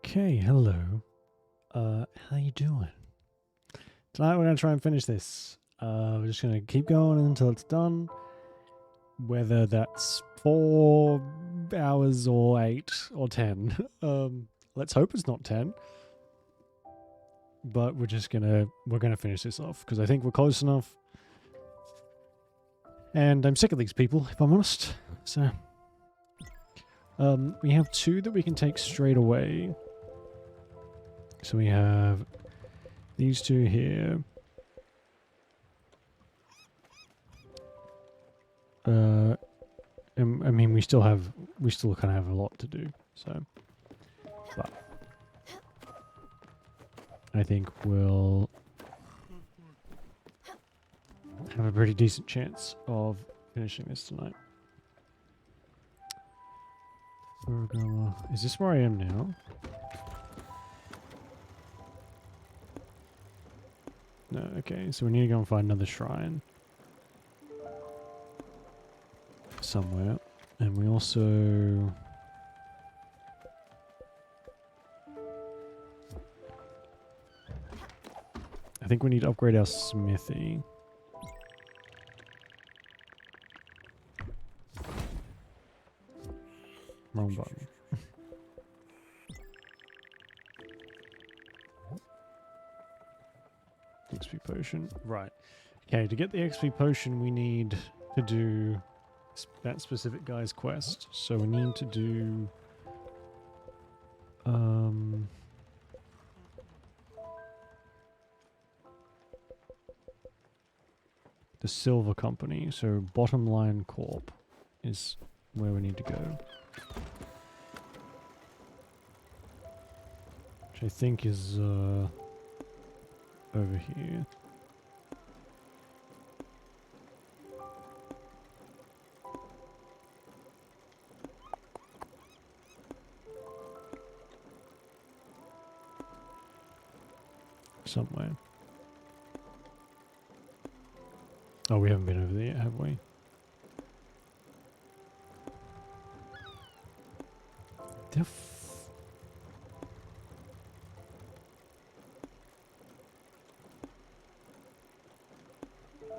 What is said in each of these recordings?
Okay, hello. How you doing? Tonight we're going to try and finish this. We're just going to keep going until it's done. Whether that's 4 hours or 8 or 10. Let's hope it's not 10. But we're going to finish this off because I think we're close enough. And I'm sick of these people, if I'm honest. So, we have 2 that we can take straight away. So we have these 2 here. I mean, we still kind of have a lot to do. So, but I think we'll have a pretty decent chance of finishing this tonight. Is this where I am now? No, okay, so we need to go and find another shrine somewhere. And we also... I think we need to upgrade our smithy. Wrong button. XP potion. Right. Okay, to get the XP potion we need to do that specific guy's quest. So we need to do the Silver Company. So Bottom Line Corp is where we need to go. Which I think is over here. Somewhere. Oh, we haven't been over there yet, have we?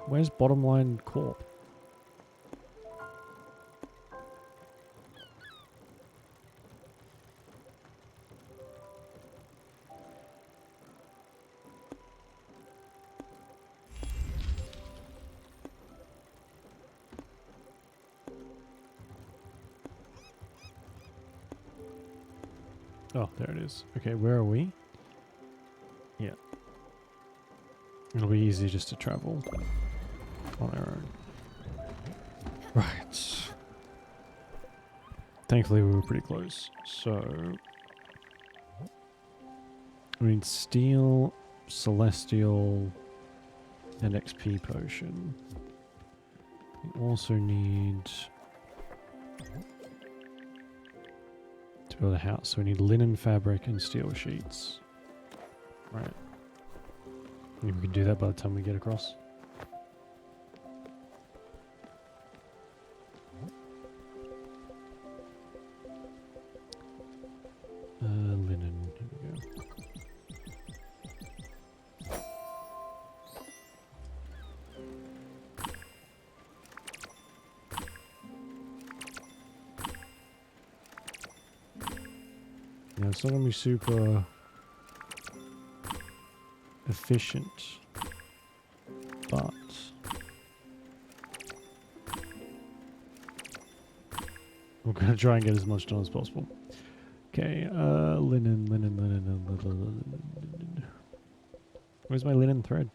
Where's Bottom Line Corp? Oh, there it is. Okay, where are we? Yeah. It'll be easy just to travel on our own. Right. Thankfully we were pretty close. So we need steel, celestial, and XP potion. We also need to build a house. So we need linen fabric and steel sheets. Right. Maybe we can do that by the time we get across. Linen. Here we go. Yeah, it's not going to be super efficient, but we're going to try and get as much done as possible. Okay, linen. Where's my linen thread?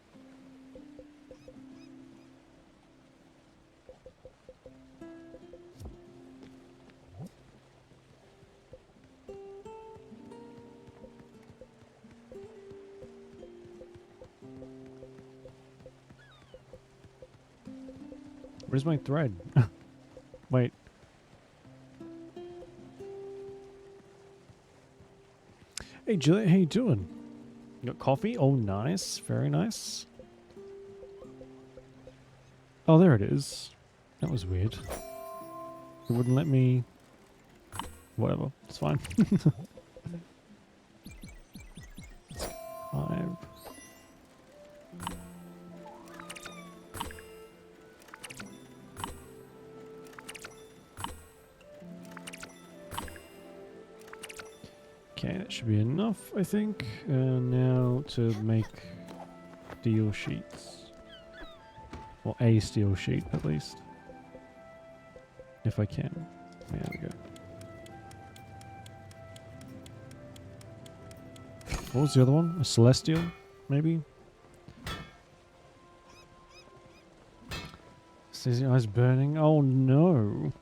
Where's my thread? Wait. Hey Juliet, how you doing? You got coffee? Oh, nice. Very nice. Oh, there it is. That was weird. It wouldn't let me... Whatever. It's fine. Okay, that should be enough, I think. Now to make steel sheets. Or a steel sheet, at least. If I can. There we go. What was the other one? A celestial, maybe? Says your eyes burning. Oh no.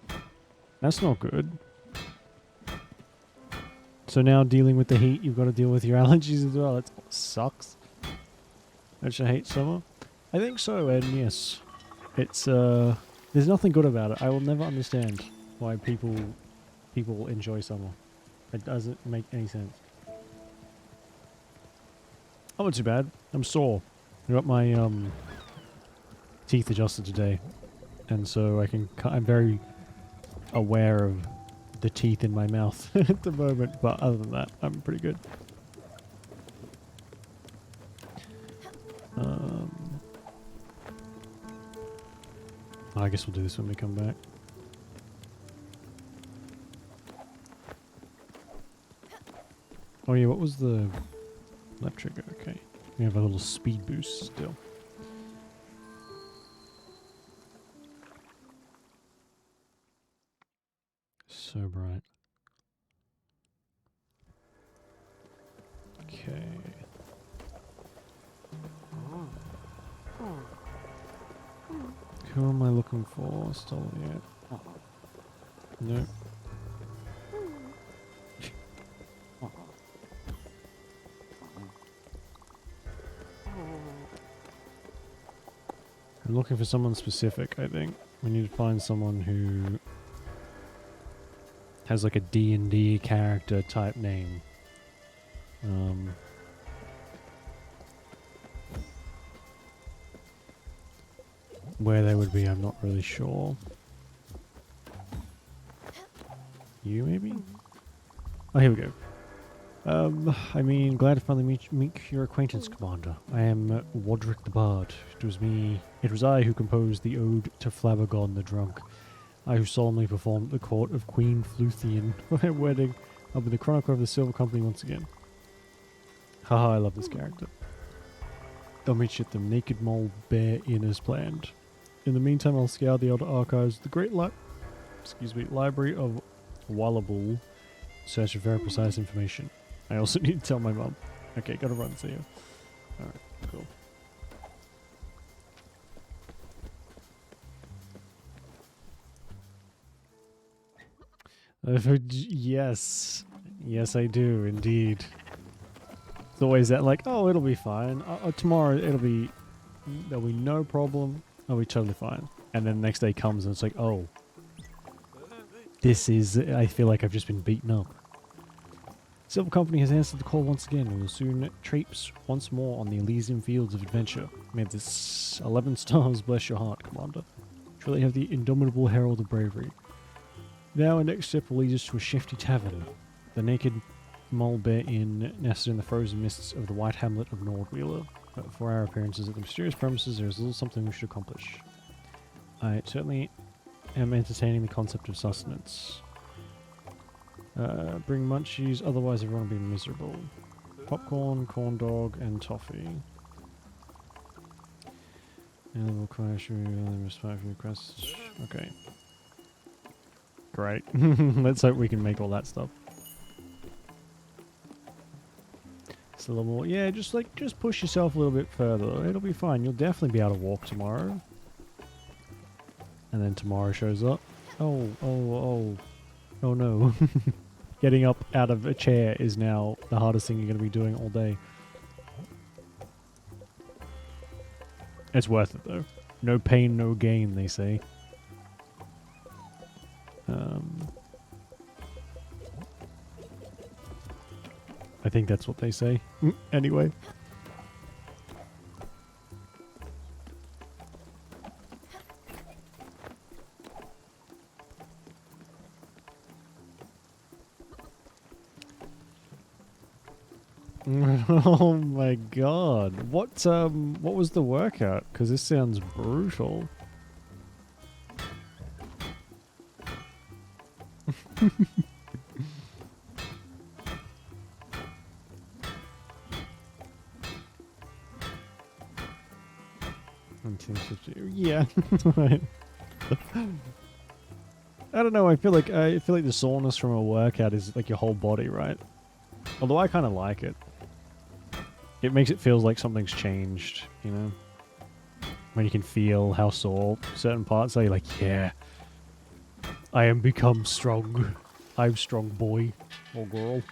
That's not good. So now dealing with the heat, you've got to deal with your allergies as well. That sucks. Don't you hate summer? I think so, and yes. It's, there's nothing good about it. I will never understand why people enjoy summer. It doesn't make any sense. Oh, not too bad. I'm sore. I got my, teeth adjusted today. And so I'm very aware of the teeth in my mouth at the moment, but other than that, I'm pretty good. I guess we'll do this when we come back. Oh yeah, what was the left trigger? Okay. We have a little speed boost still. So bright. Okay. Who am I looking for? Still yet? Nope. I'm looking for someone specific, I think. We need to find someone who has like a D&D character type name. Where they would be, I'm not really sure. You, maybe? Oh, here we go. I mean, glad to finally meet your acquaintance, Commander. I am Wodrick the Bard. It was I who composed the Ode to Flabbergon the Drunk. I who solemnly performed at the court of Queen Fluthian for her wedding. I'll be the chronicler of the Silver Company once again. Haha, I love this character. I'll meet you at the Naked Mole Bear Inn as planned. In the meantime, I'll scour the other archives of the great library of Wallabool, search for very precise information. I also need to tell my mum. Okay, gotta run, see you. Alright, cool. Yes. Yes, I do, indeed. It's always that, like, oh, it'll be fine. Tomorrow, there'll be no problem. I'll be totally fine. And then the next day comes and it's like, oh. I feel like I've just been beaten up. Silver Company has answered the call once again and will soon traipse once more on the Elysian fields of adventure. May this 11 stars bless your heart, Commander. Truly have the indomitable herald of bravery. Now our next step will lead us to a shifty tavern. The Naked Mole Bear Inn, nested in the frozen mists of the white hamlet of Nordwheeler. But for our appearances at the mysterious premises, there is little something we should accomplish. I certainly am entertaining the concept of sustenance. Bring munchies, otherwise everyone will be miserable. Popcorn, corn dog, and toffee. And we'll crash respect for requests. Okay. Great. Let's hope we can make all that stuff. It's a little more, yeah, just push yourself a little bit further. It'll be fine. You'll definitely be able to walk tomorrow. And then tomorrow shows up. Oh no. Getting up out of a chair is now the hardest thing you're going to be doing all day. It's worth it though. No pain, no gain, they say. I think that's what they say. Anyway. Oh my god. What was the workout? Because this sounds brutal. 1950. Yeah. Right. I don't know. I feel like the soreness from a workout is like your whole body, right? Although I kind of like it. It makes it feel like something's changed, you know? When you can feel how sore certain parts are, you're like, yeah, I am become strong. I'm strong boy or girl.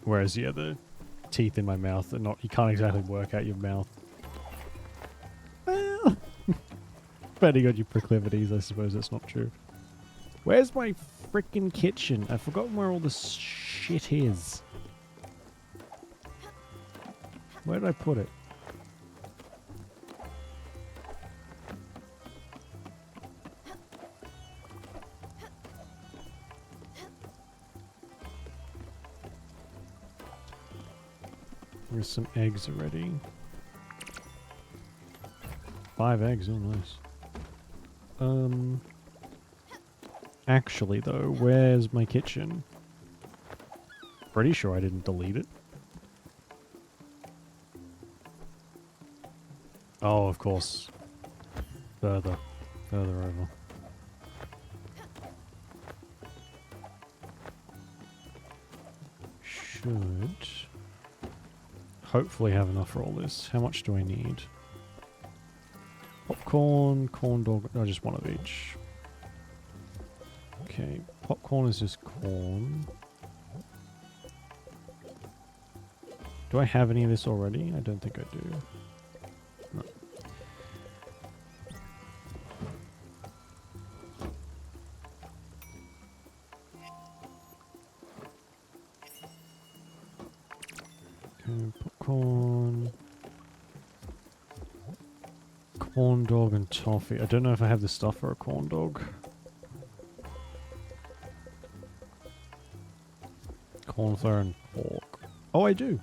Whereas, yeah, the teeth in my mouth are not, you can't exactly work out your mouth. Well, depending on your proclivities, I suppose that's not true. Where's my freaking kitchen? I've forgotten where all this shit is. Where did I put it? There's some eggs already. 5 eggs, oh nice. Actually though, where's my kitchen? Pretty sure I didn't delete it. Oh, of course. Further over. Should hopefully have enough for all this. How much do I need? Popcorn, corn dog, no, just one of each. Okay, popcorn is just corn. Do I have any of this already? I don't think I do. No. Okay, popcorn. Corn dog and toffee. I don't know if I have the stuff for a corn dog. Corn flour and pork. Oh, I do.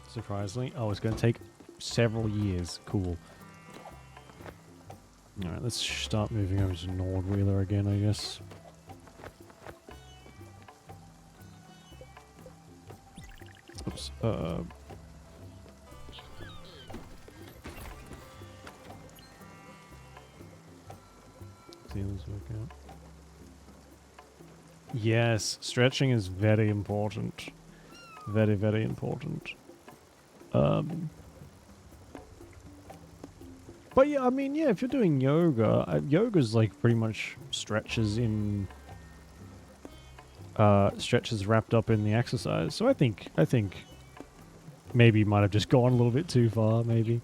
Surprisingly. Oh, it's going to take several years. Cool. Alright, let's start moving over to Nordwheeler again, I guess. Oops. See how this work out. Yes, stretching is very important. Very, very important. But yeah, I mean, yeah, if you're doing yoga, yoga's like pretty much stretches wrapped up in the exercise. So I think maybe you might have just gone a little bit too far, maybe.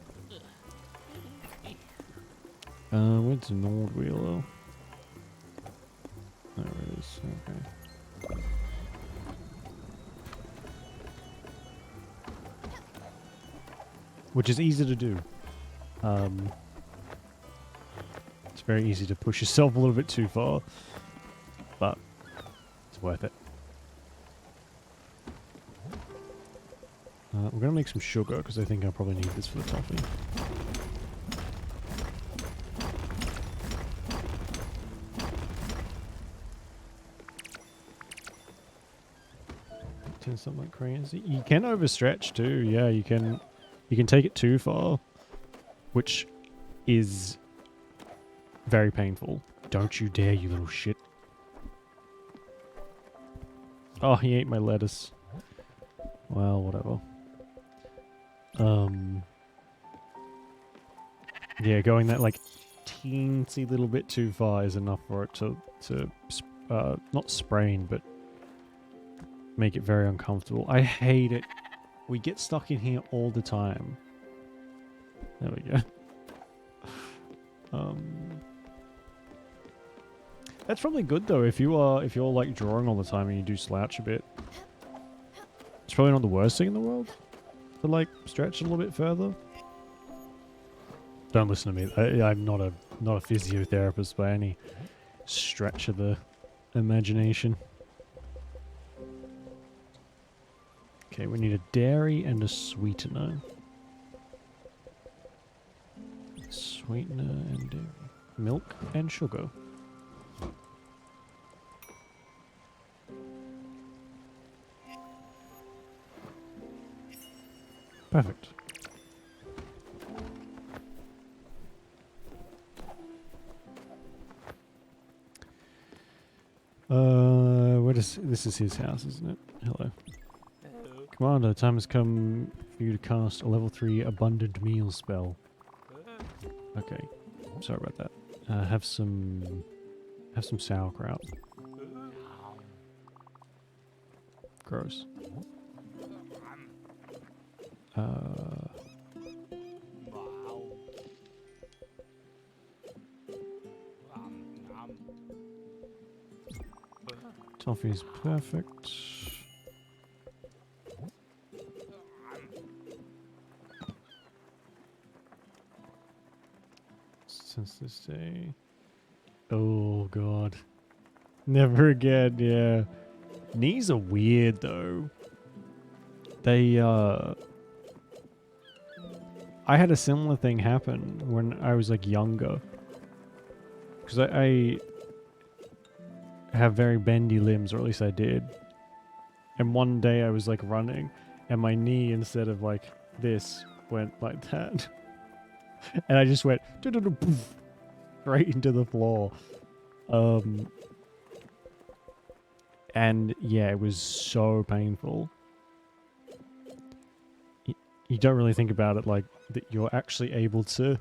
Where's the Nordwheeler? There it is, okay. Which is easy to do. It's very easy to push yourself a little bit too far, but it's worth it. We're going to make some sugar because I think I probably need this for the toffee. Something crazy. You can overstretch too. Yeah, you can take it too far, which is very painful. Don't you dare, you little shit. Oh, he ate my lettuce. Well, whatever. Yeah, going that like teensy little bit too far is enough for it to not sprain, but make it very uncomfortable. I hate it. We get stuck in here all the time. There we go. That's probably good though if you're like drawing all the time and you do slouch a bit. It's probably not the worst thing in the world to like stretch a little bit further. Don't listen to me. I'm not a physiotherapist by any stretch of the imagination. Okay, we need a dairy and a sweetener. Sweetener and dairy. Milk and sugar. Perfect. This is his house, isn't it? Hello. Commander, time has come for you to cast a level 3 abundant meal spell. Okay. Sorry about that. Have some sauerkraut. Gross. Toffee is perfect. Since this day. Oh god. Never again, yeah. Knees are weird though. They I had a similar thing happen when I was like younger. Because I have very bendy limbs, or at least I did. And one day I was like running and my knee, instead of like this, went like that. And I just went right into the floor. And yeah, it was so painful. You don't really think about it like that you're actually able to,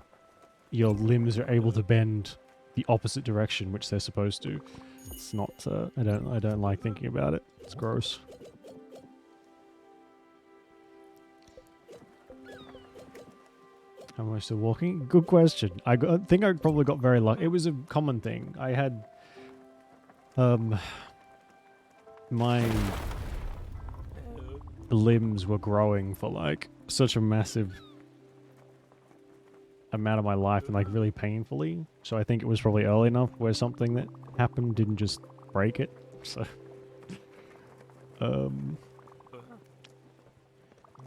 your limbs are able to bend the opposite direction which they're supposed to. It's not, I don't like thinking about it. It's gross. How am I still walking? Good question. I think I probably got very lucky. It was a common thing. I had, my limbs were growing for like such a massive amount of my life and like really painfully. So I think it was probably early enough where something that happened didn't just break it. So,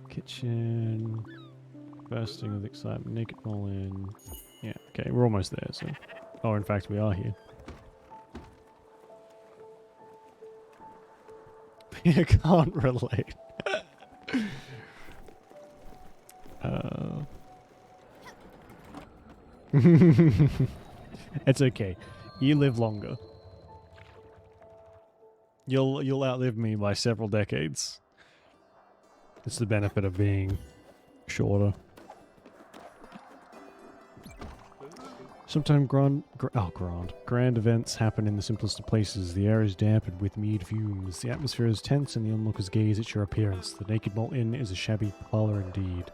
kitchen, bursting with excitement, naked all in. Yeah, okay, we're almost there. So, oh, in fact, we are here. I can't relate. It's okay. You live longer. You'll outlive me by several decades. It's the benefit of being shorter. Sometimes grand events happen in the simplest of places. The air is dampened with mead fumes. The atmosphere is tense and the onlookers gaze at your appearance. The Naked Malt Inn is a shabby parlour indeed.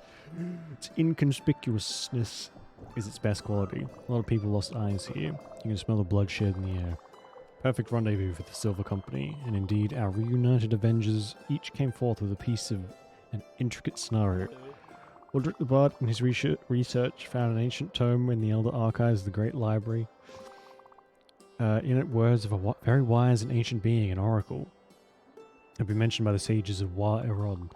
Its inconspicuousness is its best quality. A lot of people lost eyes here. You can smell the bloodshed in the air. Perfect rendezvous for the Silver Company, and indeed our reunited Avengers each came forth with a piece of an intricate scenario. Aldrich the Bard, in his research, found an ancient tome in the Elder Archives of the Great Library. In it, words of a very wise and ancient being, an oracle, have been mentioned by the sages of Wa Erod.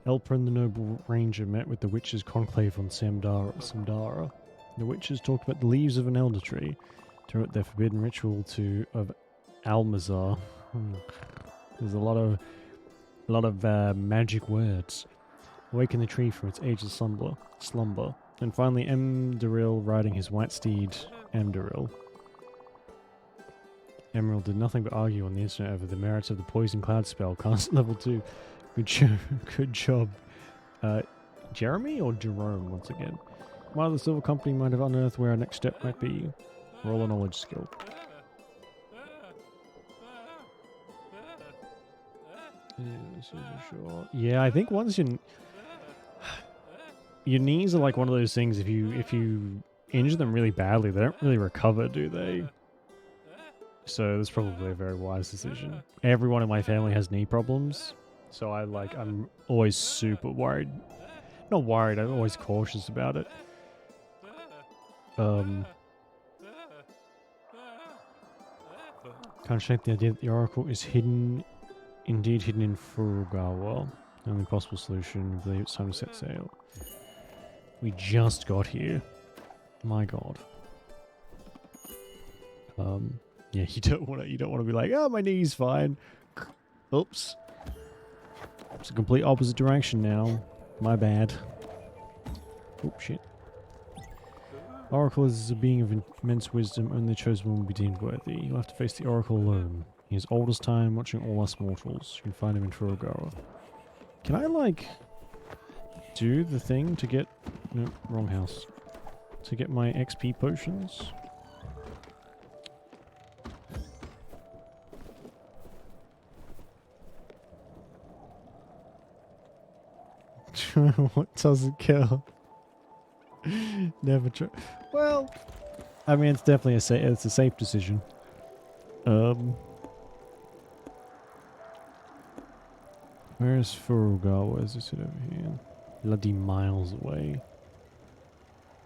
Elprin the Noble Ranger met with the witches' conclave on Samdara. The witches talked about the leaves of an elder tree, to their forbidden ritual of Almazar. There's a lot of magic words. Awaken the tree from its ageless slumber. And finally, Emdaril riding his white steed, Emdaril. Emerald did nothing but argue on the internet over the merits of the Poison Cloud spell cast level 2. Good job. Jeremy or Jerome, once again? While the Silver Company might have unearthed where our next step might be. Roll a knowledge skill. Yeah, I think once your knees are like one of those things, if you injure them really badly, they don't really recover, do they? So that's probably a very wise decision. Everyone in my family has knee problems, so I'm always super worried. Not worried, I'm always cautious about it. Can't shake the idea that the Oracle is indeed hidden in Furugawa. The only possible solution, I believe it's time to set sail. We just got here. My god. Yeah, you don't want to be like, oh, my knee's fine. Oops. It's a complete opposite direction now. My bad. Oh, shit. Oracle is a being of immense wisdom. Only the chosen one will be deemed worthy. You'll have to face the Oracle alone. He is old as time, watching all us mortals. You can find him in Furugawa. Can I, like, do the thing to get... No, wrong house. To get my XP potions? What doesn't kill? Never try. Well, I mean, it's definitely it's a safe decision. Where's Furugawa? Is this it over here? Bloody miles away.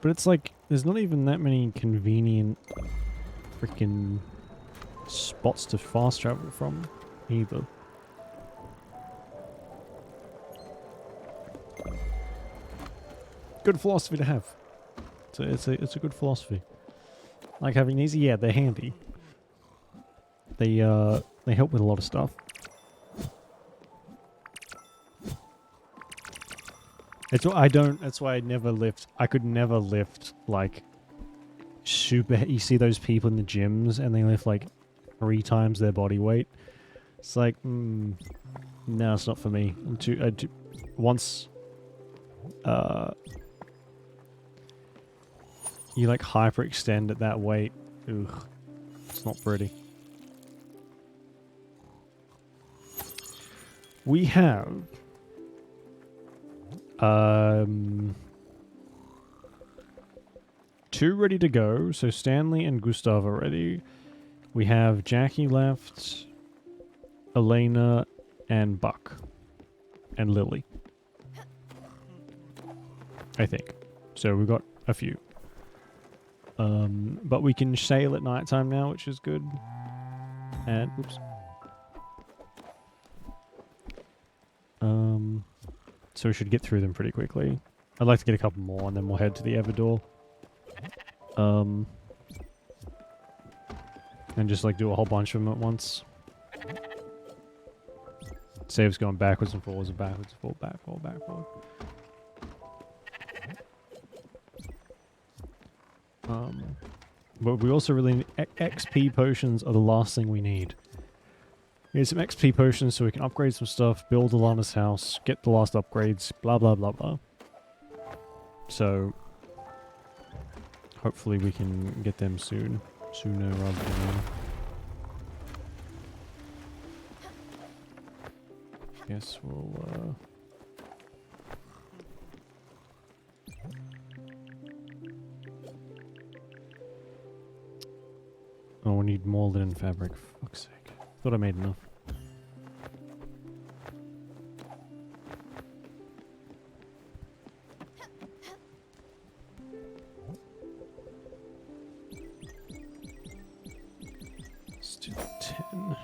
But it's like, there's not even that many convenient freaking spots to fast travel from either. Good philosophy to have. It's a good philosophy. Like having these, yeah, they're handy. They help with a lot of stuff. It's what I don't. That's why I never lift. I could never lift like super. You see those people in the gyms and they lift like 3 times their body weight. It's like, no, it's not for me. I'm too. Once, you like hyperextend at that weight. Ugh, it's not pretty. We have 2 ready to go. So Stanley and Gustav are ready. We have Jackie left, Elena, and Buck, and Lily. I think. So we've got a few. But we can sail at nighttime now, which is good. And oops. So we should get through them pretty quickly. I'd like to get a couple more and then we'll head to the Everdor. And just like do a whole bunch of them at once. Saves going backwards and forwards and backwards and forward, back, forward, back, forward. But we also really need XP potions are the last thing we need. We need some XP potions so we can upgrade some stuff, build Alana's house, get the last upgrades, blah blah blah blah. So hopefully we can get them sooner rather than later. Guess we'll oh, we need more linen fabric. For fuck's sake. Thought I made enough. Let's do 10.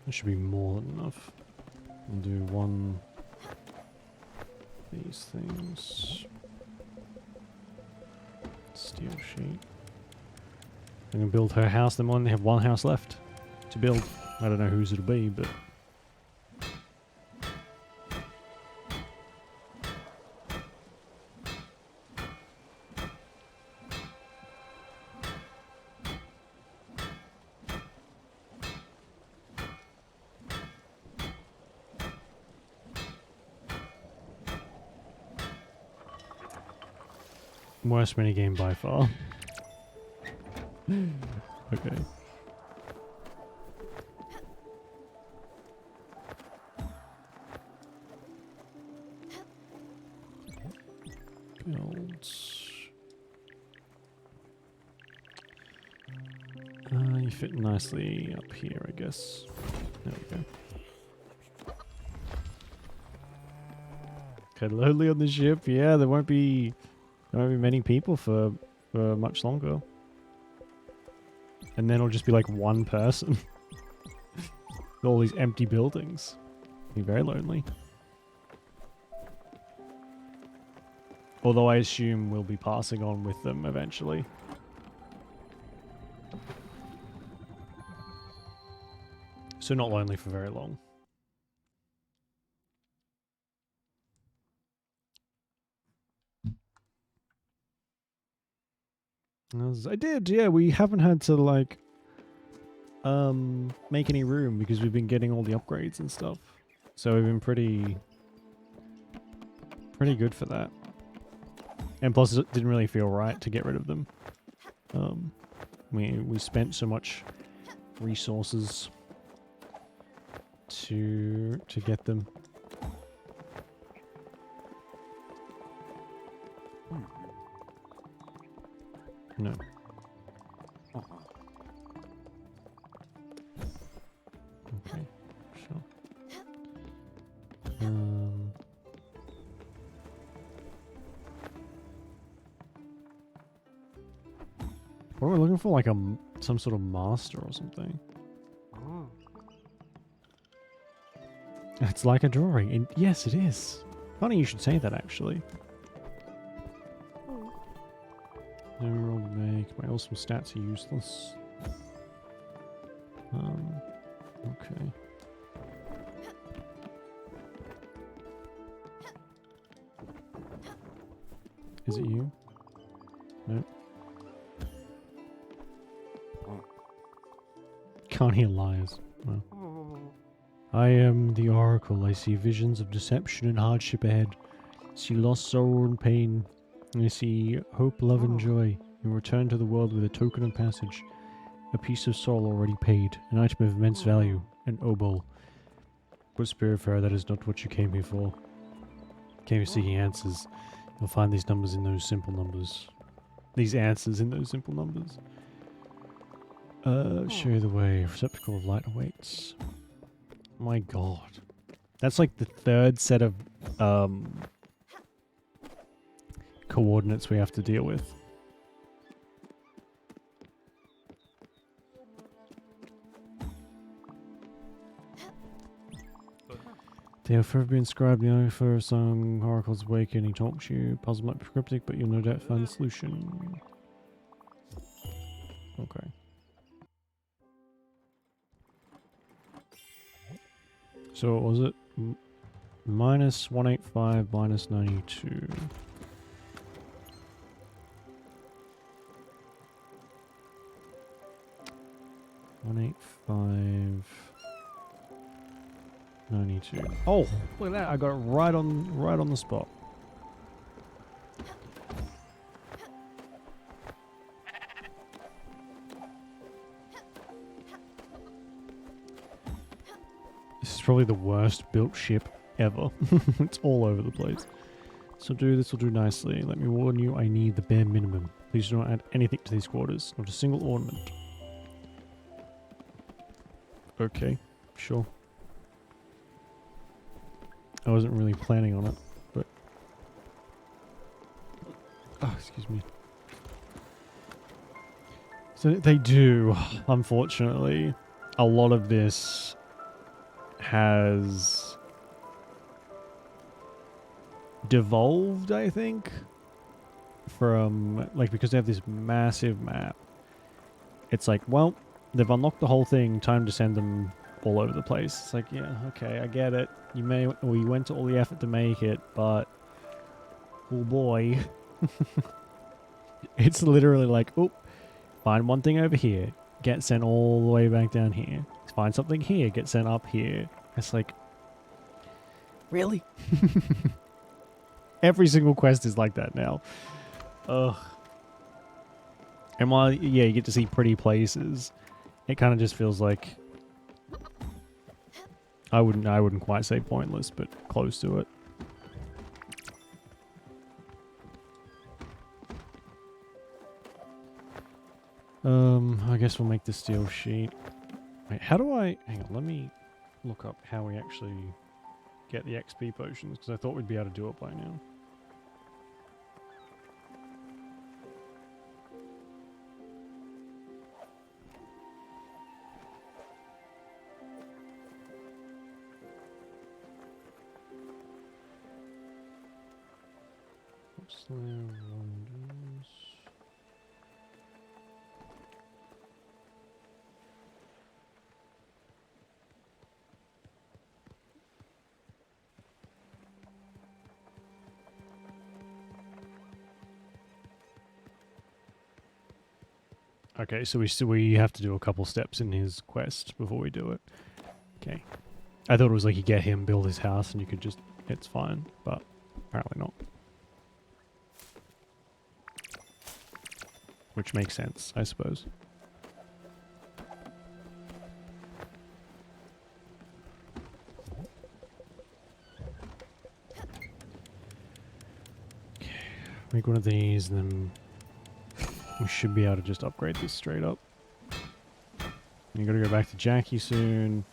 That should be more than enough. We'll do one of these things. Steel sheet. I'm gonna build her house, then we'll only have one house left to build. I don't know whose it'll be, but worst minigame by far. Okay. Builds. You fit nicely up here, I guess. There we go. Okay, lonely on the ship. Yeah, there won't be many people for much longer. And then it'll just be like one person. All these empty buildings. Be very lonely. Although I assume we'll be passing on with them eventually. So not lonely for very long. I did, yeah. We haven't had to like make any room because we've been getting all the upgrades and stuff. So we've been pretty good for that. And plus it didn't really feel right to get rid of them. We spent so much resources to get them. No. Okay, sure. What are we looking for? Like some sort of master or something? Oh. It's like a drawing. And yes, it is. Funny you should say that, actually. Never roll to make. My awesome stats are useless. Okay. Is it you? Nope. Can't hear liars. No. I am the Oracle. I see visions of deception and hardship ahead. See loss, sorrow, and pain. I see hope, love, and joy. You return to the world with a token of passage, a piece of soul already paid, an item of immense value, an obol. But Spiritfarer, that is not what you came here for. Came here seeking answers. You'll find these numbers in those simple numbers. These answers in those simple numbers. Show you the way. Receptacle of light awaits. My god. That's like the third set of coordinates we have to deal with. They have forever been inscribed in the for song Oracle's Awaken. He talks to you. Puzzle might be cryptic, but you'll no doubt find the solution. Okay. So what was it? Minus 185, minus 92. $185, 92. Oh, look at that! I got it right on the spot. This is probably the worst built ship ever. It's all over the place. So this will do nicely. Let me warn you, I need the bare minimum. Please do not add anything to these quarters. Not a single ornament. Okay, sure. I wasn't really planning on it, but... Oh, excuse me. So they do, unfortunately. A lot of this has devolved, I think, from, like, because they have this massive map. It's like, well, they've unlocked the whole thing, time to send them all over the place. It's like, yeah, okay, I get it. We went to all the effort to make it, but oh boy. It's literally like, oh, find one thing over here, get sent all the way back down here. Find something here, get sent up here. It's like, really? Every single quest is like that now. Ugh. And while, yeah, you get to see pretty places, it kind of just feels like, I wouldn't quite say pointless, but close to it. I guess we'll make the steel sheet. Wait, how do I... Hang on, let me look up how we actually get the XP potions, because I thought we'd be able to do it by now. Okay, so we have to do a couple steps in his quest before we do it. Okay. I thought it was like you get him, build his house, and you could just... It's fine, but apparently not. Which makes sense, I suppose. Okay, make one of these, and then we should be able to just upgrade this straight up. And you gotta go back to Jackie soon.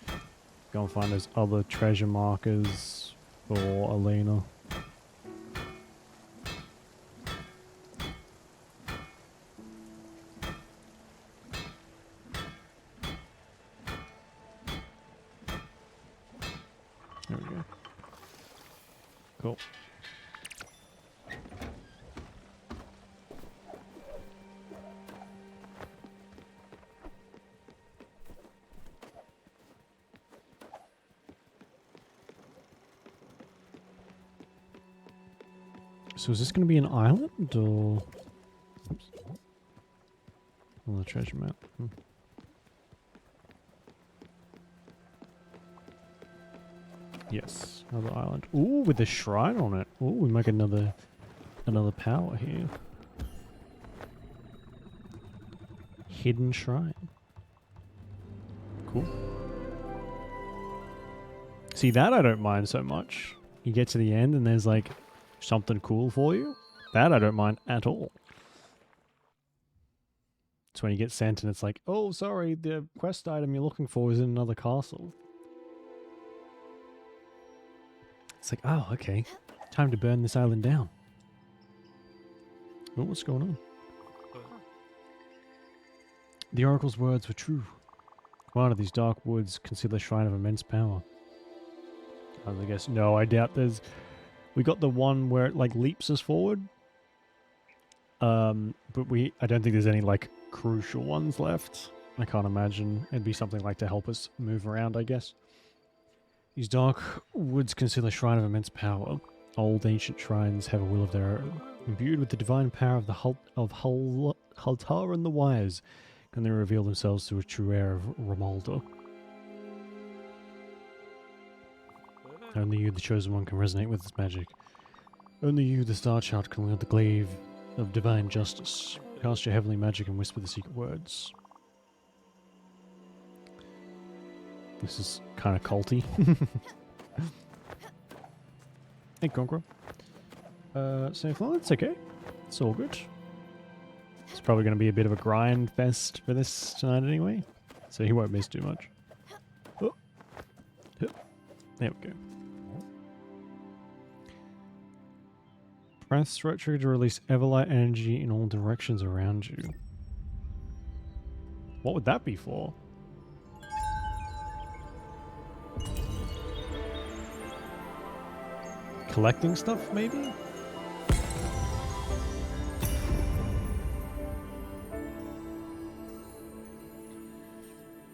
Go and find those other treasure markers for Elena. There we go. Cool. So is this going to be an island or... Oops. On the treasure map. Yes, another island. Ooh, with a shrine on it. Ooh, we make another power here. Hidden shrine. Cool. See, that I don't mind so much. You get to the end and there's like something cool for you. That I don't mind at all. It's when you get sent and it's like, oh, sorry, the quest item you're looking for is in another castle. It's like, oh, okay. Time to burn this island down. Oh, what's going on? The oracle's words were true. One of these dark woods conceal a shrine of immense power. I guess, no, I doubt there's... We got the one where it, like, leaps us forward. But I don't think there's any, like, crucial ones left. I can't imagine. It'd be something like to help us move around, I guess. These dark woods conceal a shrine of immense power. Old ancient shrines have a will of their own. Imbued with the divine power of the Haltar and the Wise, can they reveal themselves to a true heir of Romalda. Only you, the chosen one, can resonate with its magic. Only you, the Star Child, can wield the glaive of divine justice. Cast your heavenly magic and whisper the secret words. This is kind of culty. Hey, Conqueror. So far, it's okay. It's all good. It's probably going to be a bit of a grind fest for this tonight anyway. So he won't miss too much. Oh. There we go. Press right trigger to release Everlight energy in all directions around you. What would that be for? Collecting stuff, maybe?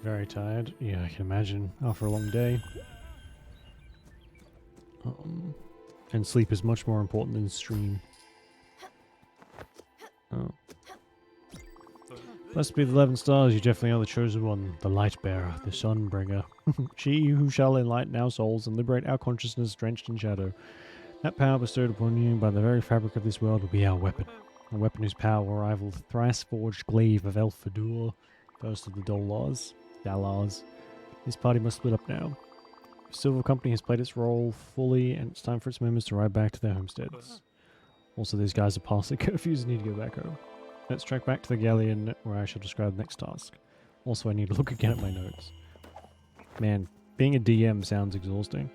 Very tired. Yeah, I can imagine. After a long day. And sleep is much more important than stream. Oh. Blessed be the 11 stars, you definitely are the chosen one, the light bearer, the sun bringer. She who shall enlighten our souls and liberate our consciousness drenched in shadow. That power bestowed upon you by the very fabric of this world will be our weapon. A weapon whose power will rival the thrice-forged glaive of Elfadur, first of the Dalars. This party must split up now. The Silver Company has played its role fully, and it's time for its members to ride back to their homesteads. Also, these guys are past their curfews and need to go back home. Let's track back to the galleon, where I shall describe the next task. Also, I need to look again at my notes. Man, being a DM sounds exhausting.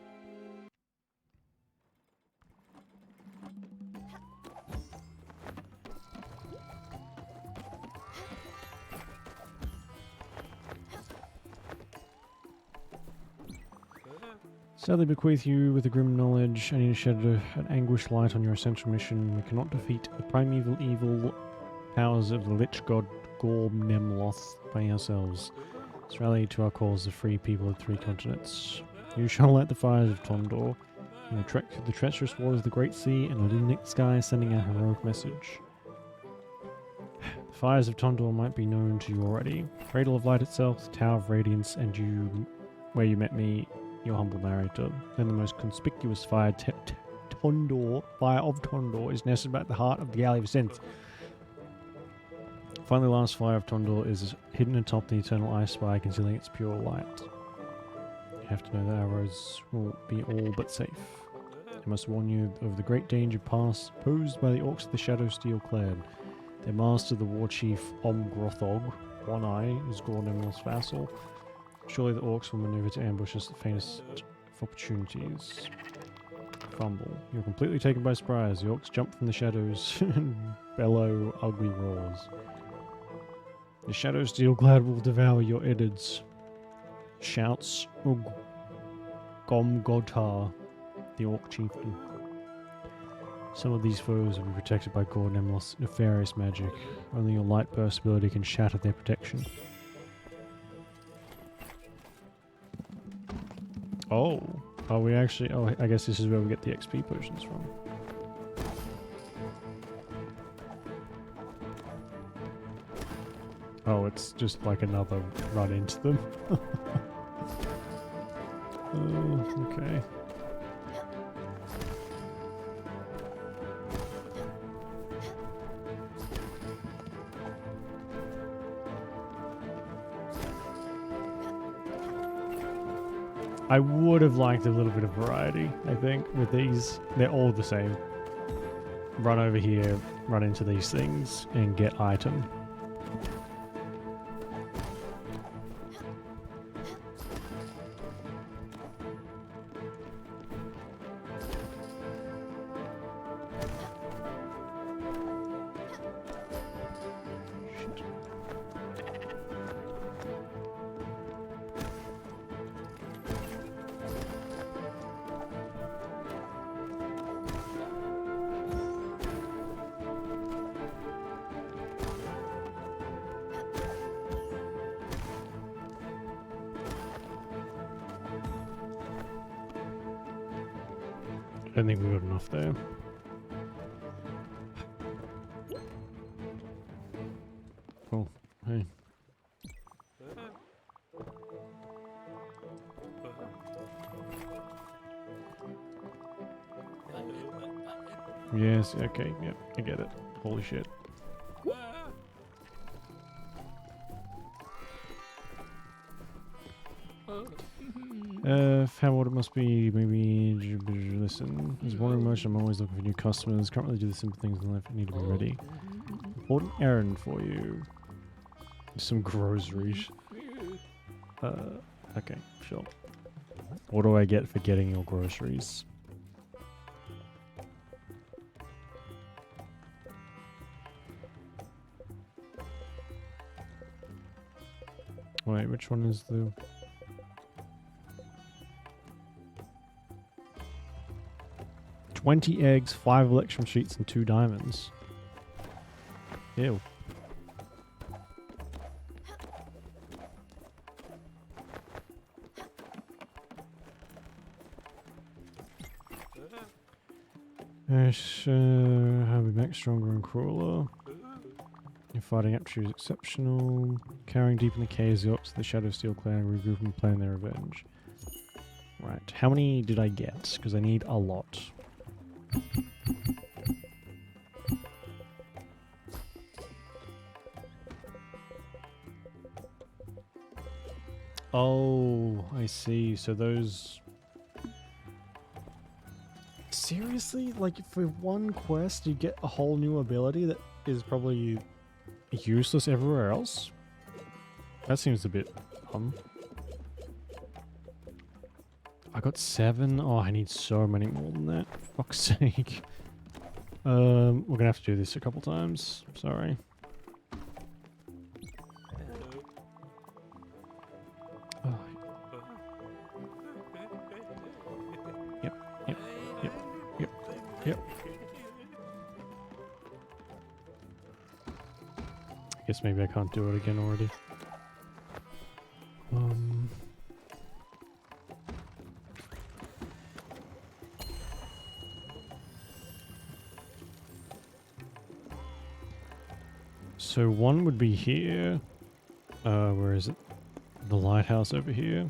Sadly bequeath you with the grim knowledge. I need to shed an anguished light on your essential mission. We cannot defeat the primeval evil powers of the Lich God Gorm Nemloth by ourselves. Let's rally to our cause, the free people of 3 continents. You shall light the fires of Tondor, and trek through the treacherous waters of the Great Sea and within the sky, sending a heroic message. The fires of Tondor might be known to you already. Cradle of Light itself, the Tower of Radiance, and you, where you met me, your humble narrator. Then the most conspicuous fire, Tondor, fire of Tondor, is nested at the heart of the Galley of Ascent. Finally, the last fire of Tondor is hidden atop the eternal ice spire, concealing its pure light. You have to know that our roads will be all but safe. I must warn you of the great danger posed by the orcs of the Shadow Steel Clan. Their master, the war chief Omgrothog, One Eye, is Gornem's vassal. Surely the orcs will maneuver to ambush us at the faintest of opportunities. Fumble. You're completely taken by surprise. The orcs jump from the shadows and bellow ugly roars. The Shadow Steel Clad will devour your innards. Shouts Gomgotar, the orc chieftain. Some of these foes will be protected by Gornem's nefarious magic. Only your light burst ability can shatter their protection. Oh, are we actually? Oh, I guess this is where we get the XP potions from. Oh, it's just like another run into them. Oh, okay. I would have liked a little bit of variety, I think, with these. They're all the same. Run over here, run into these things, and get item. I don't think we got enough there. Oh, hey. Yes, okay, yep, I get it. Holy shit. How it must be, maybe, listen. As one emotion, I'm always looking for new customers. Can't really do the simple things in life. I need to be ready. Important errand for you. Some groceries. Okay, sure. What do I get for getting your groceries? Wait, which one is the... 20 eggs, 5 electrum sheets, and 2 diamonds. Ew. Have we make stronger and crueler. Your fighting aptitude is exceptional. Carrying deep in the caves, the orcs of the Shadow Steel Clan regroup and plan their revenge. Right, how many did I get? Because I need a lot. Oh, I see. So those... Seriously? Like, for one quest, you get a whole new ability that is probably useless everywhere else? That seems a bit I got 7? Oh, I need so many more than that. For fuck's sake. We're gonna have to do this a couple times. Sorry. I guess maybe I can't do it again already. So one would be here. Where is it? The lighthouse over here.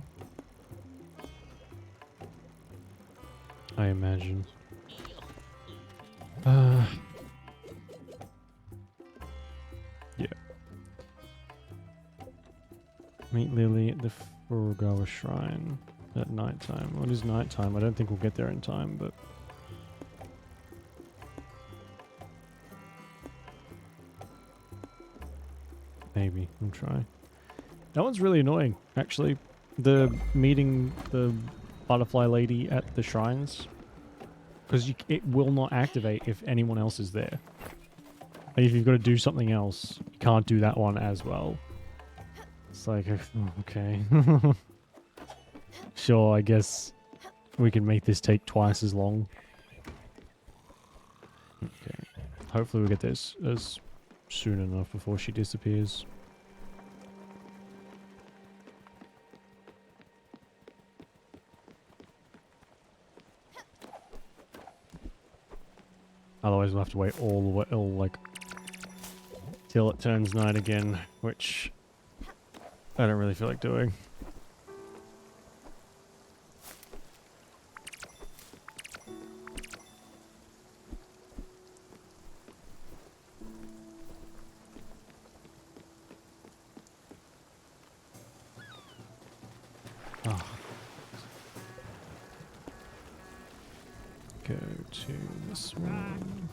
I imagine. Yeah. Meet Lily at the Furugawa Shrine at nighttime. Well, it is nighttime. I don't think we'll get there in time, but... maybe. I'll try. That one's really annoying, actually. The meeting the butterfly lady at the shrines. Because it will not activate if anyone else is there. And if you've got to do something else, you can't do that one as well. It's like, okay. Sure, I guess we can make this take twice as long. Okay. Hopefully we'll get this as soon enough before she disappears. Otherwise we'll have to wait all the way, till it turns night again, which I don't really feel like doing. Oh. Go to this one.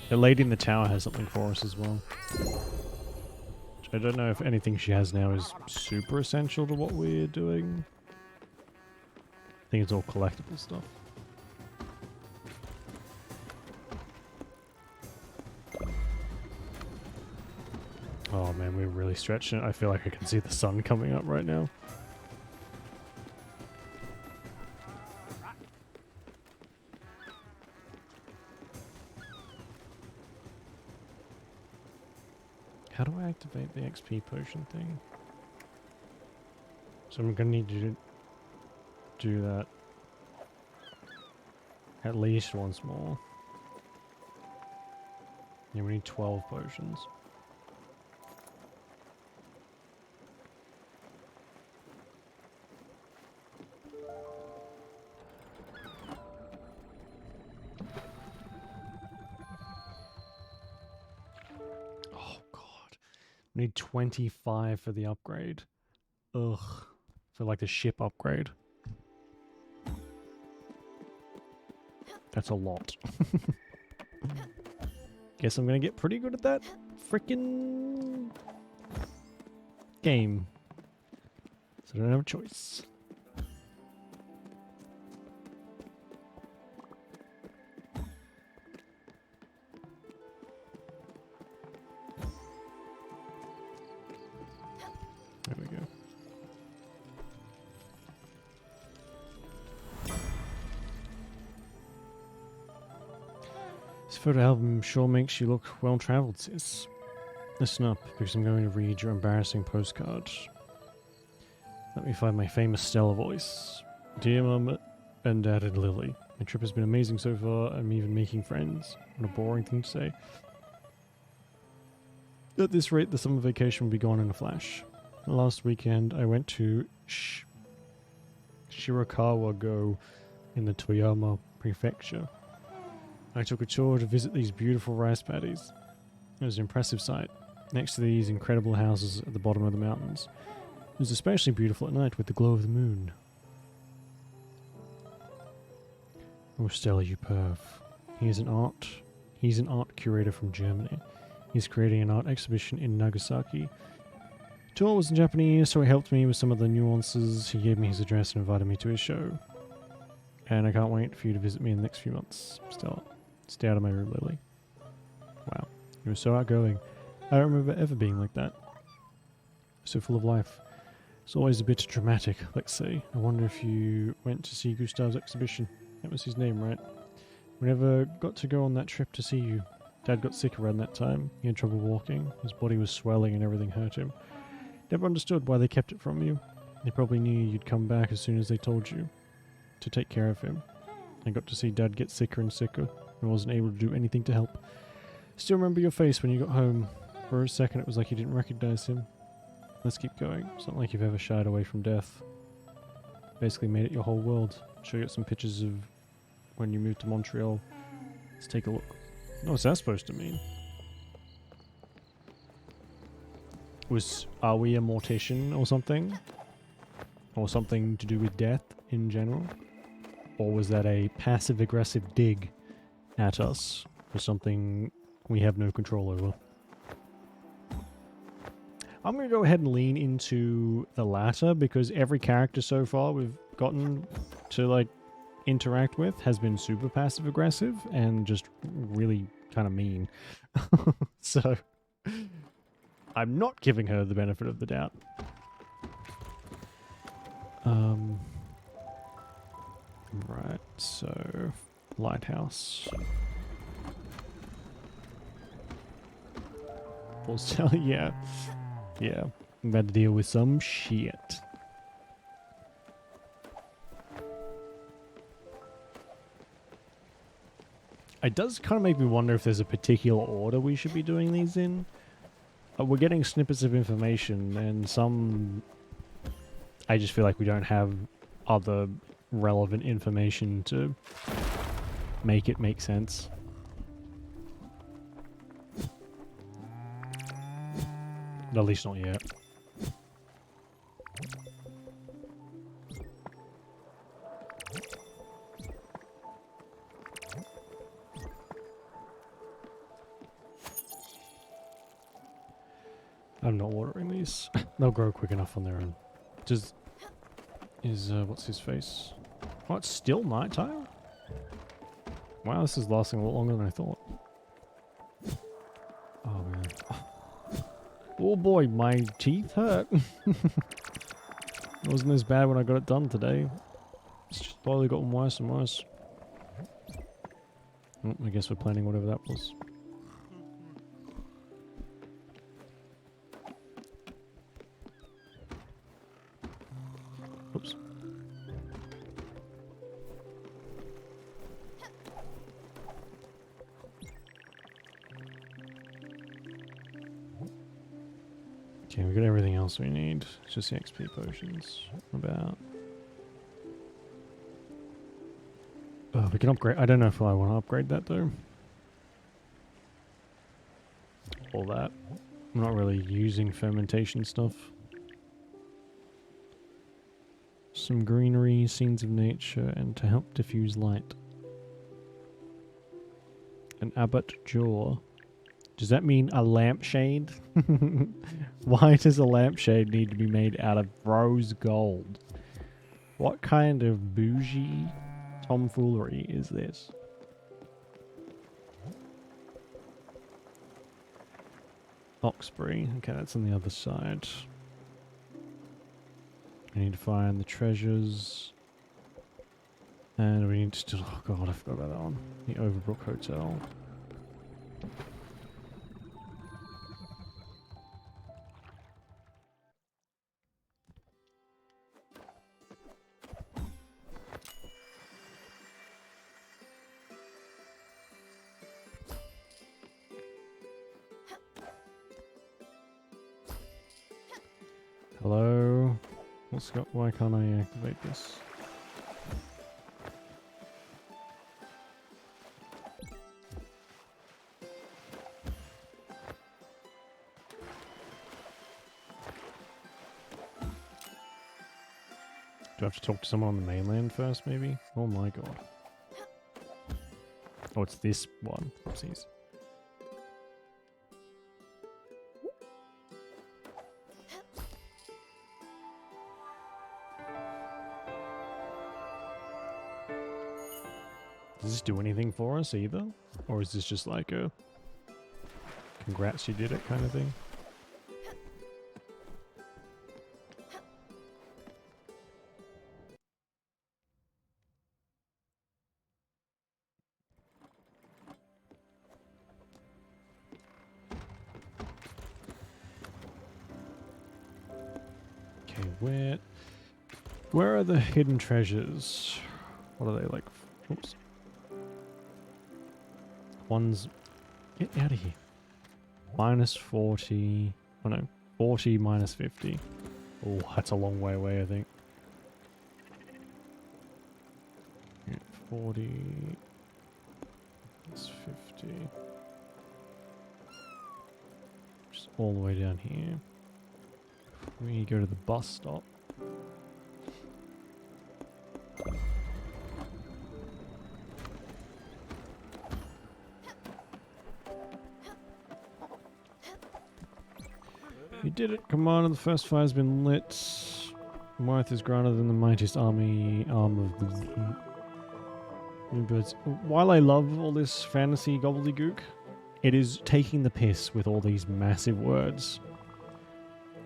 The lady in the tower has something for us as well. Which I don't know if anything she has now is super essential to what we're doing. I think it's all collectible stuff. Oh man, we're really stretching it. I feel like I can see the sun coming up right now. How do I activate the XP potion thing? So I'm gonna need you to do that at least once more. Yeah, we need 12 potions. We need 25 for the upgrade. Ugh. For like the ship upgrade. That's a lot. Guess I'm gonna get pretty good at that frickin' game. So I don't have a choice. There we go. This photo album sure makes you look well-travelled, sis. Listen up, because I'm going to read your embarrassing postcard. Let me find my famous Stella voice. Dear Mum and Dad and Lily, my trip has been amazing so far. I'm even making friends. What a boring thing to say. At this rate, the summer vacation will be gone in a flash. Last weekend, I went to Shirakawa-go in the Toyama Prefecture. I took a tour to visit these beautiful rice paddies. It was an impressive sight, next to these incredible houses at the bottom of the mountains. It was especially beautiful at night with the glow of the moon. Oh, Stella, you perv. He's an art curator from Germany. He's creating an art exhibition in Nagasaki. The tour was in Japanese, so he helped me with some of the nuances. He gave me his address and invited me to his show. And I can't wait for you to visit me in the next few months. Stella, stay out of my room, Lily. Wow, you were so outgoing. I don't remember ever being like that. So full of life. It's always a bit dramatic, let's say. I wonder if you went to see Gustav's exhibition. That was his name, right? We never got to go on that trip to see you. Dad got sick around that time. He had trouble walking. His body was swelling and everything hurt him. Never understood why they kept it from you. They probably knew you'd come back as soon as they told you to take care of him. I got to see Dad get sicker and sicker and wasn't able to do anything to help. Still remember your face when you got home. For a second it was like you didn't recognize him. Let's keep going. It's not like you've ever shied away from death. Basically made it your whole world. Show you some pictures of when you moved to Montreal. Let's take a look. What's that supposed to mean? Are we a mortician or something? Or something to do with death in general? Or was that a passive-aggressive dig at us for something we have no control over? I'm going to go ahead and lean into the latter, because every character so far we've gotten to, like, interact with has been super passive-aggressive and just really kind of mean. So, I'm not giving her the benefit of the doubt. Right, so lighthouse. Yeah. Yeah. I'm about to deal with some shit. It does kind of make me wonder if there's a particular order we should be doing these in. We're getting snippets of information, and some... I just feel like we don't have other relevant information to make it make sense. At least not yet. I'm not watering these. They'll grow quick enough on their own. What's his face? Oh, it's still nighttime? Wow, this is lasting a lot longer than I thought. Oh man. Oh boy, my teeth hurt. It wasn't as bad when I got it done today. It's just slowly gotten worse and worse. Oh, I guess we're planning whatever that was. Oops. Okay, we got everything else we need. It's just the XP potions. About... Oh, we can upgrade. I don't know if I want to upgrade that though. All that. I'm not really using fermentation stuff. Some greenery, scenes of nature, and to help diffuse light. An abbot jaw. Does that mean a lampshade? Why does a lampshade need to be made out of rose gold? What kind of bougie tomfoolery is this? Oxbury. Okay, that's on the other side. We need to find the treasures. And we need to still... Oh god, I forgot about that one. The Overbrook Hotel. Hello? Why can't I activate this? Do I have to talk to someone on the mainland first, maybe? Oh my god. Oh, it's this one. Oopsies. Does this do anything for us either? Or is this just like a congrats you did it kind of thing? Where are the hidden treasures? What are they like? Oops. One's... Get out of here. Minus 40... Oh no. 40 minus 50. Oh, that's a long way away, I think. 40... Minus 50... Just all the way down here. We go to the bus stop. You did it, Commander. The first fire's been lit. Marth is greater than the mightiest arm of the birds. While I love all this fantasy gobbledygook, it is taking the piss with all these massive words.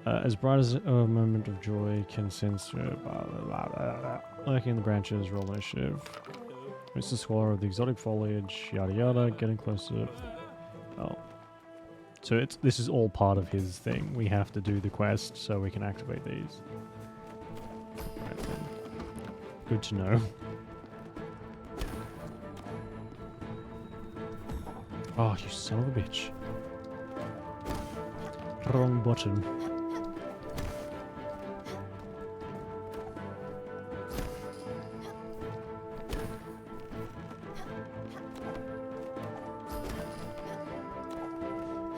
As bright as a moment of joy can sense lurking in the branches, roll initiative. It's the squalor of the exotic foliage, yada yada, getting closer. Oh. So this is all part of his thing. We have to do the quest so we can activate these. Right then. Good to know. Oh, you son of a bitch. Wrong button.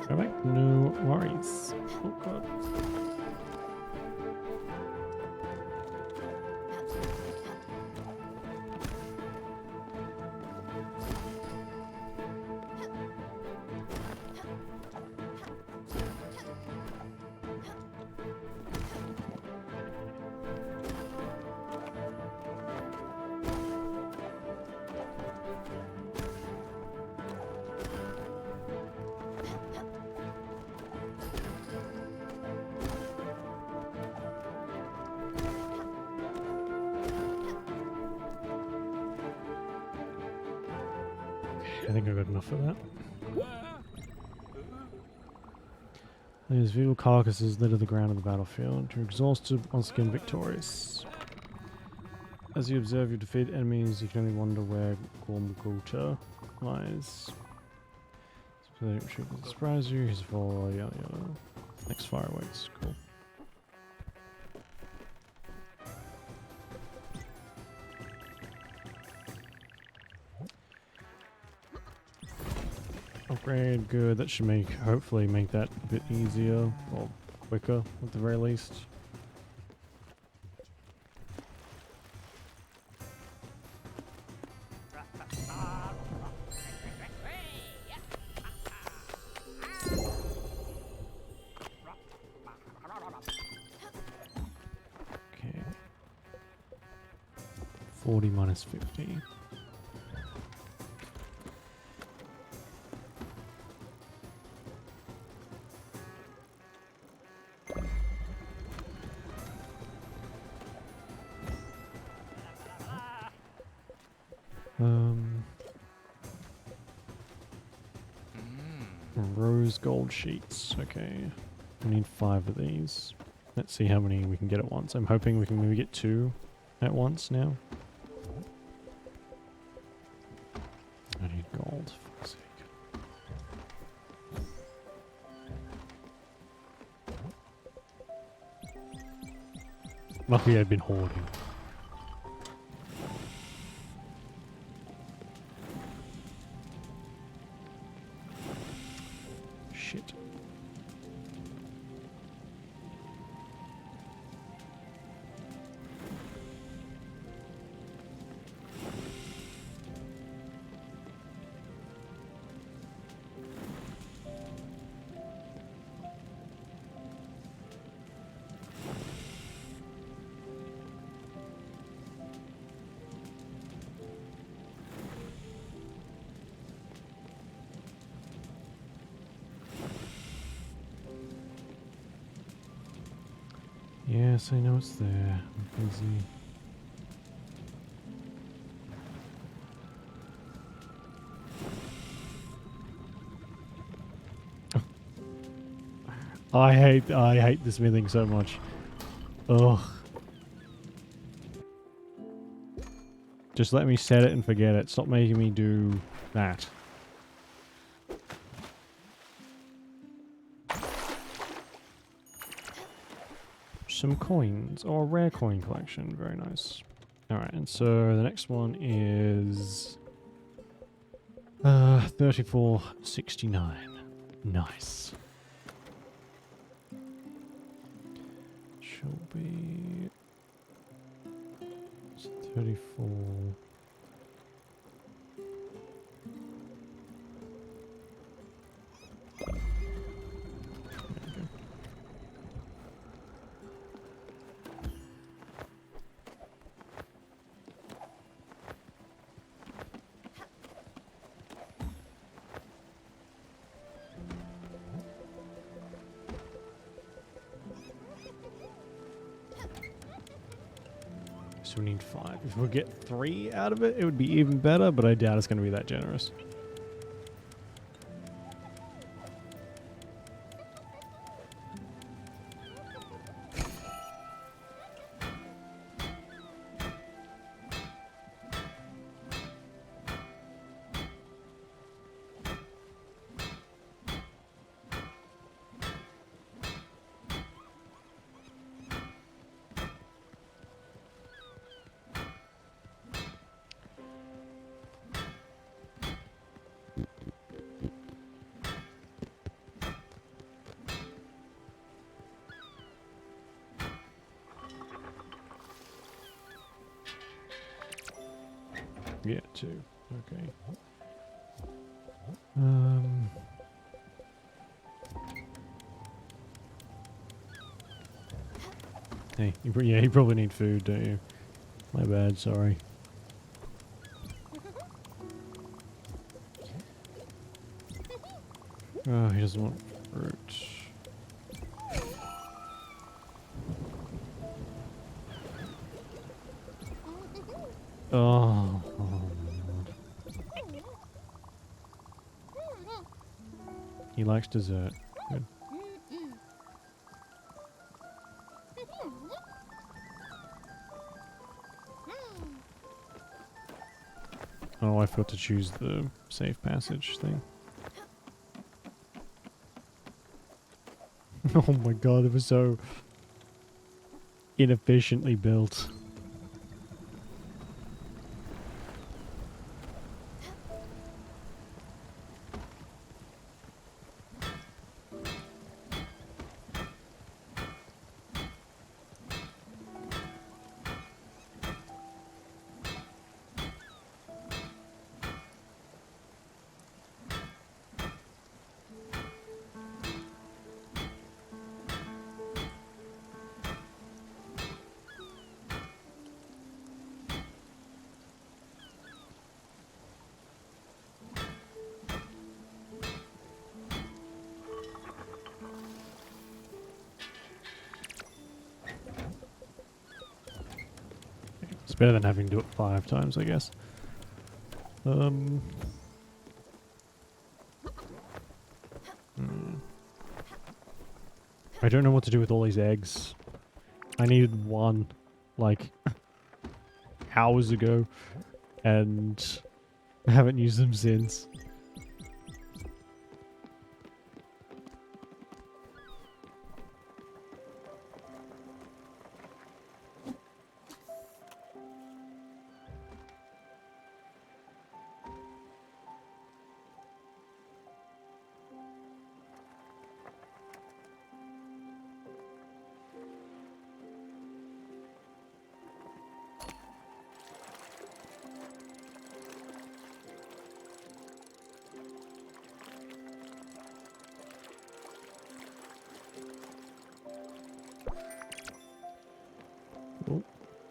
Go back. No worries. Oh god. I think I got enough of that. These vital carcasses litter the ground of the battlefield. You're exhausted, once again victorious. As you observe your defeated enemies, you can only wonder where Gormgulta lies. Shoot will surprise you. He's for yada yada. Next fire awaits. Cool. Upgrade, good. That should hopefully make that a bit easier or quicker at the very least. Okay. 40 minus 50. Rose gold sheets. Okay. We need 5 of these. Let's see how many we can get at once. I'm hoping we can maybe get 2 at once now. I need gold, for fuck's sake. Luckily I've been hoarding. Shit. Yes, I know it's there. I'm busy. I hate the smithing so much. Ugh. Just let me set it and forget it. Stop making me do that. Some coins. Or a rare coin collection. Very nice. Alright, and so the next one is 34.69. Nice. Shall be 34. So we need 5. If we get 3 out of it, it would be even better, but I doubt it's going to be that generous. Yeah, 2. Okay. Hey, you probably need food, don't you? My bad, sorry. Oh, he doesn't want fruit. Oh. He likes dessert. Good. Oh, I forgot to choose the safe passage thing. Oh my god, it was so inefficiently built. It's better than having to do it 5 times, I guess. I don't know what to do with all these eggs. I needed 1, like, hours ago, and I haven't used them since.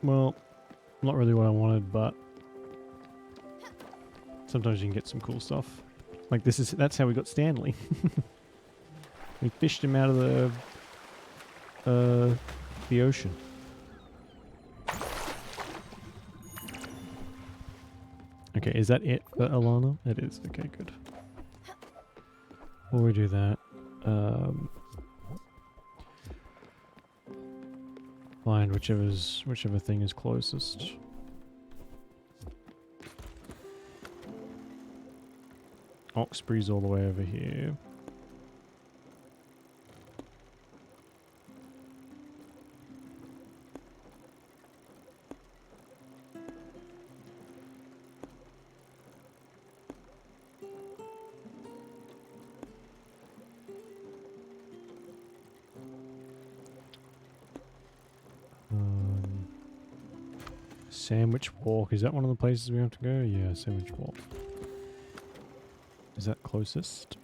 Well, not really what I wanted, but sometimes you can get some cool stuff. Like that's how we got Stanley. We fished him out of the ocean. Okay, is that it for Alana? It is. Okay, good. Before we do that, Find whichever thing is closest. Oxbury's all the way over here. Sandwich Walk. Is that one of the places we have to go? Yeah, Sandwich Walk. Is that closest?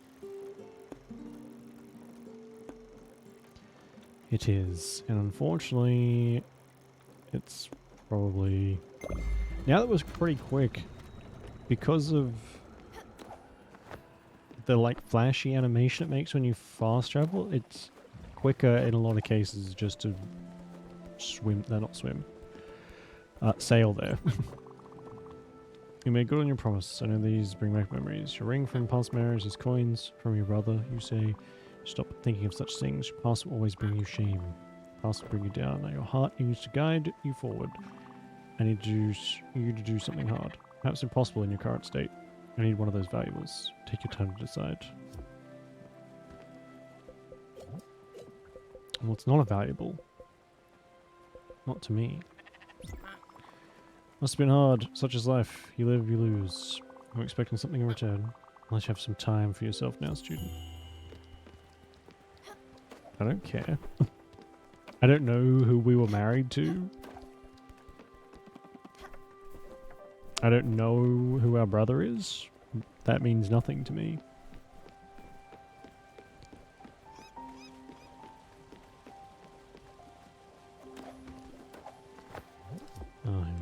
It is. And unfortunately, it's probably... Now that was pretty quick. Because of the like flashy animation it makes when you fast travel, it's quicker in a lot of cases just to swim. No, not swim. Sail there. You made good on your promise. I know these bring back memories. Your ring from past marriage, his coins from your brother. You say, stop thinking of such things. Your past will always bring you shame. Past will bring you down. Now your heart needs to guide you forward. I need you to do something hard. Perhaps impossible in your current state. I need one of those valuables. Take your time to decide. Well, it's not a valuable. Not to me. Must have been hard. Such is life. You live, you lose. I'm expecting something in return. Unless you have some time for yourself now, student. I don't care. I don't know who we were married to. I don't know who our brother is. That means nothing to me. Oh, here we go.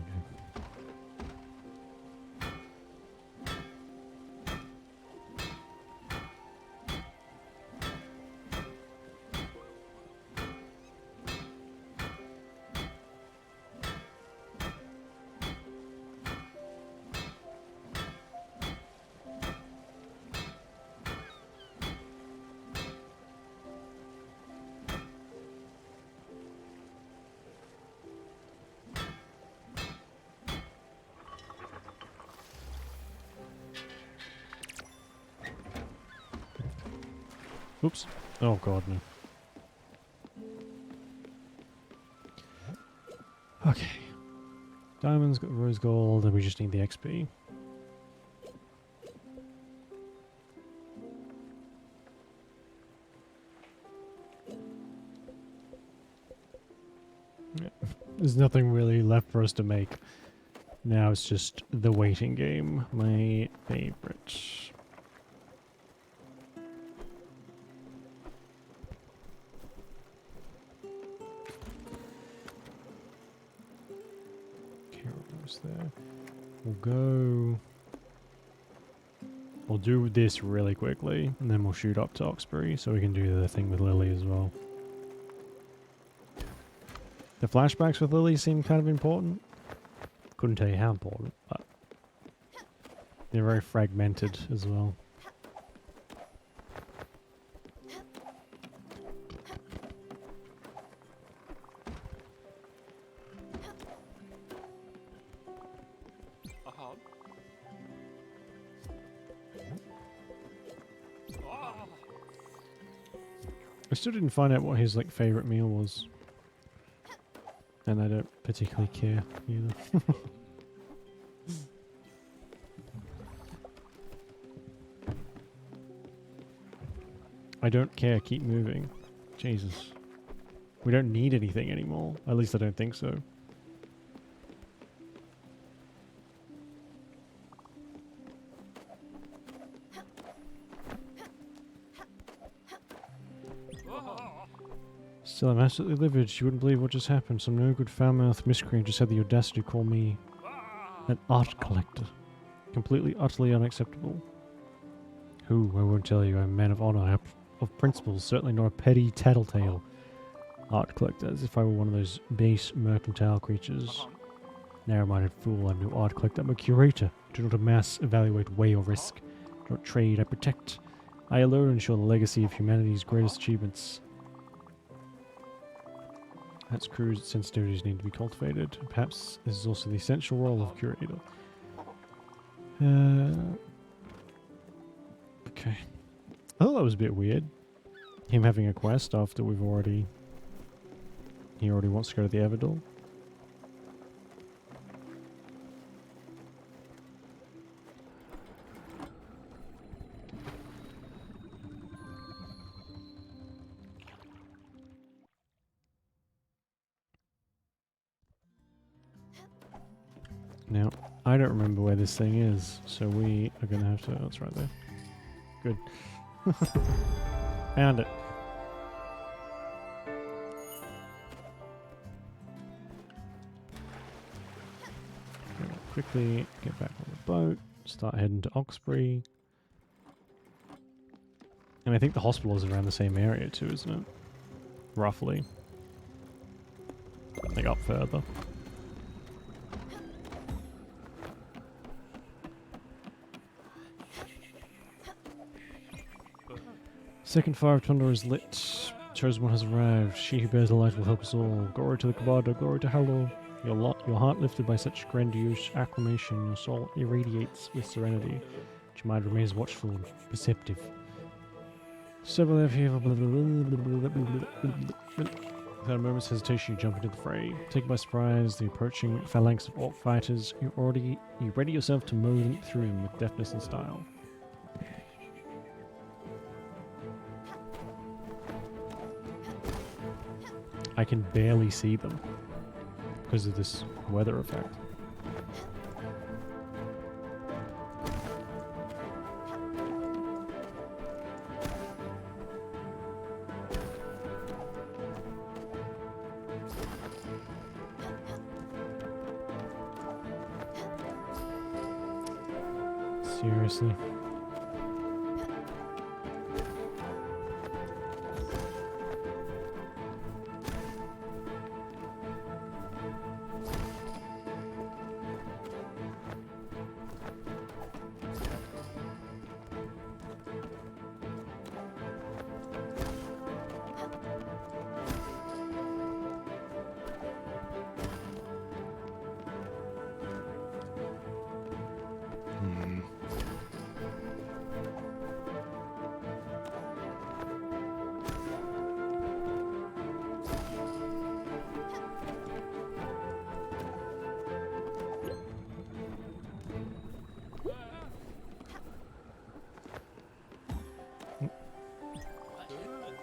Oops. Oh god, no. Okay. Diamonds, got rose gold, and we just need the XP. Yeah. There's nothing really left for us to make. Now it's just the waiting game. My favorite. There. We'll do this really quickly, and then we'll shoot up to Oxbury so we can do the thing with Lily as well. The flashbacks with Lily seem kind of important. Couldn't tell you how important, but they're very fragmented as well. I still didn't find out what his like favorite meal was, and I don't particularly care either. I don't care. Keep moving. Jesus, we don't need anything anymore. At least I don't think so. Still, I'm absolutely livid. You wouldn't believe what just happened. Some no-good foul-mouthed miscreant just had the audacity to call me an art collector. Completely, utterly unacceptable. Who? I won't tell you. I'm a man of honor. I have of principles. Certainly not a petty tattletale. Art collector, as if I were one of those base mercantile creatures. Narrow-minded fool. I'm no art collector. I'm a curator. I do not amass, evaluate, weigh, or risk. I don't trade. I protect. I alone ensure the legacy of humanity's greatest achievements. That's crew's sensitivities need to be cultivated. Perhaps this is also the essential role of curator. Okay. I thought that was a bit weird. Him having a quest after we've already... He already wants to go to the Everdell. Now, I don't remember where this thing is, so we are going to have to... Oh, it's right there. Good. Found it. Quickly get back on the boat, start heading to Oxbury. And I think the hospital is around the same area too, isn't it? Roughly. Like up further. Second fire of Tundra is lit. Chosen one has arrived. She who bears the light will help us all. Glory to the Kabado, glory to Hallow. Your heart lifted by such grandiose acclamation, your soul irradiates with serenity. But your mind remains watchful and perceptive. Several of you... Without a moment's hesitation, you jump into the fray. Taken by surprise, the approaching phalanx of orc fighters, you ready yourself to mow them through them with deftness and style. I can barely see them because of this weather effect. Seriously.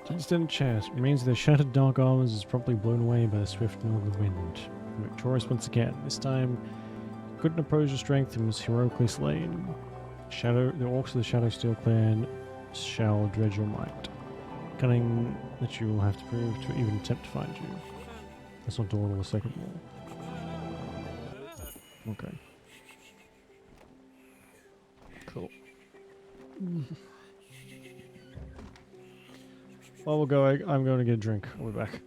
Distant chest remains of their shattered dark armors is promptly blown away by the swift northern wind. Victorious once again, this time couldn't oppose your strength and was heroically slain. The orcs of the Shadow Steel clan shall dread your might. Cunning that you will have to prove to even attempt to find you. Let's not dawdle a second more. Okay. Cool. Well, we'll go. I'm going to get a drink. I'll be back.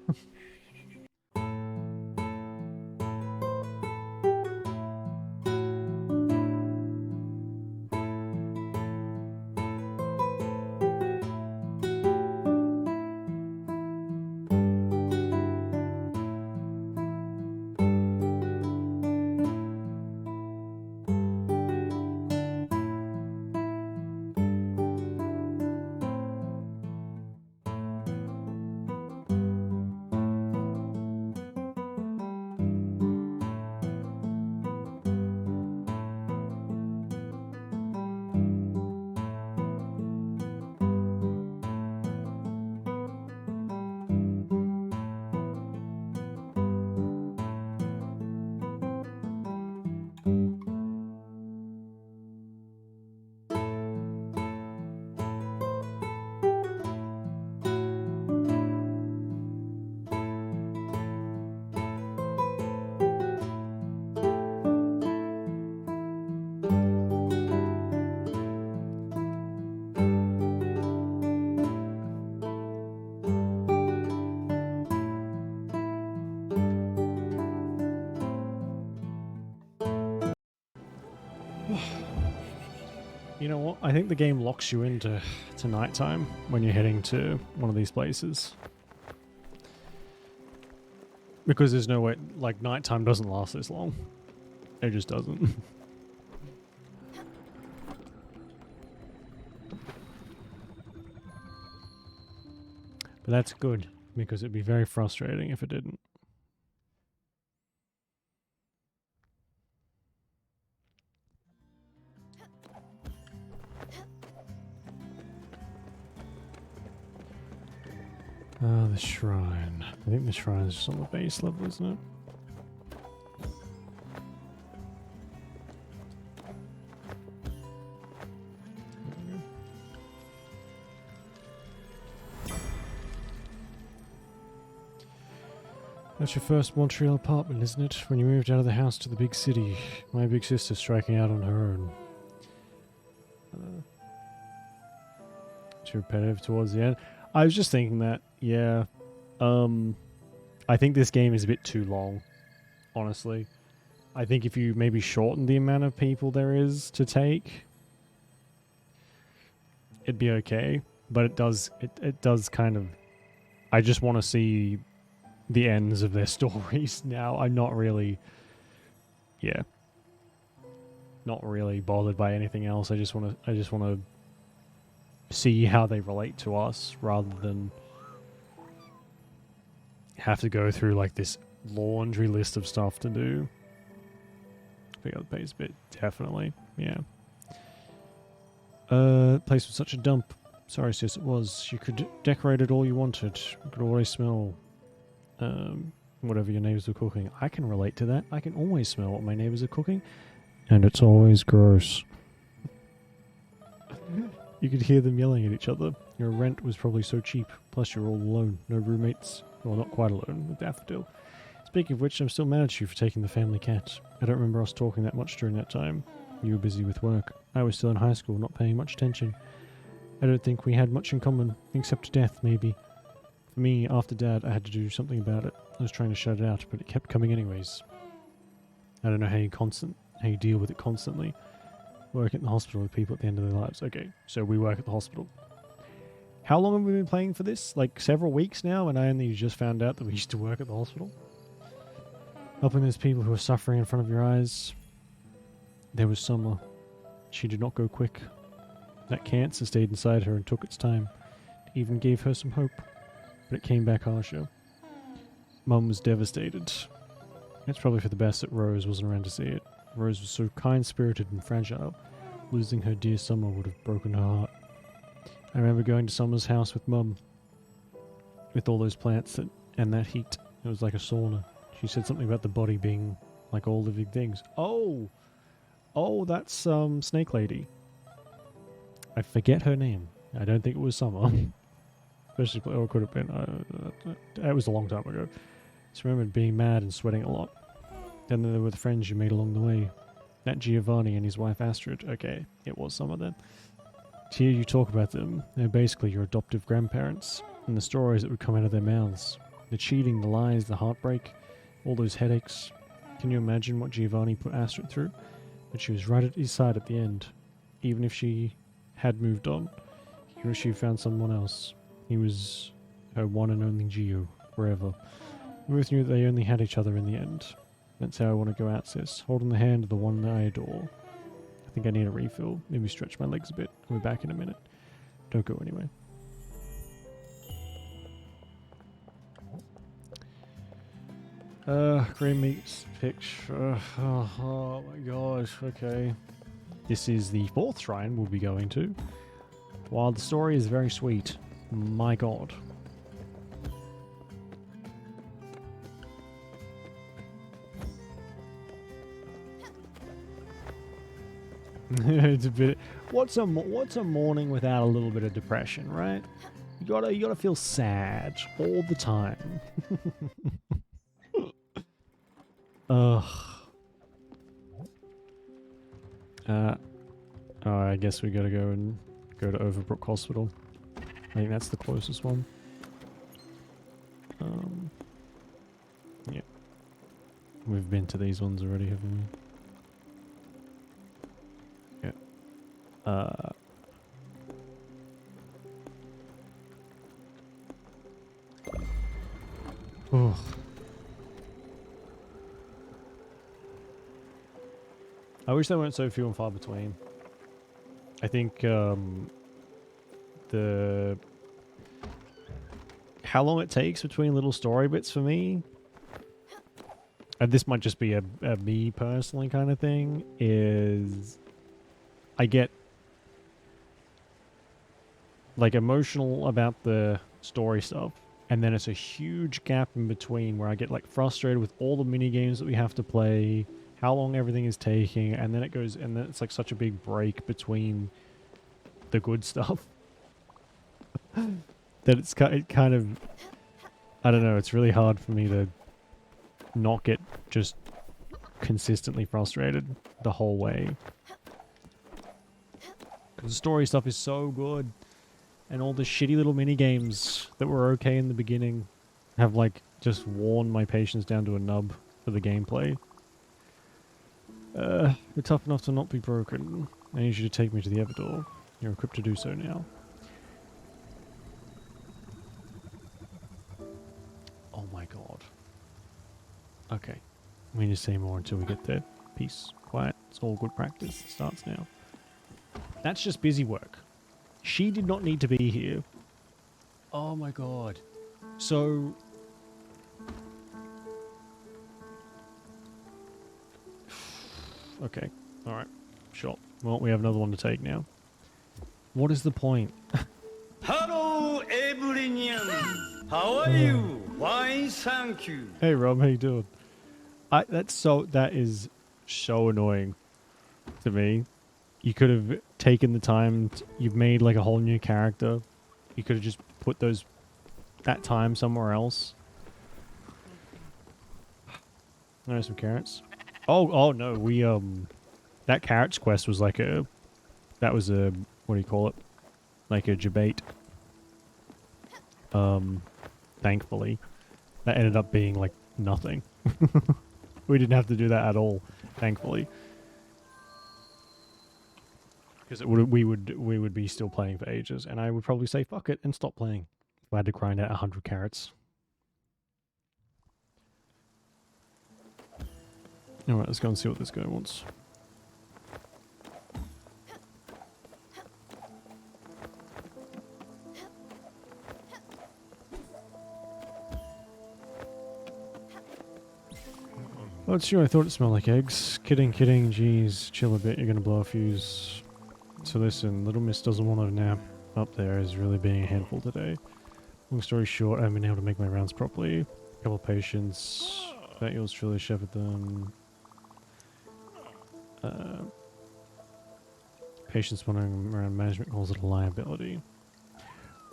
You know what? I think the game locks you into nighttime when you're heading to one of these places. Because there's no way, like, nighttime doesn't last this long. It just doesn't. But that's good, because it'd be very frustrating if it didn't. The shrine. I think the shrine is just on the base level, isn't it? That's your first Montreal apartment, isn't it? When you moved out of the house to the big city. My big sister striking out on her own. Too repetitive towards the end. I was just thinking that, yeah. I think this game is a bit too long, honestly. I think if you maybe shorten the amount of people there is to take, it'd be okay. But it does kind of... I just want to see the ends of their stories now. I'm not really... Yeah. Not really bothered by anything else. I just want to see how they relate to us rather than have to go through like this laundry list of stuff to do. Pick up the pace a bit, definitely. Yeah. Place was such a dump. Sorry, sis, it was. You could decorate it all you wanted. You could always smell whatever your neighbors were cooking. I can relate to that. I can always smell what my neighbors are cooking. And it's always gross. You could hear them yelling at each other. Your rent was probably so cheap. Plus you're all alone. No roommates. Well, not quite alone, with Daffodil. Speaking of which, I'm still mad at you for taking the family cat. I don't remember us talking that much during that time. You were busy with work. I was still in high school, not paying much attention. I don't think we had much in common, except death, maybe. For me, after Dad, I had to do something about it. I was trying to shut it out, but it kept coming anyways. I don't know how you deal with it constantly. Work at the hospital with people at the end of their lives. Okay, so we work at the hospital. How long have we been playing for this? Like several weeks now, and I only just found out that we used to work at the hospital. Helping those people who are suffering in front of your eyes. There was Summer. She did not go quick. That cancer stayed inside her and took its time. It even gave her some hope. But it came back harsher. Mum was devastated. It's probably for the best that Rose wasn't around to see it. Rose was so kind-spirited and fragile. Losing her dear Summer would have broken her heart. I remember going to Summer's house with Mum. With all those plants and that heat. It was like a sauna. She said something about the body being like all living things. Oh! Oh, that's Snake Lady. I forget her name. I don't think it was Summer. Especially, or it could have been. It was a long time ago. Just remembered being mad and sweating a lot. Then there were the friends you made along the way. That Giovanni and his wife Astrid. Okay, it was Summer then. To hear you talk about them, they're basically your adoptive grandparents. And the stories that would come out of their mouths. The cheating, the lies, the heartbreak. All those headaches. Can you imagine what Giovanni put Astrid through? But she was right at his side at the end. Even if she had moved on. Even if she found someone else. He was her one and only Gio. Forever. We both knew that they only had each other in the end. That's how I want to go out, sis. Holding the hand of the one that I adore. I think I need a refill. Maybe stretch my legs a bit. I'll be back in a minute. Don't go anywhere. Green meats picture. Oh my gosh, okay. This is the 4th shrine we'll be going to. While the story is very sweet, my god. It's a bit. What's a morning without a little bit of depression, right? You gotta feel sad all the time. Ugh. Oh, I guess we gotta go to Overbrook Hospital. I think that's the closest one. Yeah. We've been to these ones already, haven't we? Yeah. Oh. I wish they weren't so few and far between. I think the how long it takes between little story bits for me, and this might just be a me personally kind of thing, is I get like emotional about the story stuff, and then it's a huge gap in between where I get like frustrated with all the mini games that we have to play, how long everything is taking, and then it goes, and then it's like such a big break between the good stuff that it kind of, I don't know, it's really hard for me to not get just consistently frustrated the whole way. Because the story stuff is so good, and all the shitty little mini games that were okay in the beginning have like just worn my patience down to a nub for the gameplay. You're tough enough to not be broken. I need you to take me to the Everdor. You're equipped to do so now. Oh my god. Okay. We need to say more until we get there. Peace. Quiet. It's all good practice. It starts now. That's just busy work. She did not need to be here. Oh my god. So... okay. Alright. Sure. Well, we have another one to take now. What is the point? Hello, everyone. How are you? Fine, thank you. Hey Rob, how you doing? That is so annoying to me. You could have taken the time, you've made like a whole new character. You could have just put that time somewhere else. I know some carrots. Oh no, we that carrots quest was like what do you call it? Like a debate. Thankfully. That ended up being like nothing. We didn't have to do that at all, thankfully. Because we would be still playing for ages, and I would probably say fuck it and stop playing if I had to grind out 100 carrots. Alright, let's go and see what this guy wants. Oh, it's you. I thought it smelled like eggs. Kidding, kidding. Jeez, chill a bit. You're gonna blow a fuse. So listen, Little Miss doesn't want to nap up there. Is really being a handful today. Long story short, I haven't been able to make my rounds properly. A couple of patients. That yours truly shepherded them. Patients wandering around management calls it a liability.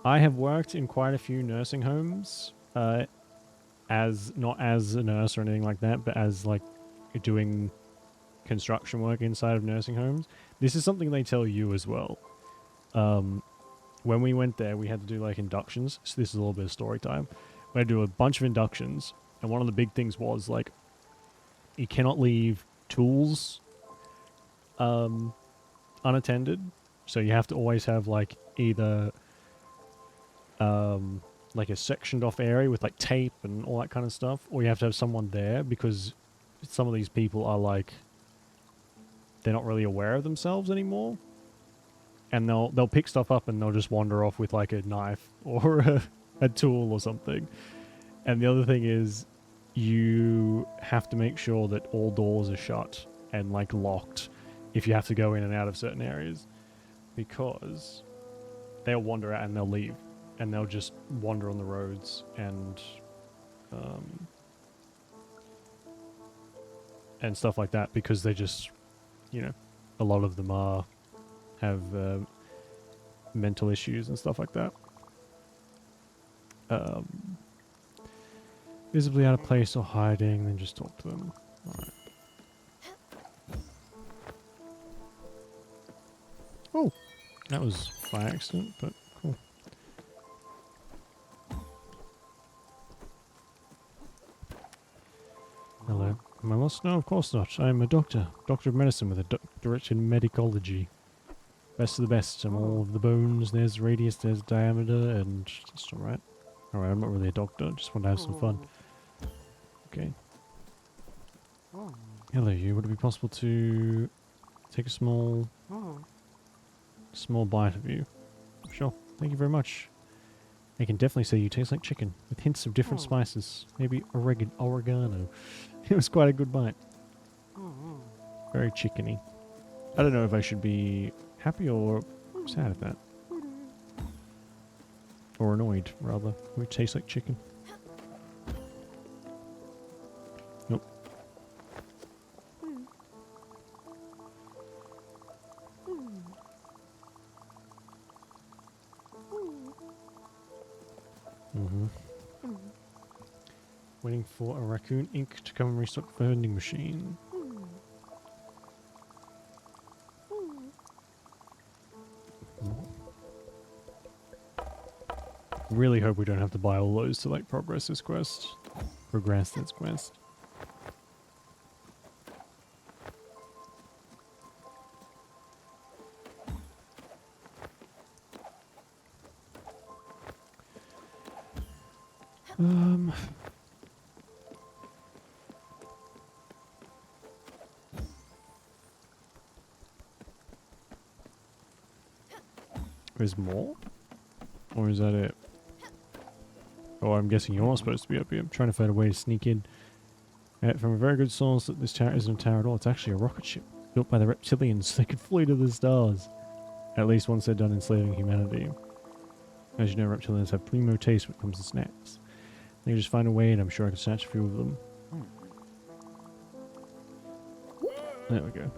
I have worked in quite a few nursing homes. Not as a nurse or anything like that, but as like doing construction work inside of nursing homes. This is something they tell you as well. When we went there, we had to do like inductions. So this is a little bit of story time. We had to do a bunch of inductions, and one of the big things was like, you cannot leave tools unattended. So you have to always have like either like a sectioned off area with like tape and all that kind of stuff, or you have to have someone there, because some of these people are like, they're not really aware of themselves anymore, and they'll pick stuff up and they'll just wander off with like a knife or a tool or something. And the other thing is, you have to make sure that all doors are shut and like locked if you have to go in and out of certain areas, because they'll wander out and they'll leave. And they'll just wander on the roads and stuff like that, because they just, you know, a lot of them have mental issues and stuff like that. Visibly out of place or hiding, then just talk to them. Alright. Oh! That was by accident, but cool. Hello. Am I lost? No, of course not. I am a doctor. Doctor of medicine with a doctorate in medicology. Best of the best. I'm all of the bones. There's radius, there's diameter, and that's alright. Alright, I'm not really a doctor. Just want to have some fun. Okay. Hello, you. Would it be possible to take a small bite of you. Sure. Thank you very much. I can definitely say you taste like chicken, with hints of different spices. Maybe oregano. It was quite a good bite. Very chickeny. I don't know if I should be happy or sad at that. Or annoyed, rather. We taste like chicken. Nope. Waiting for a raccoon ink to come and restock the vending machine. Really hope we don't have to buy all those to like progress this quest. Progress this quest. There's more? Or is that it? Oh, I'm guessing you're supposed to be up here. I'm trying to find a way to sneak in. From a very good source that this tower isn't a tower at all. It's actually a rocket ship built by the reptilians so they could fly to the stars. At least once they're done enslaving humanity. As you know, reptilians have primo taste when it comes to snacks. They just find a way and I'm sure I can snatch a few of them. There we go.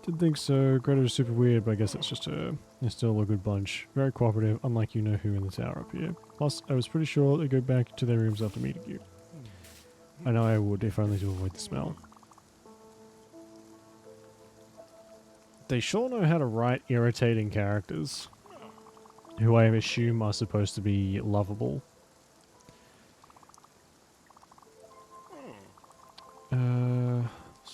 Didn't think so. Greta was super weird, but I guess it's just they're still a good bunch. Very cooperative, unlike you know who in the tower up here. Plus, I was pretty sure they'd go back to their rooms after meeting you. I know I would, if only to avoid the smell. They sure know how to write irritating characters. Who I assume are supposed to be lovable.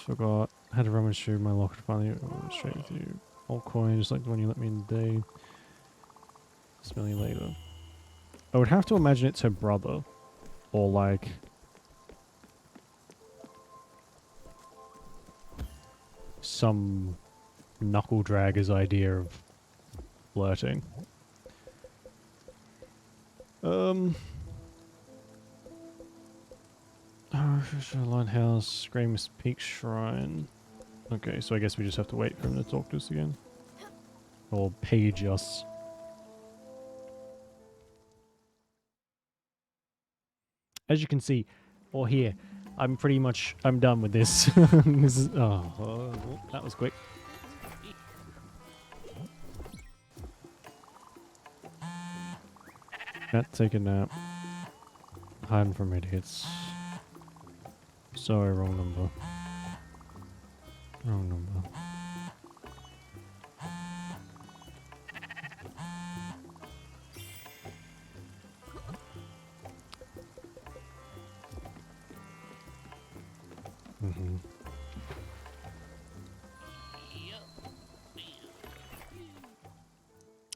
Forgot. I had to rummage through my locker to finally straight with you. Old coin, just like the one you let me in the day. Smell you later. I would have to imagine it's her brother. Or like... some knuckle dragger's idea of flirting. Lighthouse, Gramus Peak Shrine. Okay, so I guess we just have to wait for him to talk to us again. Or page us. As you can see, or hear, I'm done with this. This is, that was quick. Can't take a nap. Hiding from idiots. Sorry, wrong number. Wrong number.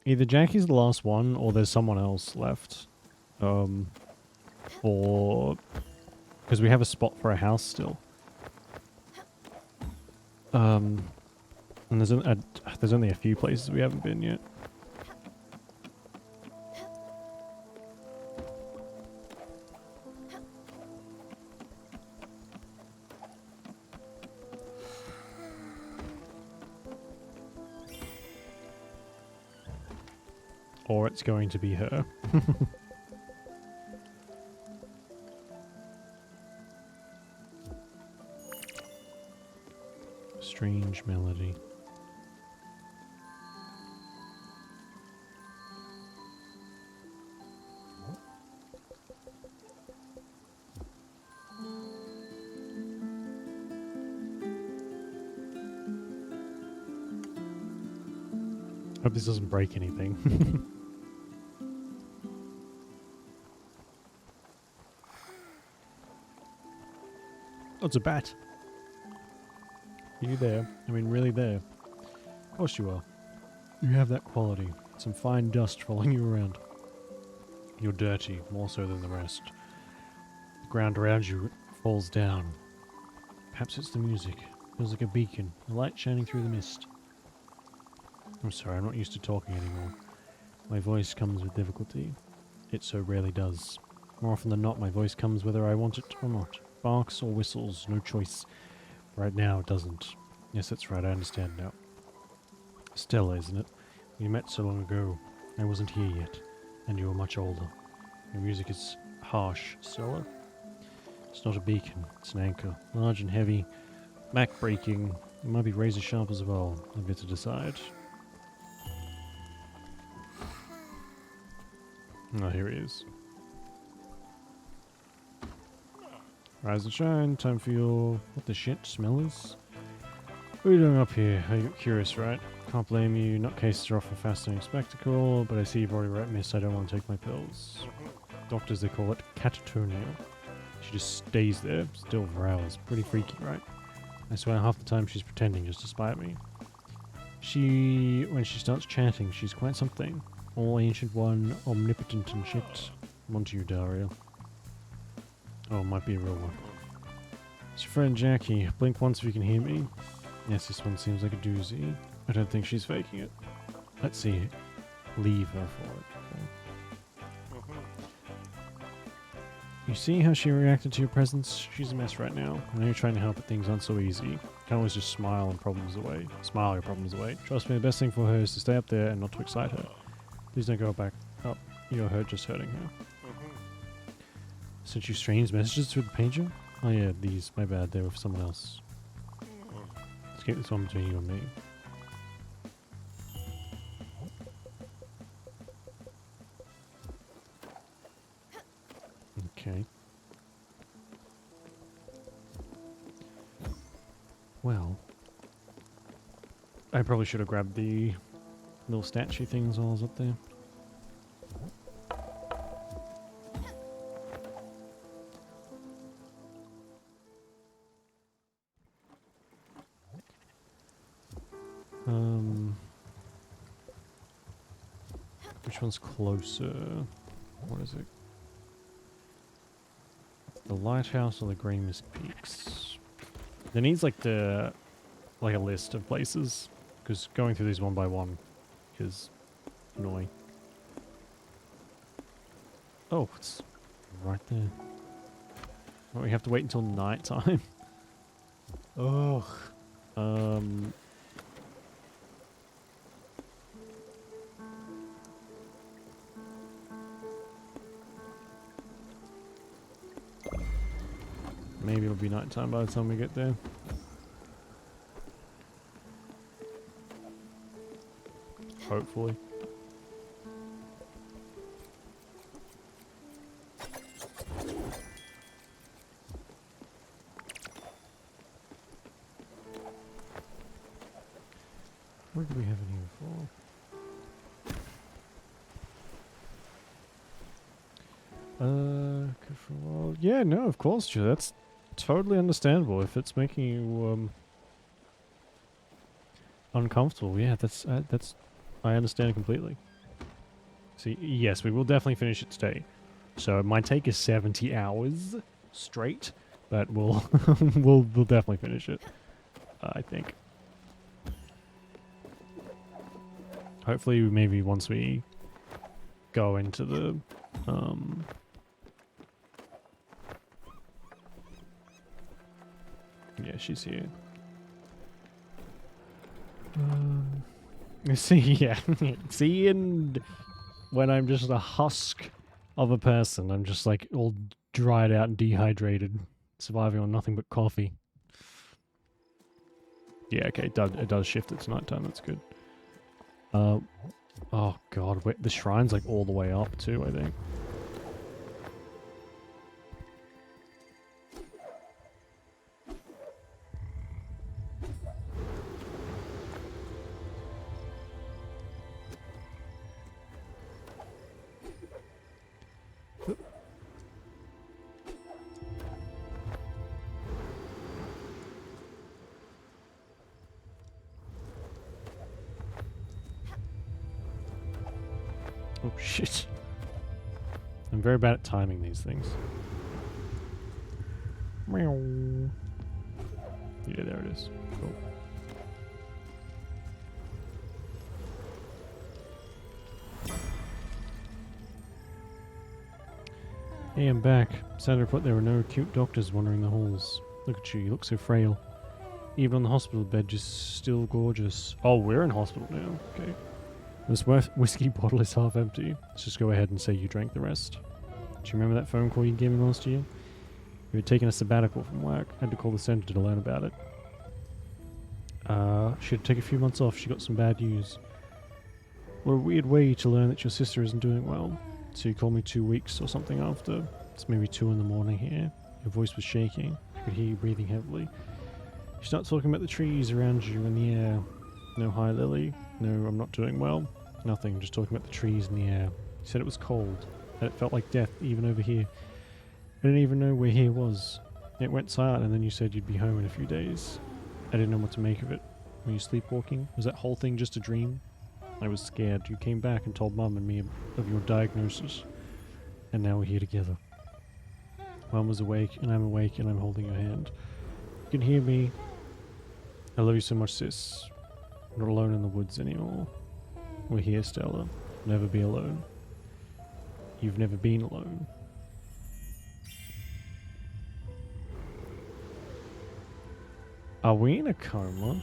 Either Jackie's the last one, or there's someone else left. Or... because we have a spot for a house still. And there's only a few places we haven't been yet. Or it's going to be her. Strange melody. Hope this doesn't break anything. Oh, it's a bat. Are you there? I mean, really there? Of course you are. You have that quality. Some fine dust following you around. You're dirty, more so than the rest. The ground around you falls down. Perhaps it's the music. Feels like a beacon, a light shining through the mist. I'm sorry, I'm not used to talking anymore. My voice comes with difficulty. It so rarely does. More often than not, my voice comes whether I want it or not. Barks or whistles, no choice. Right now, it doesn't. Yes, that's right, I understand now. Stella, isn't it? We met so long ago. I wasn't here yet, and you were much older. Your music is harsh, Stella. It's not a beacon, it's an anchor. Large and heavy, back-breaking. It might be razor-sharp as well. I've yet to decide. Oh, here he is. Rise and shine, time for your... what the shit, smellers? What are you doing up here? I get curious, right? Can't blame you, nutcases are often a fascinating spectacle, but I see you've already read miss, I don't want to take my pills. Doctors, they call it catatonia. She just stays there, still for hours. Pretty freaky, right? I swear half the time she's pretending just to spite me. When she starts chatting, she's quite something. All ancient one, omnipotent and shit. I'm onto you, Dario. Oh, it might be a real one. It's your friend Jackie. Blink once if you can hear me. Yes, this one seems like a doozy. I don't think she's faking it. Let's see. Leave her for it. Okay. You see how she reacted to your presence? She's a mess right now. I know you're trying to help, but things aren't so easy. You can't always just smile your problems away. Trust me, the best thing for her is to stay up there and not to excite her. Please don't go back up. You're just hurting her. Sent you strange messages through the pager? Oh yeah, these. My bad. They were for someone else. Let's keep this one between you and me. Okay. Well, I probably should have grabbed the little statue things while I was up there. Which one's closer? What is it? The lighthouse or the Green Mist Peaks? There needs like a list of places, because going through these one by one is annoying. Oh, it's right there. Oh, we have to wait until night time. Ugh. Maybe it'll be nighttime by the time we get there. Hopefully. What do we have in here for? Good for a while. Yeah, no, of course, Joe. That's totally understandable if it's making you uncomfortable. Yeah, that's I understand completely. See, yes, we will definitely finish it today. So my take is 70 hours straight, but we'll we'll definitely finish it. I think. Hopefully, maybe once we go into the yeah, she's here. See, yeah. See, and when I'm just a husk of a person, I'm just like all dried out and dehydrated, surviving on nothing but coffee. Yeah, okay, it does shift it to nighttime, that's good. Oh god, wait, the shrine's like all the way up too, I think. Oh shit. I'm very bad at timing these things. Meow. Yeah, there it is. Cool. Hey, I'm back. Sad to report there were no cute doctors wandering the halls. Look at you, you look so frail. Even on the hospital bed, just still gorgeous. Oh, we're in hospital now. Okay. This whiskey bottle is half empty. Let's just go ahead and say you drank the rest. Do you remember that phone call you gave me last year? You had taken a sabbatical from work. I had to call the center to learn about it. She had to take a few months off. She got some bad news. What a weird way to learn that your sister isn't doing well. So you called me 2 weeks or something after. It's maybe 2 in the morning here. Your voice was shaking. I could hear you breathing heavily. You start talking about the trees around you in the air. No, hi Lily. No, I'm not doing well. Nothing, just talking about the trees in the air. You said it was cold, that it felt like death even over here. I didn't even know where here was. It went silent and then you said you'd be home in a few days. I didn't know what to make of it. Were you sleepwalking? Was that whole thing just a dream? I was scared. You came back and told Mum and me of your diagnosis. And now we're here together. Mum was awake and I'm holding your hand. You can hear me. I love you so much, sis. I'm not alone in the woods anymore. We're here, Stella. Never be alone. You've never been alone. Are we in a coma?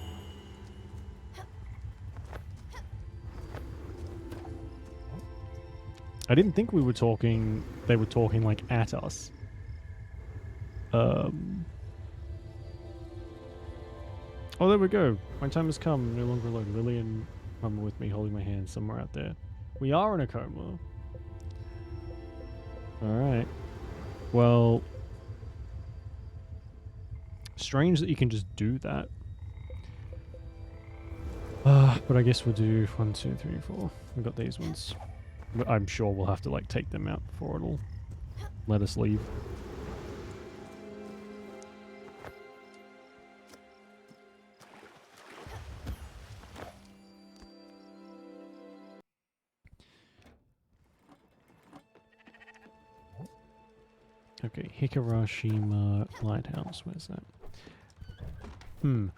I didn't think we were talking... They were talking, like, at us. Oh, there we go. My time has come. I'm no longer alone. Lily and Mum are with me, holding my hand somewhere out there. We are in a coma. Alright. Well... Strange that you can just do that. But I guess we'll do 1, 2, 3, 4. We've got these ones. But I'm sure we'll have to, like, take them out before it'll let us leave. Okay, Hikarashima Lighthouse. Where's that? I'm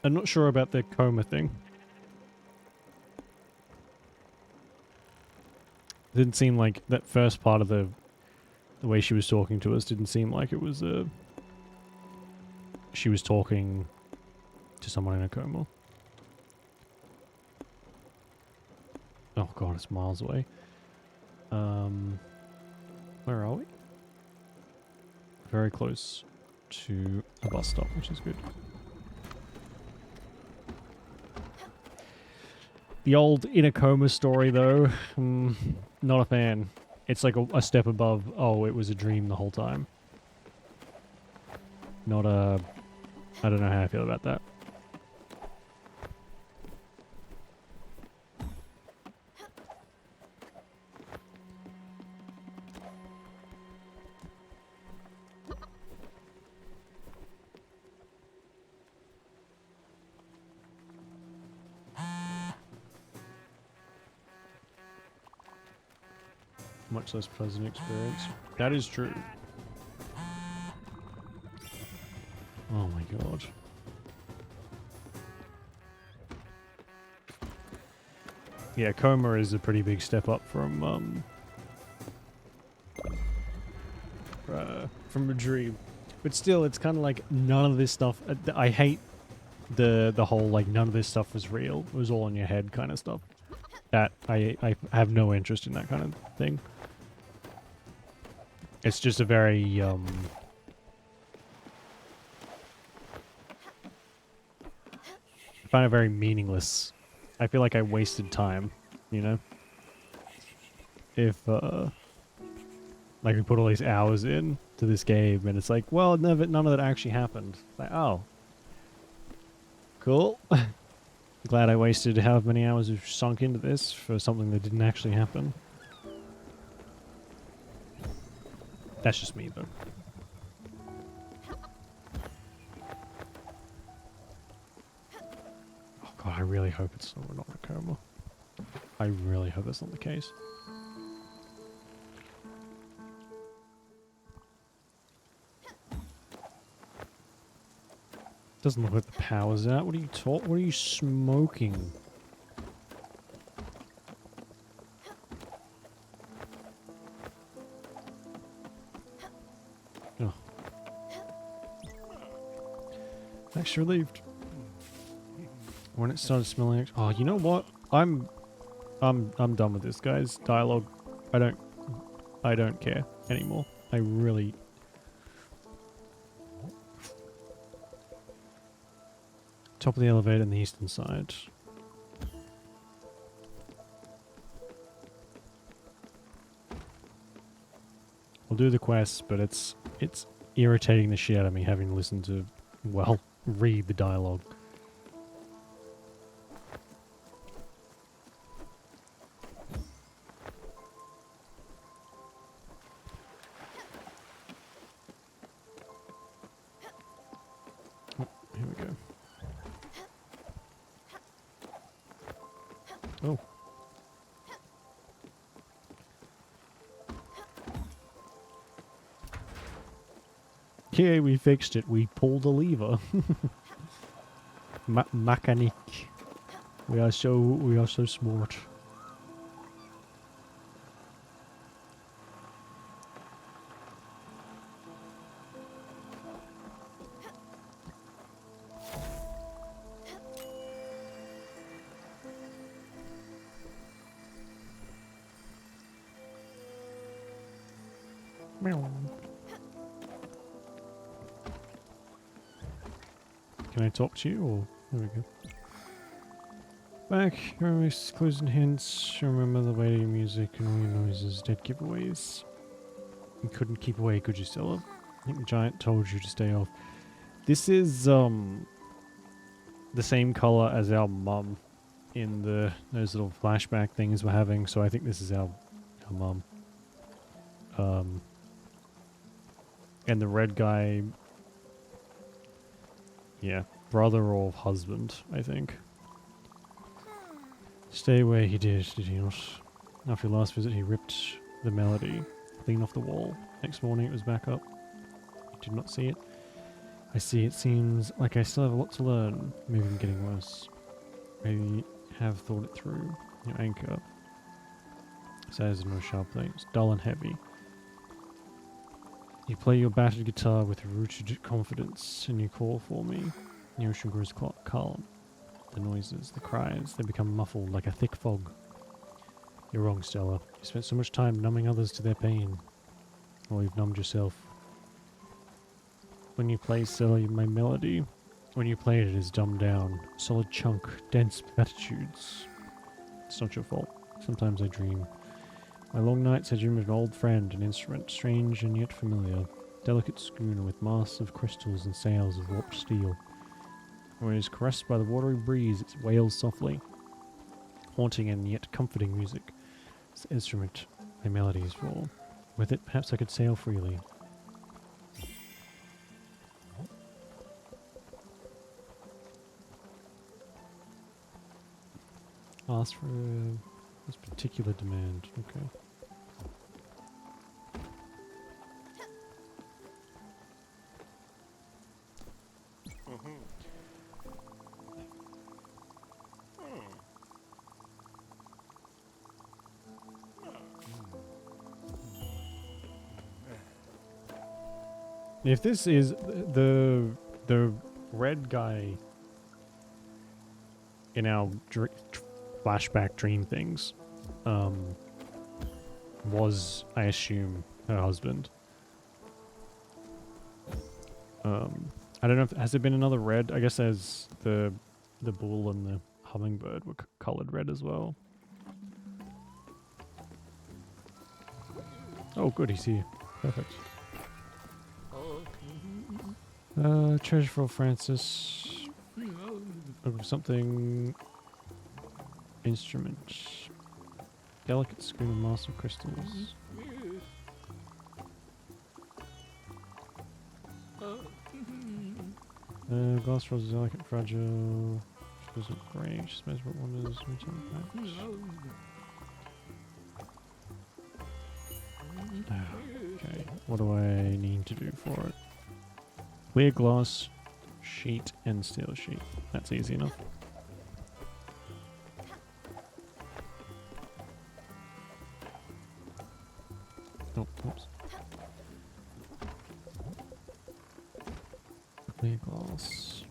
not sure about the coma thing. Didn't seem like that first part of the way she was talking to us didn't seem like it was she was talking to someone in a coma. Oh god, it's miles away. Where are we? Very close to a bus stop, which is good. The old in a coma story, though, not a fan. It's like a step above, oh, it was a dream the whole time. Not a... I don't know how I feel about that. Much less pleasant experience. That is true. Oh my god. Yeah, coma is a pretty big step up from a dream. But still, it's kind of like none of this stuff... I hate the whole, like, none of this stuff was real. It was all in your head kind of stuff. That, I have no interest in that kind of thing. It's just a very, I find it very meaningless. I feel like I wasted time, you know? If, like we put all these hours in to this game and it's like, well, none of that actually happened. Like, oh. Cool. Glad I wasted however many hours have sunk into this for something that didn't actually happen. That's just me, though. Oh god, I really hope it's not in a coma. I really hope that's not the case. Doesn't look like the power's out. What are you What are you smoking? Oh. Actually relieved. When it started smelling. Oh, you know what? I'm done with this, guys. Dialogue. I don't care anymore. I really. Top of the elevator on the eastern side. We'll do the quest, but it's irritating the shit out of me having to listen to, well, read the dialogue. Oh, here we go. Oh. Yeah, we fixed it. We pulled a lever. Mechanic. We are so smart. Meow. Can I talk to you, or there we go. Back, remember clues and hints, remember the way to your music and all your noises, dead giveaways. You couldn't keep away, could you, Stella? I think the giant told you to stay off. This is, the same color as our mum in those little flashback things we're having, so I think this is our mum. And the red guy, yeah, brother or husband, I think. Stay where he did he not? After your last visit, he ripped the melody clean off the wall. Next morning, it was back up. You did not see it. I see. It seems like I still have a lot to learn. Maybe I'm getting worse. Maybe have thought it through. Your anchor. Says no sharp plates. Dull and heavy. You play your battered guitar with rooted confidence, and you call for me. The ocean grows calm. The noises, the cries, they become muffled like a thick fog. You're wrong, Stella. You spent so much time numbing others to their pain. Or you've numbed yourself. When you play, Stella, my melody, when you play it, it is dumbed down. Solid chunk, dense platitudes. It's not your fault. Sometimes I dream. My long nights I dream of an old friend, an instrument, strange and yet familiar. Delicate schooner with masts of crystals and sails of warped steel. When it is caressed by the watery breeze, it wails softly. Haunting and yet comforting music. It's the instrument my melody is for. With it, perhaps I could sail freely. Ask for this particular demand. Okay. If this is the red guy in our flashback dream things, was, I assume, her husband. I don't know if, has there been another red? I guess there's the bull and the hummingbird were colored red as well. Oh good, he's here. Perfect. Treasure for Francis. Something. Instrument. Delicate screen of master crystals. Glass rose is delicate, fragile. She doesn't break. She smells what one is. Okay, what do I need to do for it? Clear glass Sheet and steel sheet. That's easy enough. Oh, oops. Clear glass.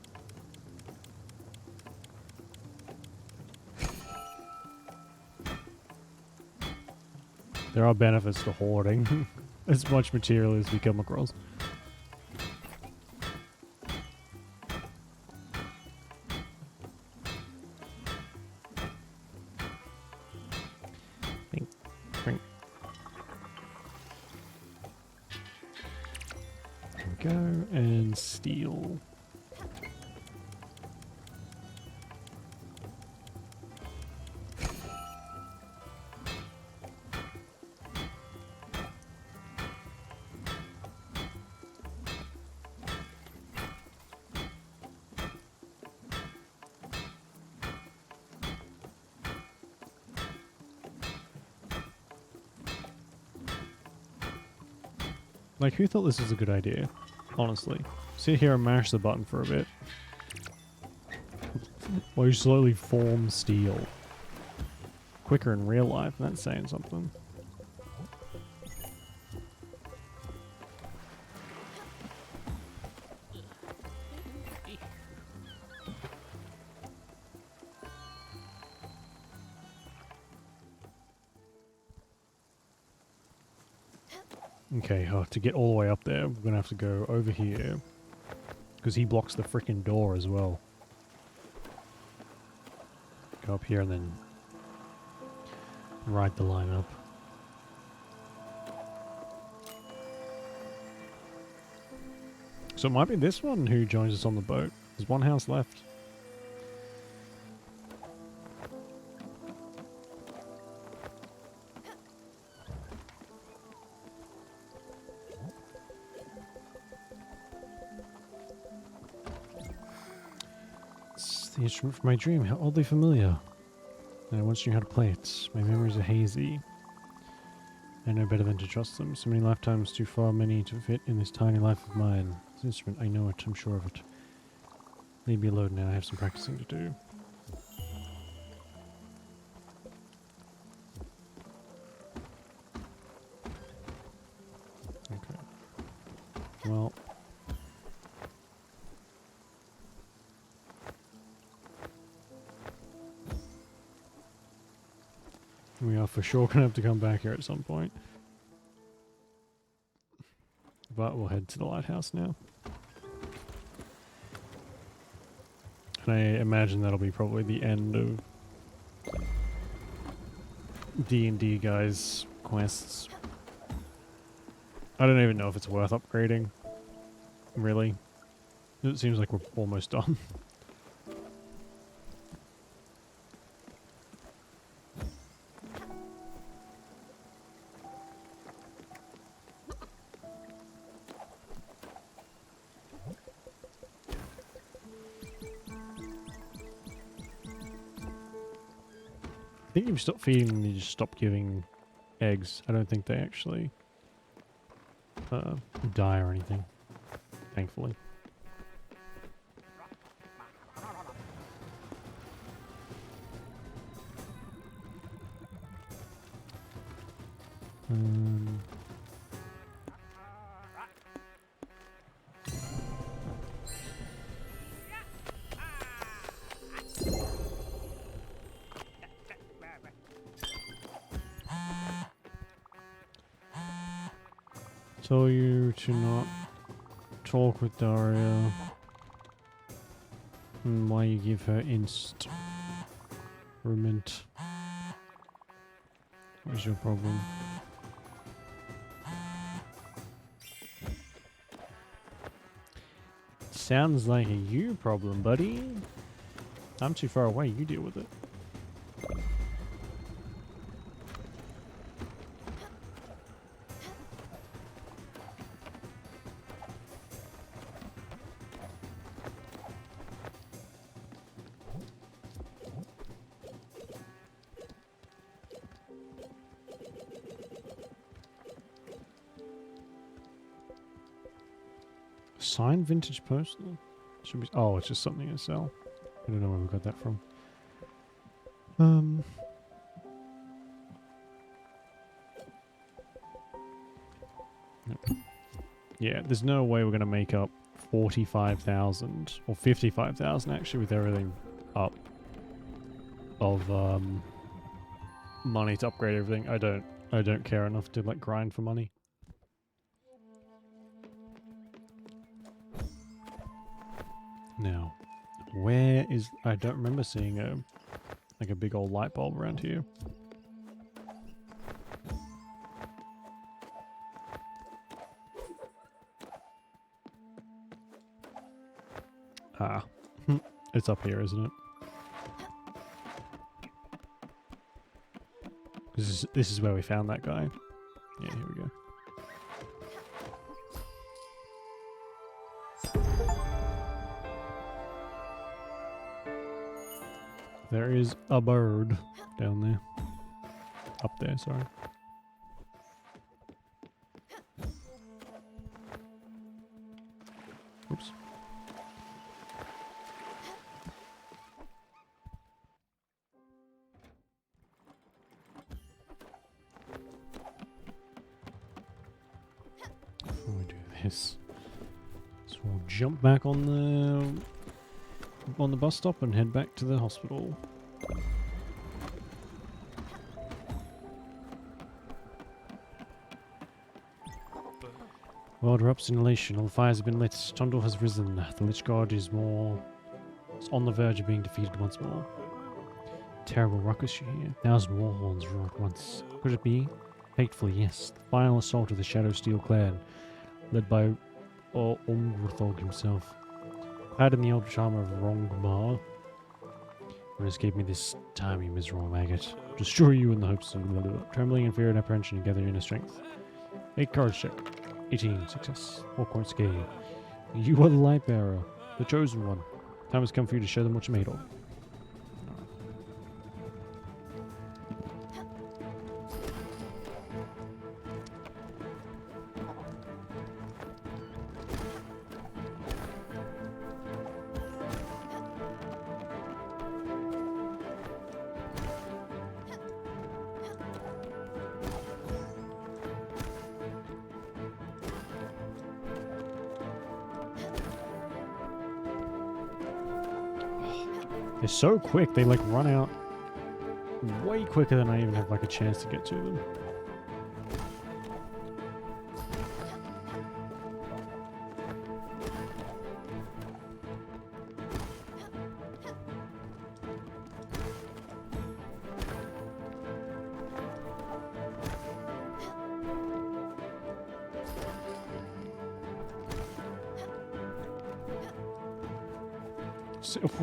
There are benefits to hoarding as much material as we come across. Bing, bing. There we go, and steel. Like, who thought this was a good idea? Honestly. Sit here and mash the button for a bit. While you slowly form steel. Quicker in real life, that's saying something. Okay, to get all the way up there, we're gonna have to go over here. Because he blocks the frickin' door as well. Go up here and then ride the line up. So it might be this one who joins us on the boat. There's one house left. The instrument from my dream, how oddly familiar. And I once knew how to play it. My memories are hazy. I know better than to trust them. So many lifetimes too far many to fit in this tiny life of mine. This instrument, I know it, I'm sure of it. Leave me alone now, I have some practicing to do. Okay. Well... we are for sure gonna have to come back here at some point. But we'll head to the lighthouse now. And I imagine that'll be probably the end of D&D guys' quests. I don't even know if it's worth upgrading. Really. It seems like we're almost done. I think if you stop feeding them, you just stop giving eggs. I don't think they actually die or anything, thankfully. Tell you to not talk with Daria. And why you give her instrument. What's your problem? Sounds like a you problem, buddy. I'm too far away, you deal with it. Signed vintage postal? Should be. Oh, it's just something to sell. I don't know where we got that from. Yeah, there's no way we're gonna make up 45,000 or 55,000 actually with everything up of money to upgrade everything. I don't care enough to like grind for money. Now, where is... I don't remember seeing a like a big old light bulb around here. Ah, it's up here, isn't it? This is where we found that guy. Yeah, here we go. There is a bird down there. Up there, sorry. Oops. Before we do this, so we'll jump back on the bus stop and head back to the hospital. World erupts in elation. All the fires have been lit. Tundor has risen. The Lich God is on the verge of being defeated once more. Terrible ruckus you hear. 1,000 war horns roar at once. Could it be? Fatefully, yes. The final assault of the Shadow Steel clan, led by Umgrthog himself. Clad in the eldritch armor of Rongmar. What escaped me this time, you miserable maggot. Destroy you in the hopes of trembling in fear and apprehension and gather inner strength. Make courage check. 18, success. 4 points gain. You are the light bearer, the chosen one. Time has come for you to show them what you're made of. They're so quick, they like run out way quicker than I even have like a chance to get to them.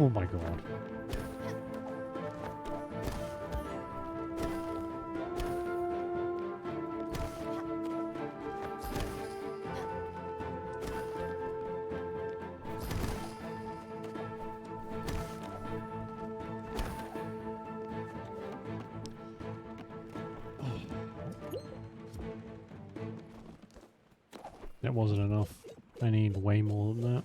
Oh my god. That wasn't enough. I need way more than that.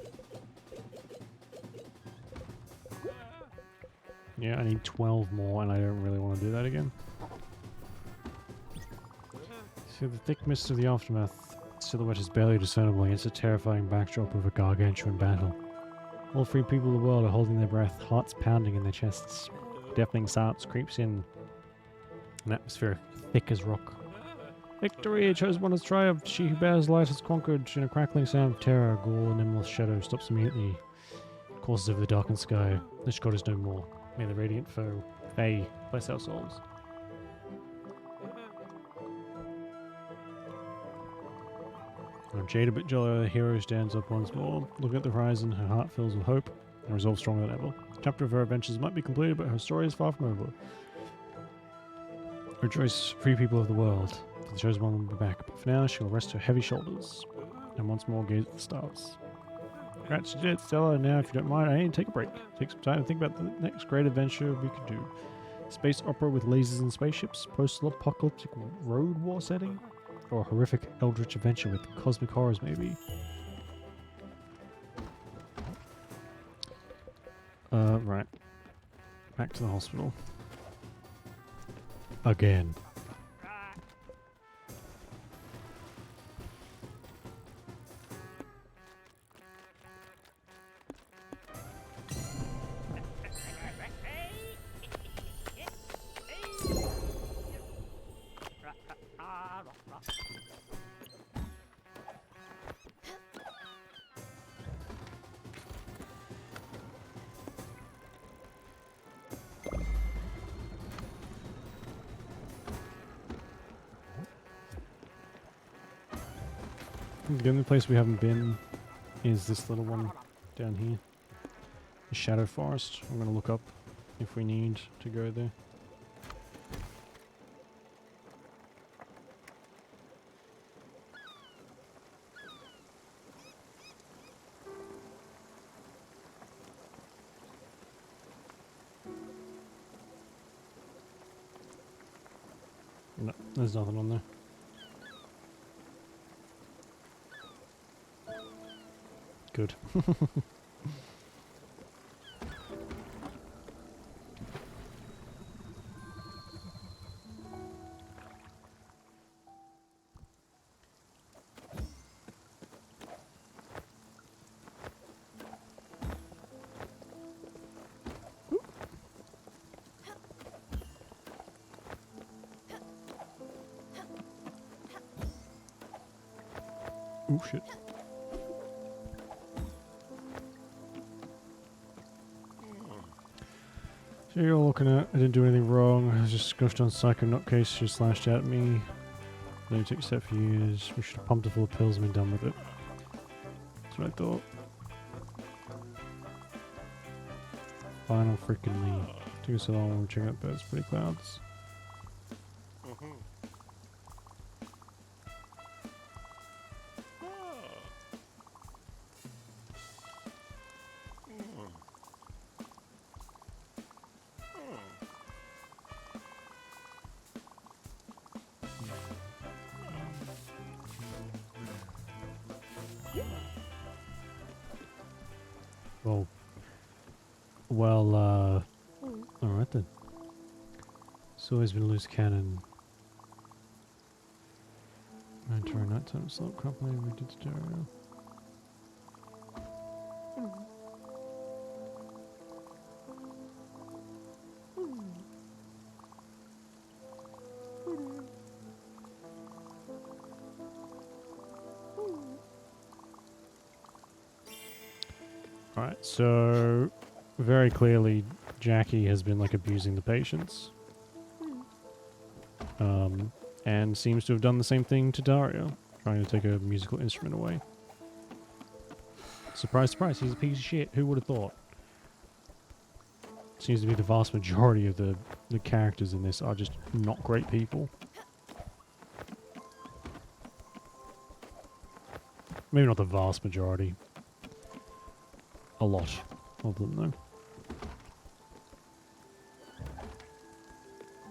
Yeah, I need 12 more, and I don't really want to do that again. See, the thick mist of the aftermath silhouette is barely discernible against a terrifying backdrop of a gargantuan battle. All free people of the world are holding their breath, hearts pounding in their chests. Deafening silence creeps in, an atmosphere thick as rock. Victory! A chosen one has triumphed! She who bears light has conquered! In a crackling sound of terror, Gore and Nimleth's shadow stops immediately. Courses over the darkened sky. Lich God is no more. May the radiant foe, Fae, bless our souls. When Jade a bit jolly, the hero stands up once more. Looking at the horizon, her heart fills with hope and resolve stronger than ever. The chapter of her adventures might be completed, but her story is far from over. Rejoice, free people of the world. The chosen one will be back, but for now she will rest her heavy shoulders and once more gaze at the stars. Congrats, you did it, Stella. Now, if you don't mind, I need to take a break. Take some time to think about the next great adventure we could do. Space opera with lasers and spaceships, post-apocalyptic road war setting, or a horrific eldritch adventure with cosmic horrors, maybe. Right. Back to the hospital. Again. The only place we haven't been is this little one down here. The Shadow Forest. I'm going to look up if we need to go there. No, there's nothing on there. Good. Oh shit. So you're all looking at, I didn't do anything wrong, I was just scuffed on psycho nutcase, she slashed at me. Lunatic set for years, we should have pumped her full of pills and been done with it. That's what I thought. Final freaking me. Took us so long to check out birds, pretty clouds. Well, alright then. It's always been a loose cannon. Enter a nighttime slot, can't believe we did stereo. Alright, so very clearly Jackie has been like abusing the patients. And seems to have done the same thing to Dario, trying to take a musical instrument away. Surprise, surprise, he's a piece of shit. Who would have thought? Seems to be the vast majority of the characters in this are just not great people. Maybe not the vast majority. A lot of them,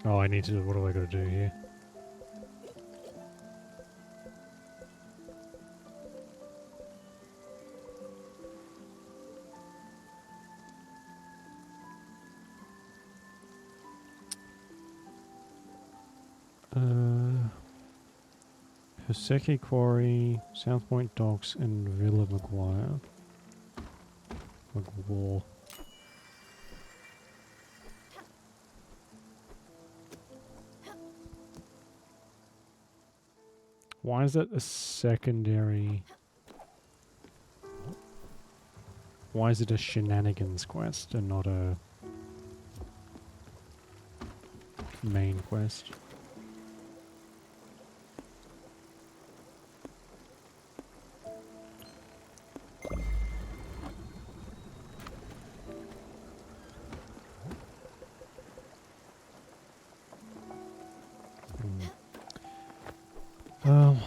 though. Oh, I need to... What do I gotta do here? Hoseki Quarry, South Point Docks, and Villa Maguire. McWall. Why is that a secondary? Why is it a shenanigans quest and not a main quest?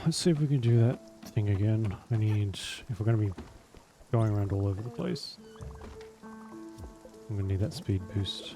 Let's see if we can do that thing again. I need, if we're going to be going around all over the place, I'm going to need that speed boost.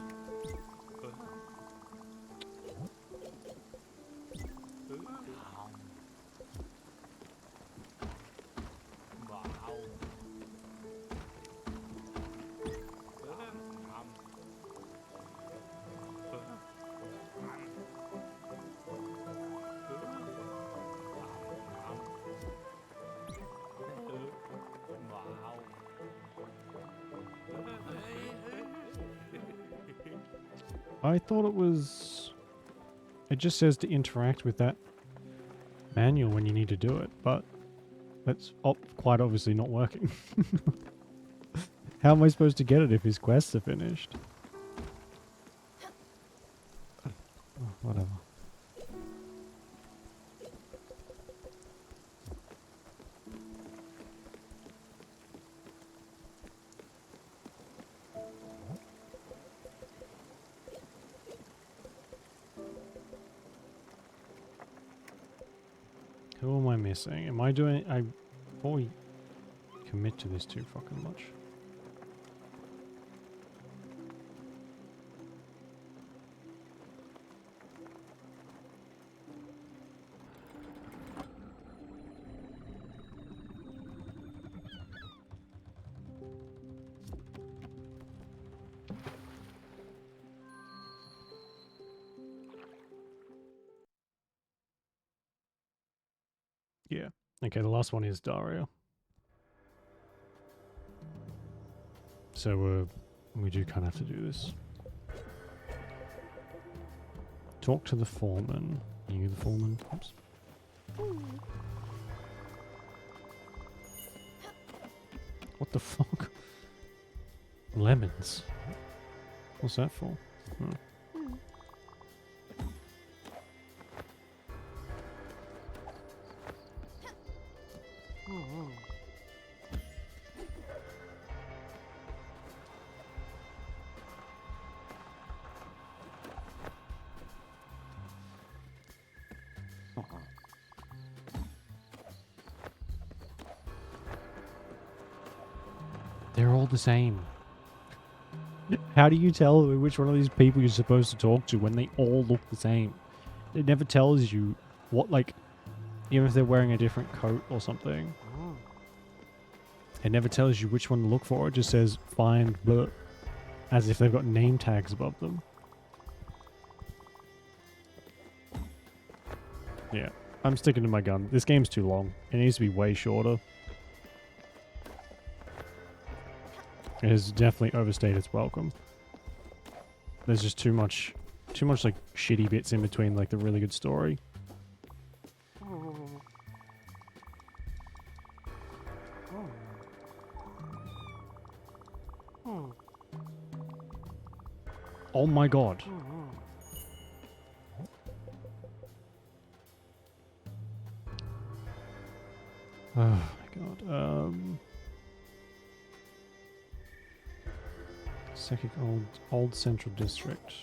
I thought it was... It just says to interact with that manual when you need to do it, but that's quite obviously not working. How am I supposed to get it if his quests are finished? Oh, whatever. Who am I missing? Am I doing... Before we commit to this too fucking much. Yeah. Okay, the last one is Dario. So we do kind of have to do this. Talk to the foreman. You the foreman? Oops. What the fuck? Lemons. What's that for? Hmm. They're all the same. How do you tell which one of these people you're supposed to talk to when they all look the same? It never tells you what, like, even if they're wearing a different coat or something. It never tells you which one to look for. It just says find the, as if they've got name tags above them. Yeah, I'm sticking to my gun. This game's too long. It needs to be way shorter. It has definitely overstayed its welcome. There's just too much like shitty bits in between like the really good story. Oh my god. Oh my god. Second old Central District.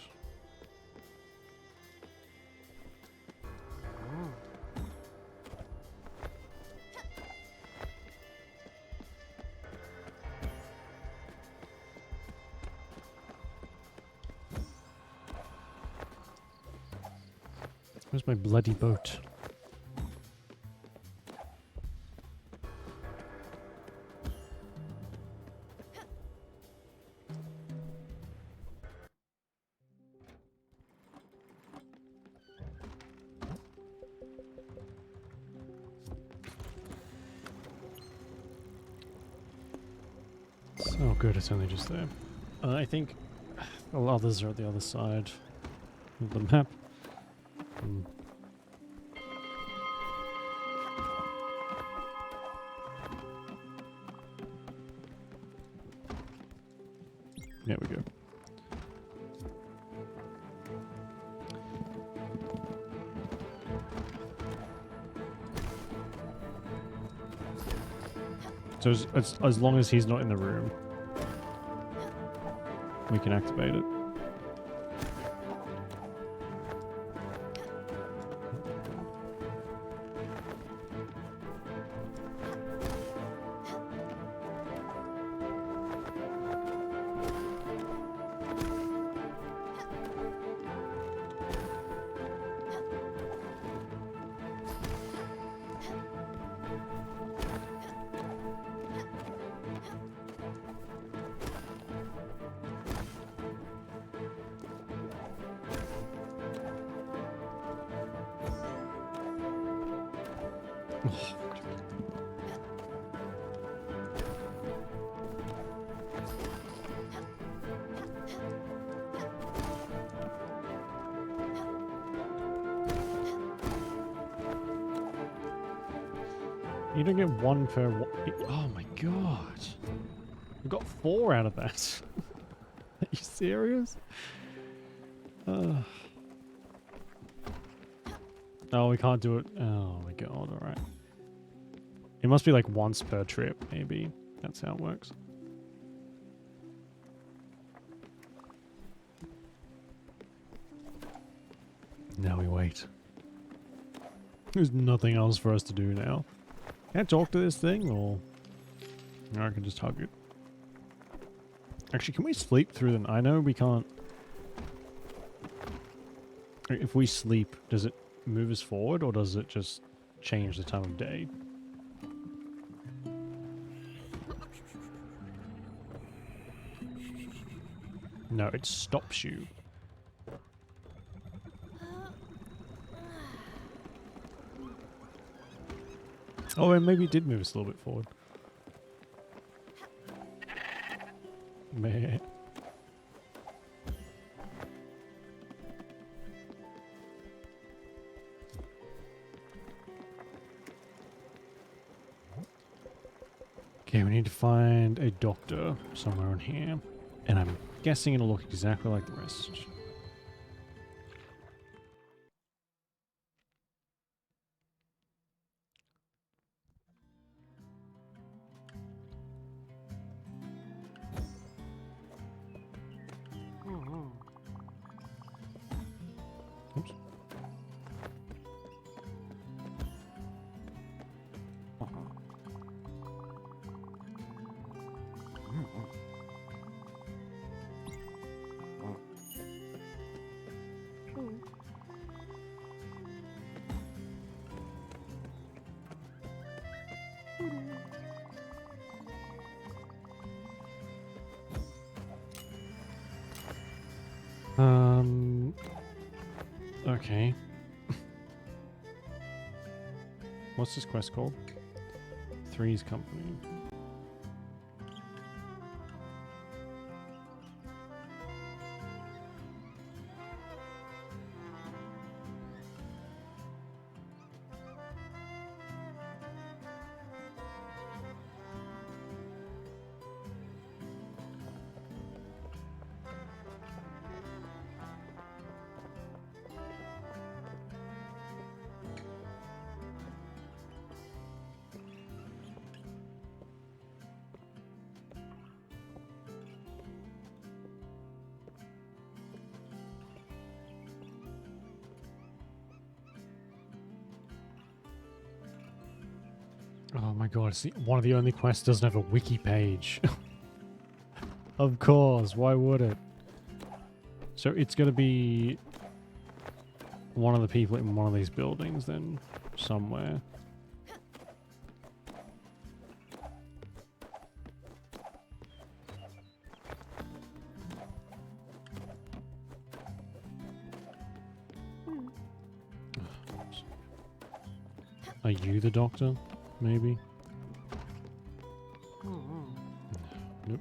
Where's my bloody boat? Oh good, it's only just there. I think all others are at the other side of the map. There we go. So as long as he's not in the room, we can activate it. You don't get one per... Oh my god. We got 4 out of that. Are you serious? Oh, we can't do it. Oh my god, alright. It must be like once per trip, maybe. That's how it works. Now we wait. There's nothing else for us to do now. Can I talk to this thing, or... No, I can just hug it. Actually, can we sleep through the... I know we can't... If we sleep, does it move us forward, or does it just change the time of day? No, it stops you. Oh, and maybe it did move us a little bit forward. Meh. Okay, we need to find a doctor somewhere in here. And I'm guessing it'll look exactly like the rest. Oops. Okay. What's this quest called? Three's Company. Oh my god, it's one of the only quests doesn't have a wiki page. Of course, why would it? So it's gonna be one of the people in one of these buildings then, somewhere. Are you the doctor? Maybe? Nope.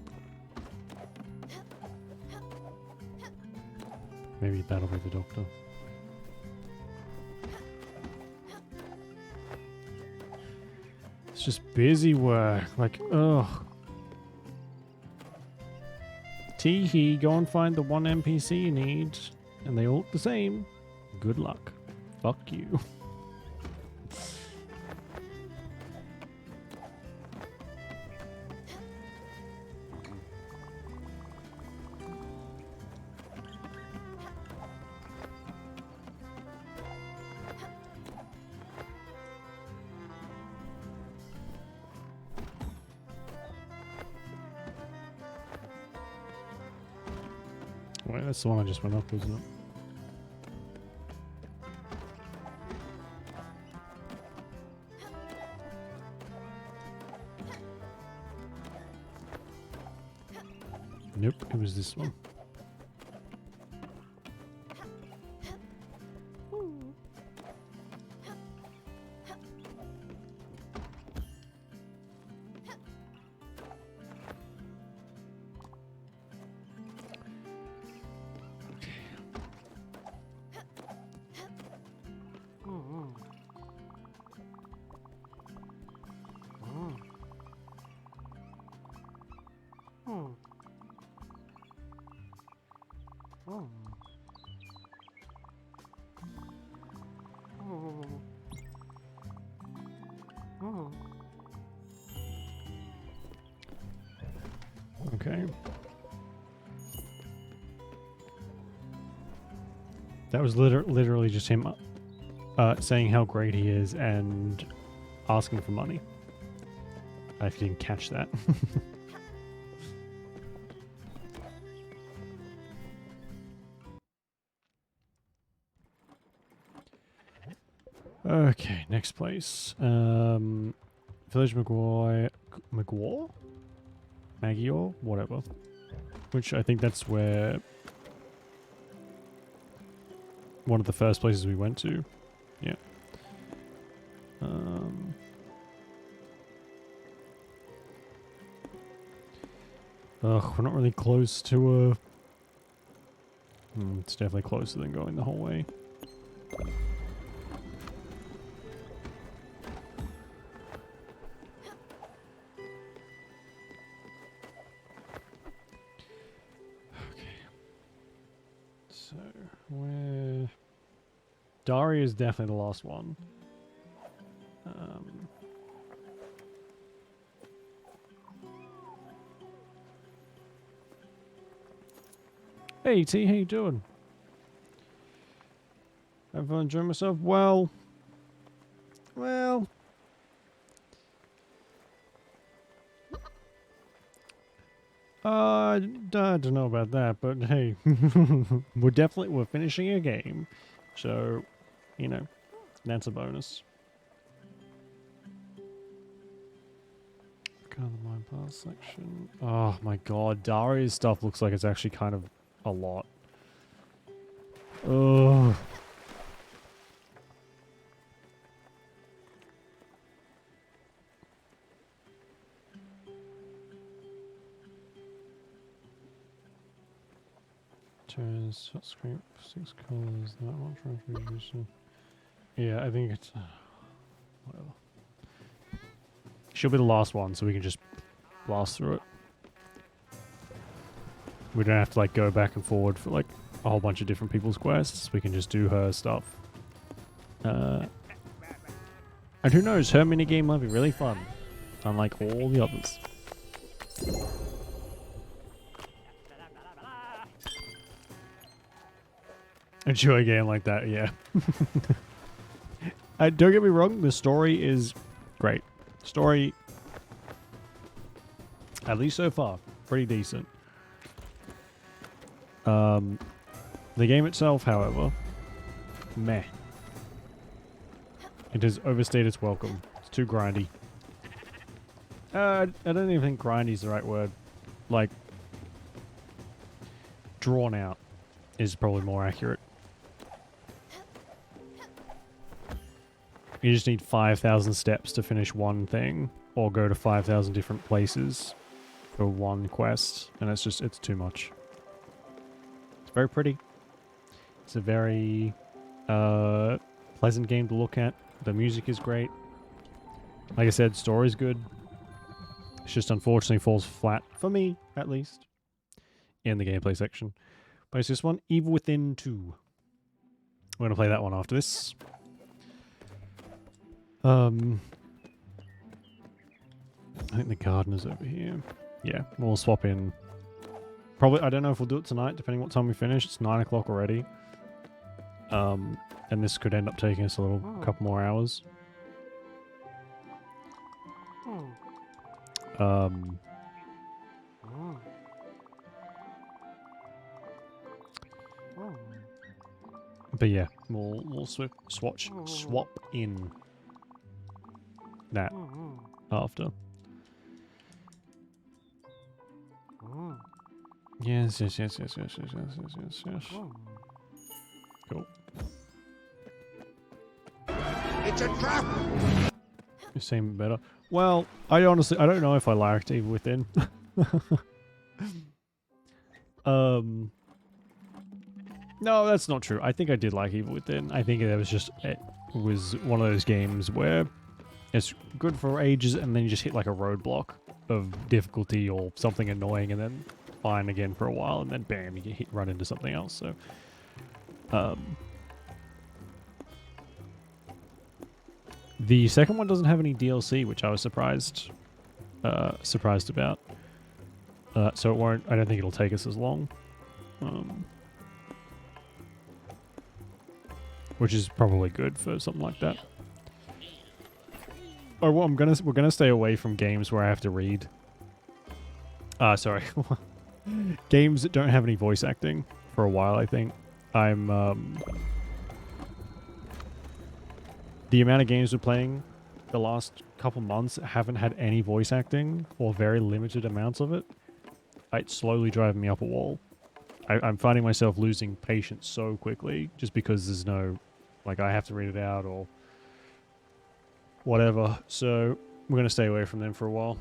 Maybe that'll be the doctor. It's just busy work. Like, ugh. Teehee, go and find the one NPC you need. And they all look the same. Good luck. Fuck you. Wait, that's the one I just went up, isn't it? Nope, it was this one. Okay. That was literally just him saying how great he is and asking for money. If you didn't catch that. Okay, next place. Village Maggiore? Maggiore? Whatever. Which I think that's where one of the first places we went to. Yeah. Ugh, we're not really close to a... it's definitely closer than going the whole way. So, where... Daria is definitely the last one. Hey T, how you doing? Have fun enjoying myself? Well... I don't know about that, but hey, we're finishing a game, so, you know, that's a bonus. Kind of the mine path section. Oh my god, Daria's stuff looks like it's actually kind of a lot. Oh. Turns, hot scrape, 6 colors, that one transfusion. Yeah, I think it's... whatever. She'll be the last one, so we can just blast through it. We don't have to, like, go back and forward for, like, a whole bunch of different people's quests. We can just do her stuff. And who knows, her minigame might be really fun. Unlike all the others. Enjoy a game like that, yeah. Don't get me wrong, the story is great. Story, at least so far, pretty decent. The game itself, however, meh. It has overstayed its welcome. It's too grindy. I don't even think grindy is the right word. Like, drawn out is probably more accurate. You just need 5,000 steps to finish one thing, or go to 5,000 different places for one quest, and it's too much. It's very pretty. It's a very pleasant game to look at. The music is great. Like I said, story's good. It's just unfortunately falls flat, for me at least, in the gameplay section. But it's this one, Evil Within 2. We're going to play that one after this. I think the gardener's over here. Yeah, we'll swap in. Probably, I don't know if we'll do it tonight, depending what time we finish. It's 9 o'clock already. And this could end up taking us a couple more hours. But yeah, we'll swap in that after. Yes. Cool. It's a trap! You seem better. Well, I don't know if I liked Evil Within. No, that's not true. I think I did like Evil Within. I think it was one of those games where it's good for ages and then you just hit like a roadblock of difficulty or something annoying and then fine again for a while, and then bam, you get run into something else. So, the second one doesn't have any DLC, which I was surprised about. So it won't. I don't think it'll take us as long. Which is probably good for something like that. Oh, well, we're gonna stay away from games where I have to read. Sorry. Games that don't have any voice acting for a while, I think. The amount of games we're playing the last couple months haven't had any voice acting or very limited amounts of it. It's slowly driving me up a wall. I'm finding myself losing patience so quickly just because there's no, like, I have to read it out or whatever. So we're going to stay away from them for a while.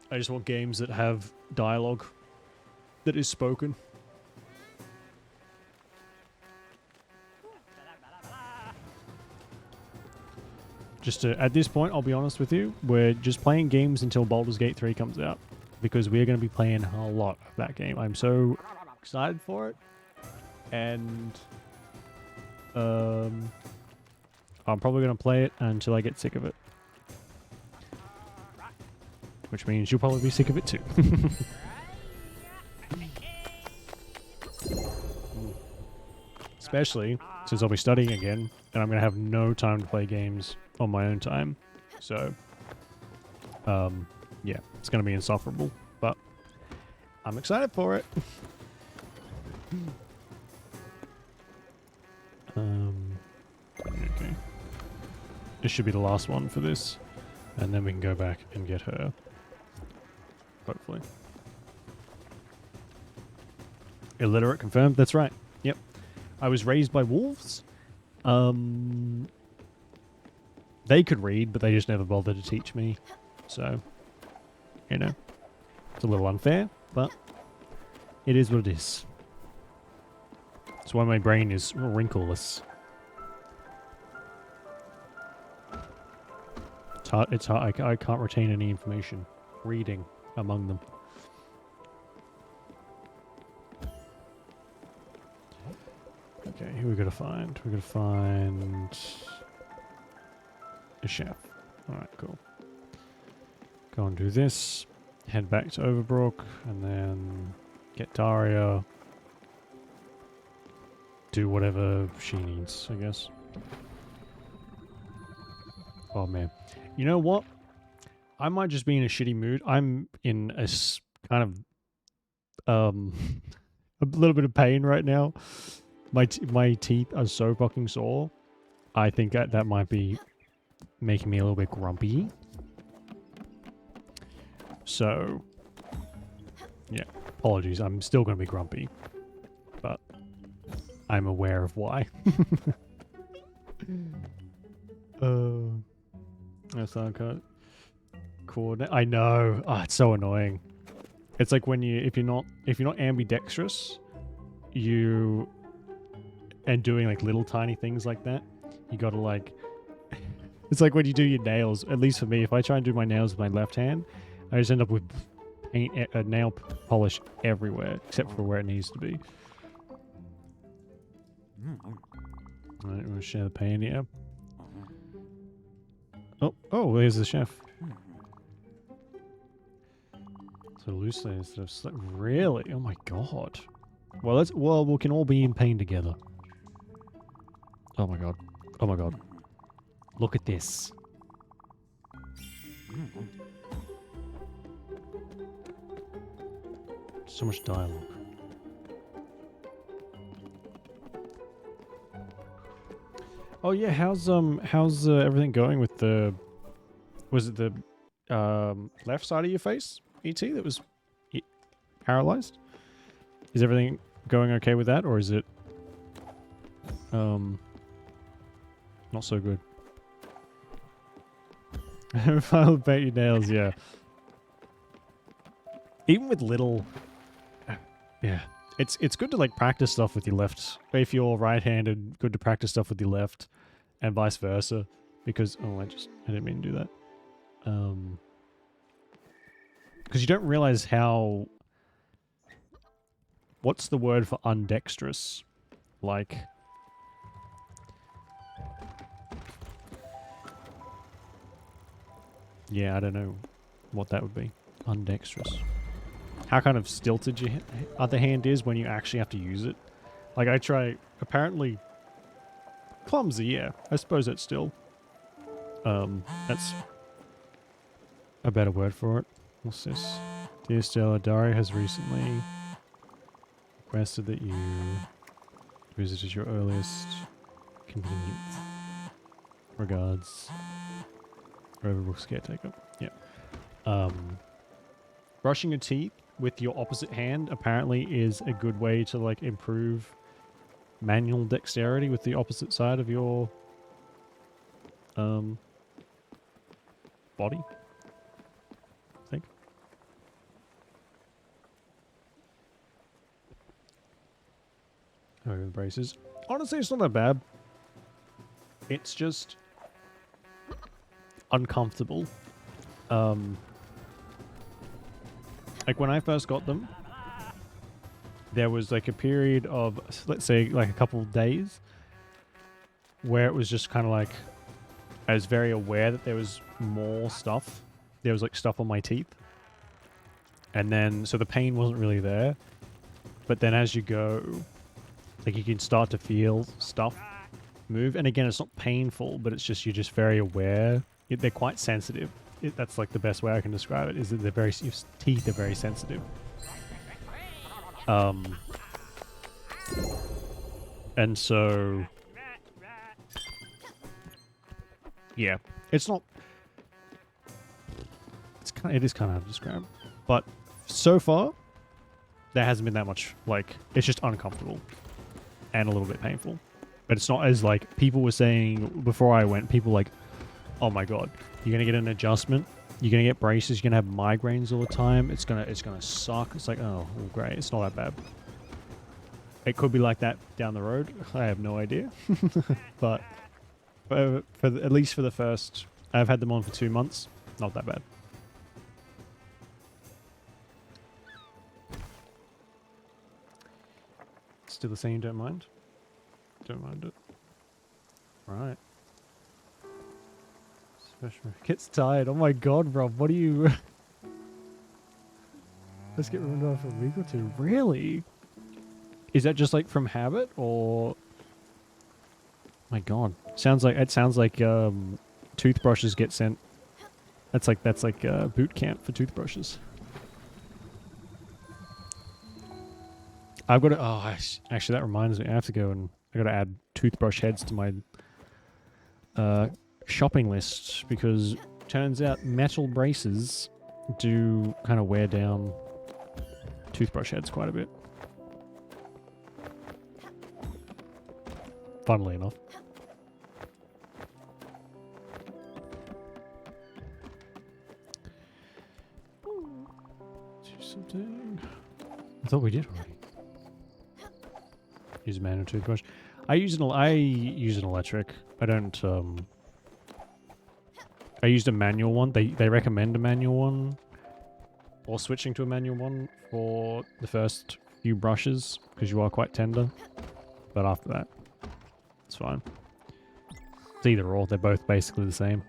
I just want games that have dialogue that is spoken. Just at this point, I'll be honest with you, we're just playing games until Baldur's Gate 3 comes out because we're going to be playing a lot of that game. I'm so excited for it, and I'm probably going to play it until I get sick of it, which means you'll probably be sick of it too. Especially since I'll be studying again, and I'm going to have no time to play games on my own time. So, yeah, it's going to be insufferable, but I'm excited for it. Okay. This should be the last one for this, and then we can go back and get her. Hopefully. Illiterate confirmed. That's right. Yep. I was raised by wolves. They could read, but they just never bothered to teach me. So, you know, it's a little unfair, but it is what it is. That's why my brain is wrinkleless. It's hard. I can't retain any information. Reading among them. Okay, who we gotta find? We gotta find a chef. Alright, cool. Go and do this. Head back to Overbrook, and then get Daria. Do whatever she needs, I guess. Oh man. You know what? I might just be in a shitty mood. I'm in a kind of a little bit of pain right now. My teeth are so fucking sore. I think that might be making me a little bit grumpy. So, yeah, apologies. I'm still going to be grumpy, but I'm aware of why. That's not coordinate. I know. Oh, it's so annoying. It's like when if you're not ambidextrous, and doing like little tiny things like that, you gotta like. It's like when you do your nails. At least for me, if I try and do my nails with my left hand, I just end up with paint, nail polish everywhere except for where it needs to be. Alright, we'll share the pan here. Oh, there's the chef. So loosely instead of really? Oh my god. Well, we can all be in pain together. Oh my god. Oh my god. Look at this. So much dialogue. Oh yeah, how's everything going with the? Was it the left side of your face, ET, that was paralyzed? Is everything going okay with that, or is it not so good? I'll bet your nails, yeah. Even with little, yeah. It's good to like practice stuff with your left. If you're right-handed, good to practice stuff with your left, and vice versa. Because I didn't mean to do that. Because you don't realize how what's the word for undexterous? Like, yeah, I don't know what that would be. Undexterous. How kind of stilted your other hand is when you actually have to use it. Like, I try, apparently, clumsy, yeah. I suppose that's still, that's a better word for it. What's this? Dear Stella, Dario has recently requested that you visit at your earliest convenience. Regards, Overbrook's caretaker. Yeah. Brushing your teeth with your opposite hand apparently is a good way to like improve manual dexterity with the opposite side of your body. I think. Oh, braces. Honestly, it's not that bad. It's just uncomfortable. Like when I first got them, there was like a period of, let's say, like a couple of days where it was just kind of like I was very aware that there was more stuff. There was like stuff on my teeth. And then, so the pain wasn't really there. But then as you go, like you can start to feel stuff move. And again, it's not painful, but it's just, you're just very aware. They're quite sensitive. That's like the best way I can describe it, is that they're very, your teeth are very sensitive. And so, yeah, it's not, it is kind of hard to describe, but so far there hasn't been that much, like, it's just uncomfortable and a little bit painful, but it's not as like people were saying before I went. People like, oh my god, you're gonna get an adjustment, you're gonna get braces, you're gonna have migraines all the time, it's gonna suck. It's like, oh well, great, it's not that bad. It could be like that down the road, I have no idea. But at least for the first, I've had them on for 2 months, not that bad. Still the same, don't mind? Don't mind it. Right. Special gets tired. Oh my god, Rob, what are you... Let's get rid of for a week or two. Really? Is that just like from habit, or... My god. It sounds like toothbrushes get sent. That's like boot camp for toothbrushes. I've got to... Oh, actually, that reminds me. I have to go and... I got to add toothbrush heads to my shopping list, because turns out metal braces do kind of wear down toothbrush heads quite a bit. Funnily enough. Do something. I thought we did already. Use a manual toothbrush. I use an electric. I don't. I used a manual one. They recommend a manual one, or switching to a manual one for the first few brushes, because you are quite tender. But after that, it's fine. It's either or. They're both basically the same.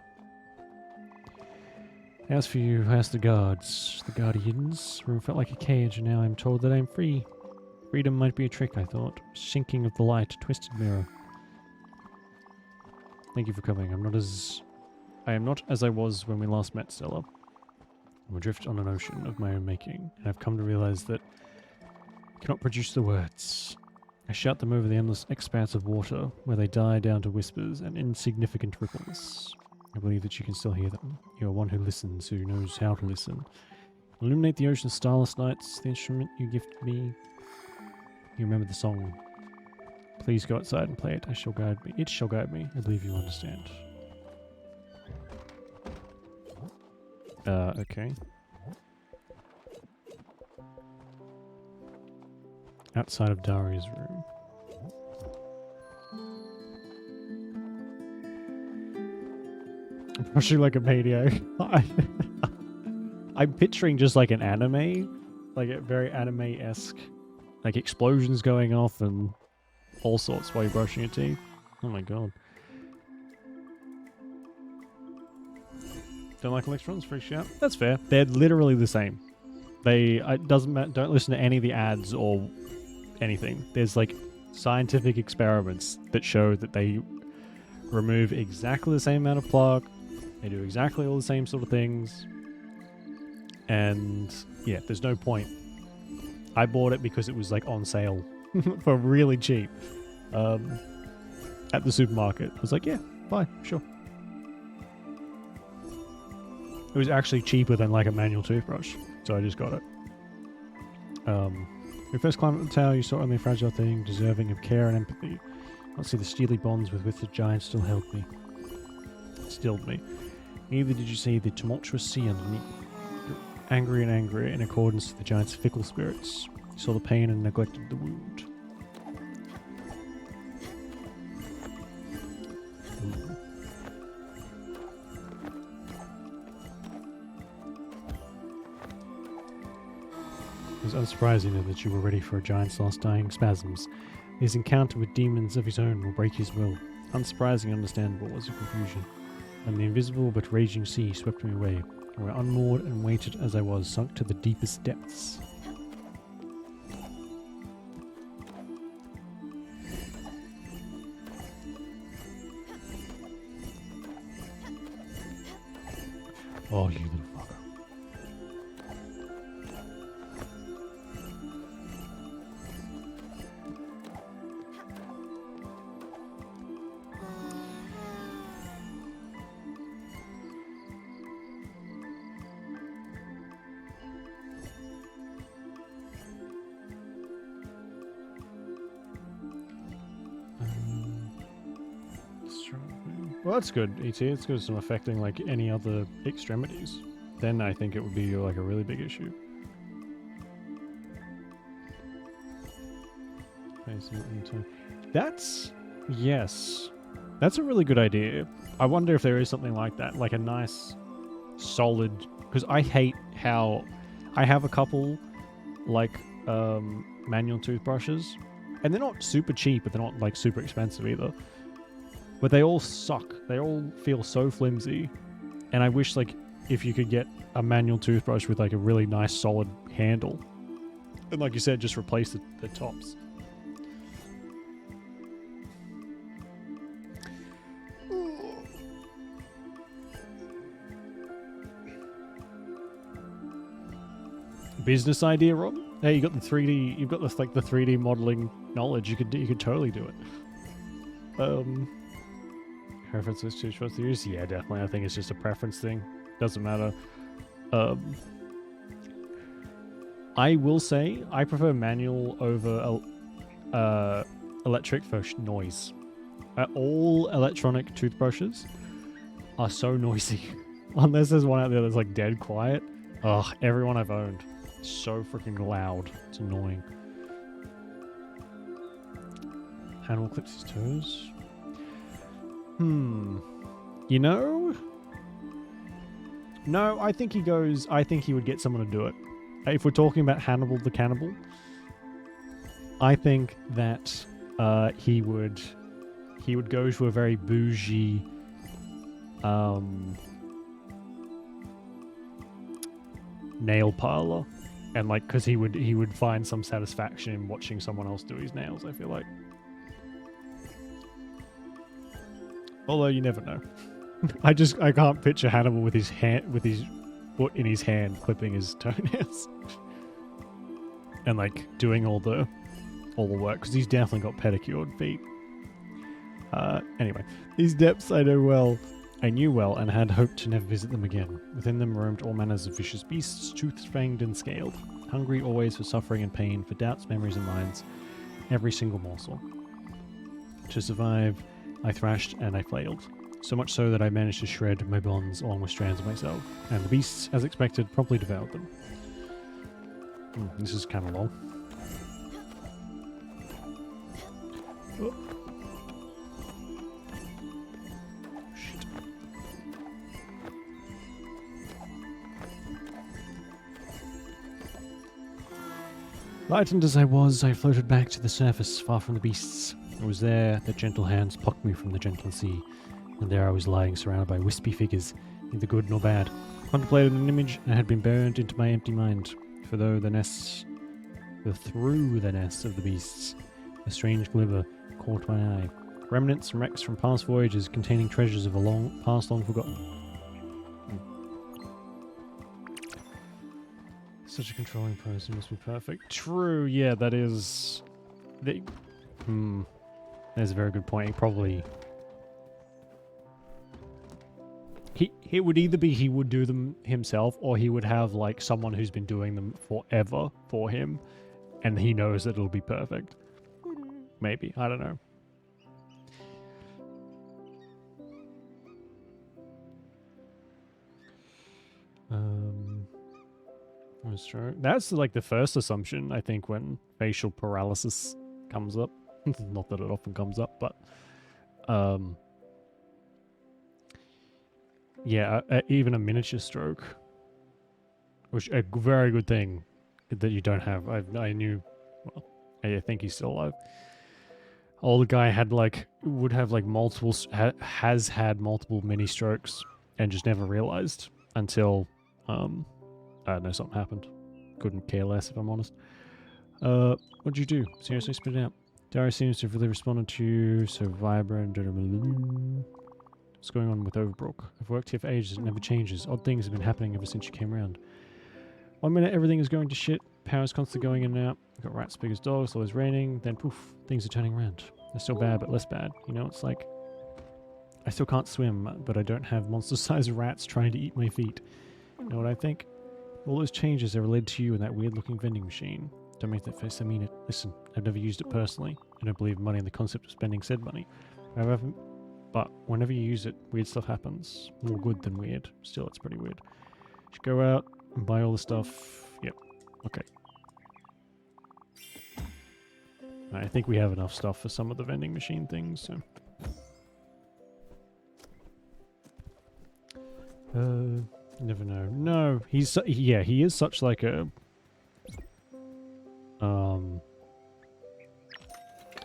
As for you, as the guards, the guardians, room felt like a cage, and now I'm told that I'm free. Freedom might be a trick, I thought. Sinking of the light, twisted mirror. Thank you for coming. I am not as I was when we last met, Stella. I'm adrift on an ocean of my own making, and I've come to realize that I cannot produce the words. I shout them over the endless expanse of water, where they die down to whispers and insignificant ripples. I believe that you can still hear them. You are one who listens, who knows how to listen. Illuminate the ocean's starless nights, the instrument you gifted me. You remember the song. Please go outside and play it. It shall guide me. It shall guide me. I believe you understand. Okay. Outside of Daria's room. I'm brushing like a maniac. I'm picturing just like an anime. Like a very anime-esque. like explosions going off and all sorts while you're brushing your teeth. Oh my god. Don't like electrons? Free shout. That's fair. They're literally the same. It doesn't matter. Don't listen to any of the ads or anything. There's like scientific experiments that show that they remove exactly the same amount of plaque. They do exactly all the same sort of things. And yeah, there's no point. I bought it because it was like on sale for really cheap at the supermarket. I was like, yeah, buy, sure. It was actually cheaper than like a manual toothbrush, so I just got it. We first climbed up the tower, you saw only a fragile thing, deserving of care and empathy. Not see the steely bonds with which the giant still held me. Stilled me. Neither did you see the tumultuous sea underneath. Angry and angrier in accordance to the giant's fickle spirits. You saw the pain and neglect of the wound. It was unsurprising that you were ready for a giant's last dying spasms. His encounter with demons of his own will break his will. Unsurprising and understandable was the confusion. And the invisible but raging sea swept me away, where unmoored and weighted as I was, sunk to the deepest depths. Oh, you little fucker. Well, that's good, ET. It's good it's not affecting like any other extremities. Then I think it would be like a really big issue. That's... yes. That's a really good idea. I wonder if there is something like that. Like a nice, solid... because I hate how... I have a couple, like, manual toothbrushes. And they're not super cheap, but they're not, like, super expensive either. But they all suck. They all feel so flimsy. And I wish, like, if you could get a manual toothbrush with, like, a really nice, solid handle. And like you said, just replace the tops. Business idea, Rob? Hey, you got the 3D. You've got this like the 3D modeling knowledge. You could totally do it. Preferences to choose to use? Yeah, definitely. I think it's just a preference thing. Doesn't matter. I will say I prefer manual over electric for noise. All electronic toothbrushes are so noisy. Unless there's one out there that's like dead quiet. Ugh, everyone I've owned. So freaking loud. It's annoying. Hannibal clips his toes. You know? No, I think he would get someone to do it. If we're talking about Hannibal the Cannibal, I think that he would go to a very bougie nail parlor, and like because he would find some satisfaction in watching someone else do his nails, I feel like. Although you never know. I can't picture Hannibal with his foot in his hand clipping his toenails and like doing all the work, because he's definitely got pedicured feet. Anyway, these depths I knew well and had hoped to never visit them again. Within them roamed all manners of vicious beasts, tooth-fanged and scaled, hungry always for suffering and pain, for doubts, memories and minds, every single morsel. To survive, I thrashed and I flailed. So much so that I managed to shred my bonds along with strands of myself, and the beasts, as expected, promptly devoured them. This is kind of long. Oh. Shit. Lightened as I was, I floated back to the surface, far from the beasts. It was there that gentle hands plucked me from the gentle sea, and there I was lying surrounded by wispy figures, neither good nor bad. Contemplated an image and had been burned into my empty mind, for through the nests of the beasts, a strange glimmer caught my eye. Remnants and wrecks from past voyages containing treasures of a long forgotten. Such a controlling person must be perfect. True, yeah, that is... That's a very good point. He would either be he would do them himself, or he would have like someone who's been doing them forever for him, and he knows that it'll be perfect. Maybe, I don't know. That's true. That's like the first assumption, I think, when facial paralysis comes up. Not that it often comes up, but yeah, even a miniature stroke, which a very good thing that you don't have. I knew, well, I think he's still alive. Older guy had would have multiple, has had multiple mini strokes and just never realized until I don't know, something happened. Couldn't care less, if I'm honest. What'd you do? Seriously, spit it out. Dara seems to have really responded to you, so vibrant. What's going on with Overbrook? I've worked here for ages, it never changes. Odd things have been happening ever since you came around. 1 minute everything is going to shit, power's constantly going in and out. I've got rats big as dogs, always raining, then poof, things are turning around. They're still bad, but less bad. You know, it's like... I still can't swim, but I don't have monster-sized rats trying to eat my feet. You know what I think? All those changes are related to you and that weird-looking vending machine. Don't make that face, I mean it. Listen, I've never used it personally. I don't believe in money and the concept of spending said money. But whenever you use it, weird stuff happens. More good than weird. Still, it's pretty weird. You should go out and buy all the stuff. Yep. Okay. I think we have enough stuff for some of the vending machine things, so... Never know. No, he's yeah, he is such like a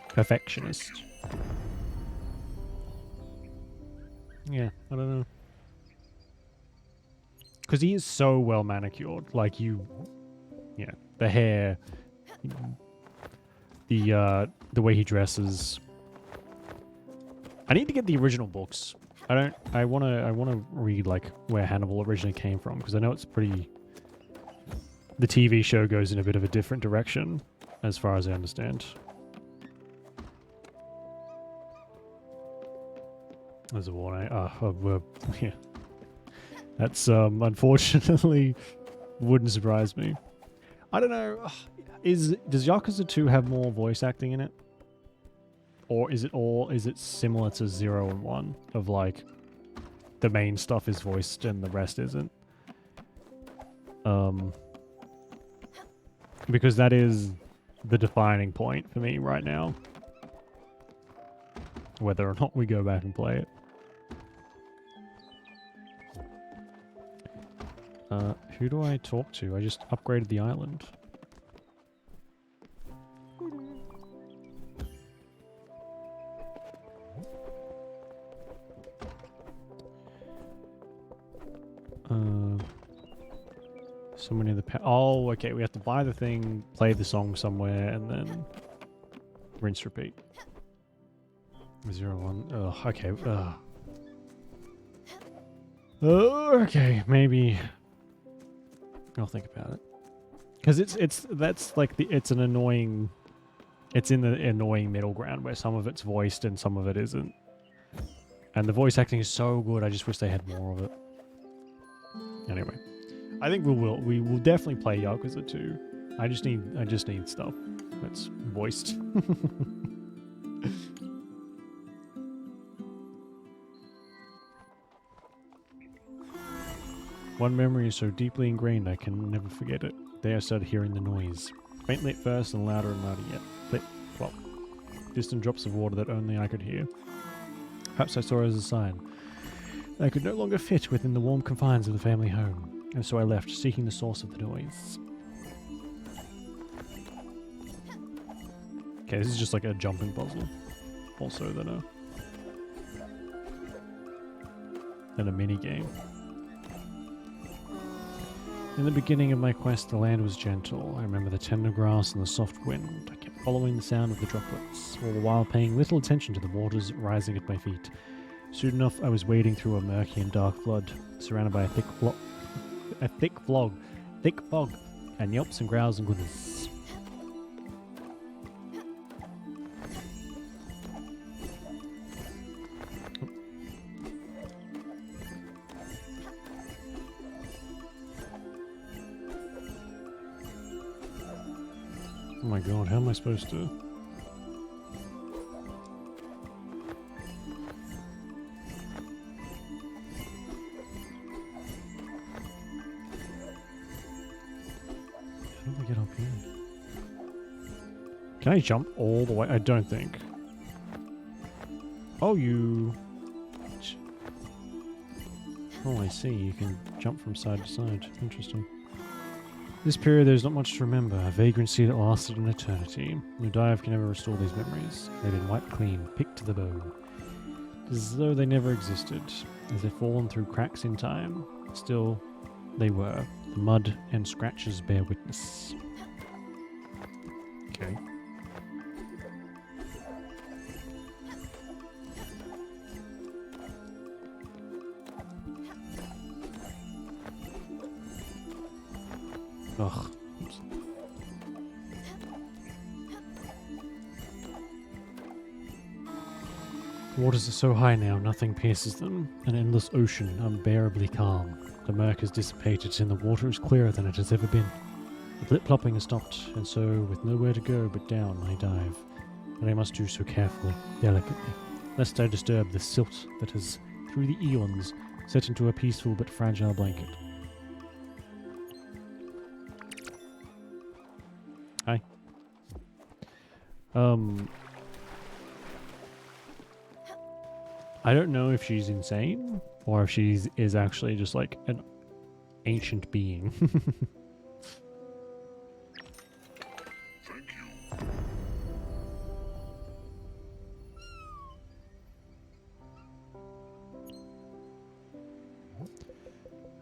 perfectionist. Yeah, I don't know. Because he is so well manicured. Like yeah, the hair, the way he dresses. I need to get the original books. I wanna read like where Hannibal originally came from, because I know it's pretty... The TV show goes in a bit of a different direction, as far as I understand. There's a warning. Yeah. That's unfortunately wouldn't surprise me. I don't know. Does Yakuza 2 have more voice acting in it? Or is it similar to 0 and 1 of like the main stuff is voiced and the rest isn't? Because that is the defining point for me right now. Whether or not we go back and play it. Who do I talk to? I just upgraded the island. Someone in the oh, okay, we have to buy the thing, play the song somewhere, and then rinse, repeat. 0, 1. Oh, okay. Okay, maybe I'll think about it. Because it's an annoying. It's in the annoying middle ground where some of it's voiced and some of it isn't. And the voice acting is so good. I just wish they had more of it. Anyway. I think we will definitely play Yakuza 2. I just need stuff that's voiced. One memory is so deeply ingrained I can never forget it. There I started hearing the noise. Faintly at first and louder yet. Flip, flop. Distant drops of water that only I could hear. Perhaps I saw it as a sign. I could no longer fit within the warm confines of the family home. And so I left, seeking the source of the noise. Okay, this is just like a jumping puzzle. Also than a mini game. In the beginning of my quest, the land was gentle. I remember the tender grass and the soft wind. I kept following the sound of the droplets, all the while paying little attention to the waters rising at my feet. Soon enough, I was wading through a murky and dark flood, surrounded by a thick fog, and yelps and growls and glimmers. Oh my god, how am I supposed to? How do I get up here? Can I jump all the way? I don't think. Oh, you... Oh, I see. You can jump from side to side. Interesting. This period, there's not much to remember. A vagrancy that lasted an eternity. No dive can ever restore these memories. They've been wiped clean, picked to the bone. It is as though they never existed, as they've fallen through cracks in time. Still, they were. The mud and scratches bear witness. Okay. Ugh. Oops. The waters are so high now, nothing pierces them. An endless ocean, unbearably calm. The murk has dissipated and the water is clearer than it has ever been. The blip-plopping has stopped, and so, with nowhere to go but down, I dive. But I must do so carefully, delicately, lest I disturb the silt that has, through the eons, set into a peaceful but fragile blanket. Hi. I don't know if she's insane or if she is actually just like an ancient being.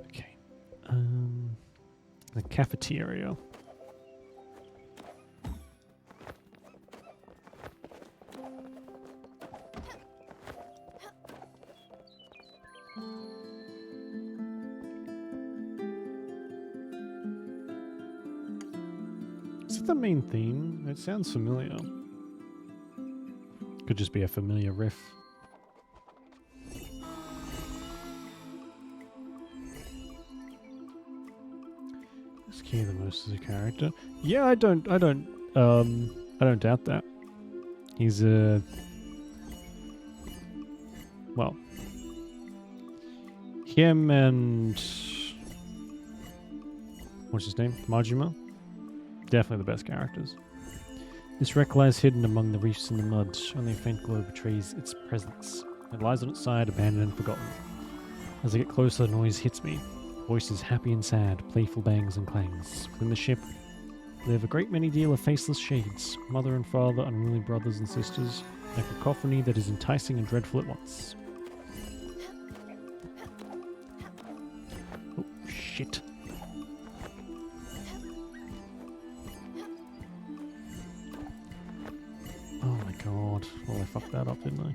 Okay. The cafeteria. Is it the main theme? It sounds familiar. Could just be a familiar riff. Is Key the most as a character? Yeah, I don't doubt that. He's well, him and what's his name? Majima? Definitely the best characters. This wreck lies hidden among the reefs and the mud. Only a faint glow betrays its presence. It lies on its side, abandoned and forgotten. As I get closer, the noise hits me. Voices happy and sad, playful bangs and clangs. Within the ship live a great many deal of faceless shades. Mother and father, unruly brothers and sisters. A cacophony that is enticing and dreadful at once. Oh, shit. Oh my god. Well, I fucked that up, didn't I?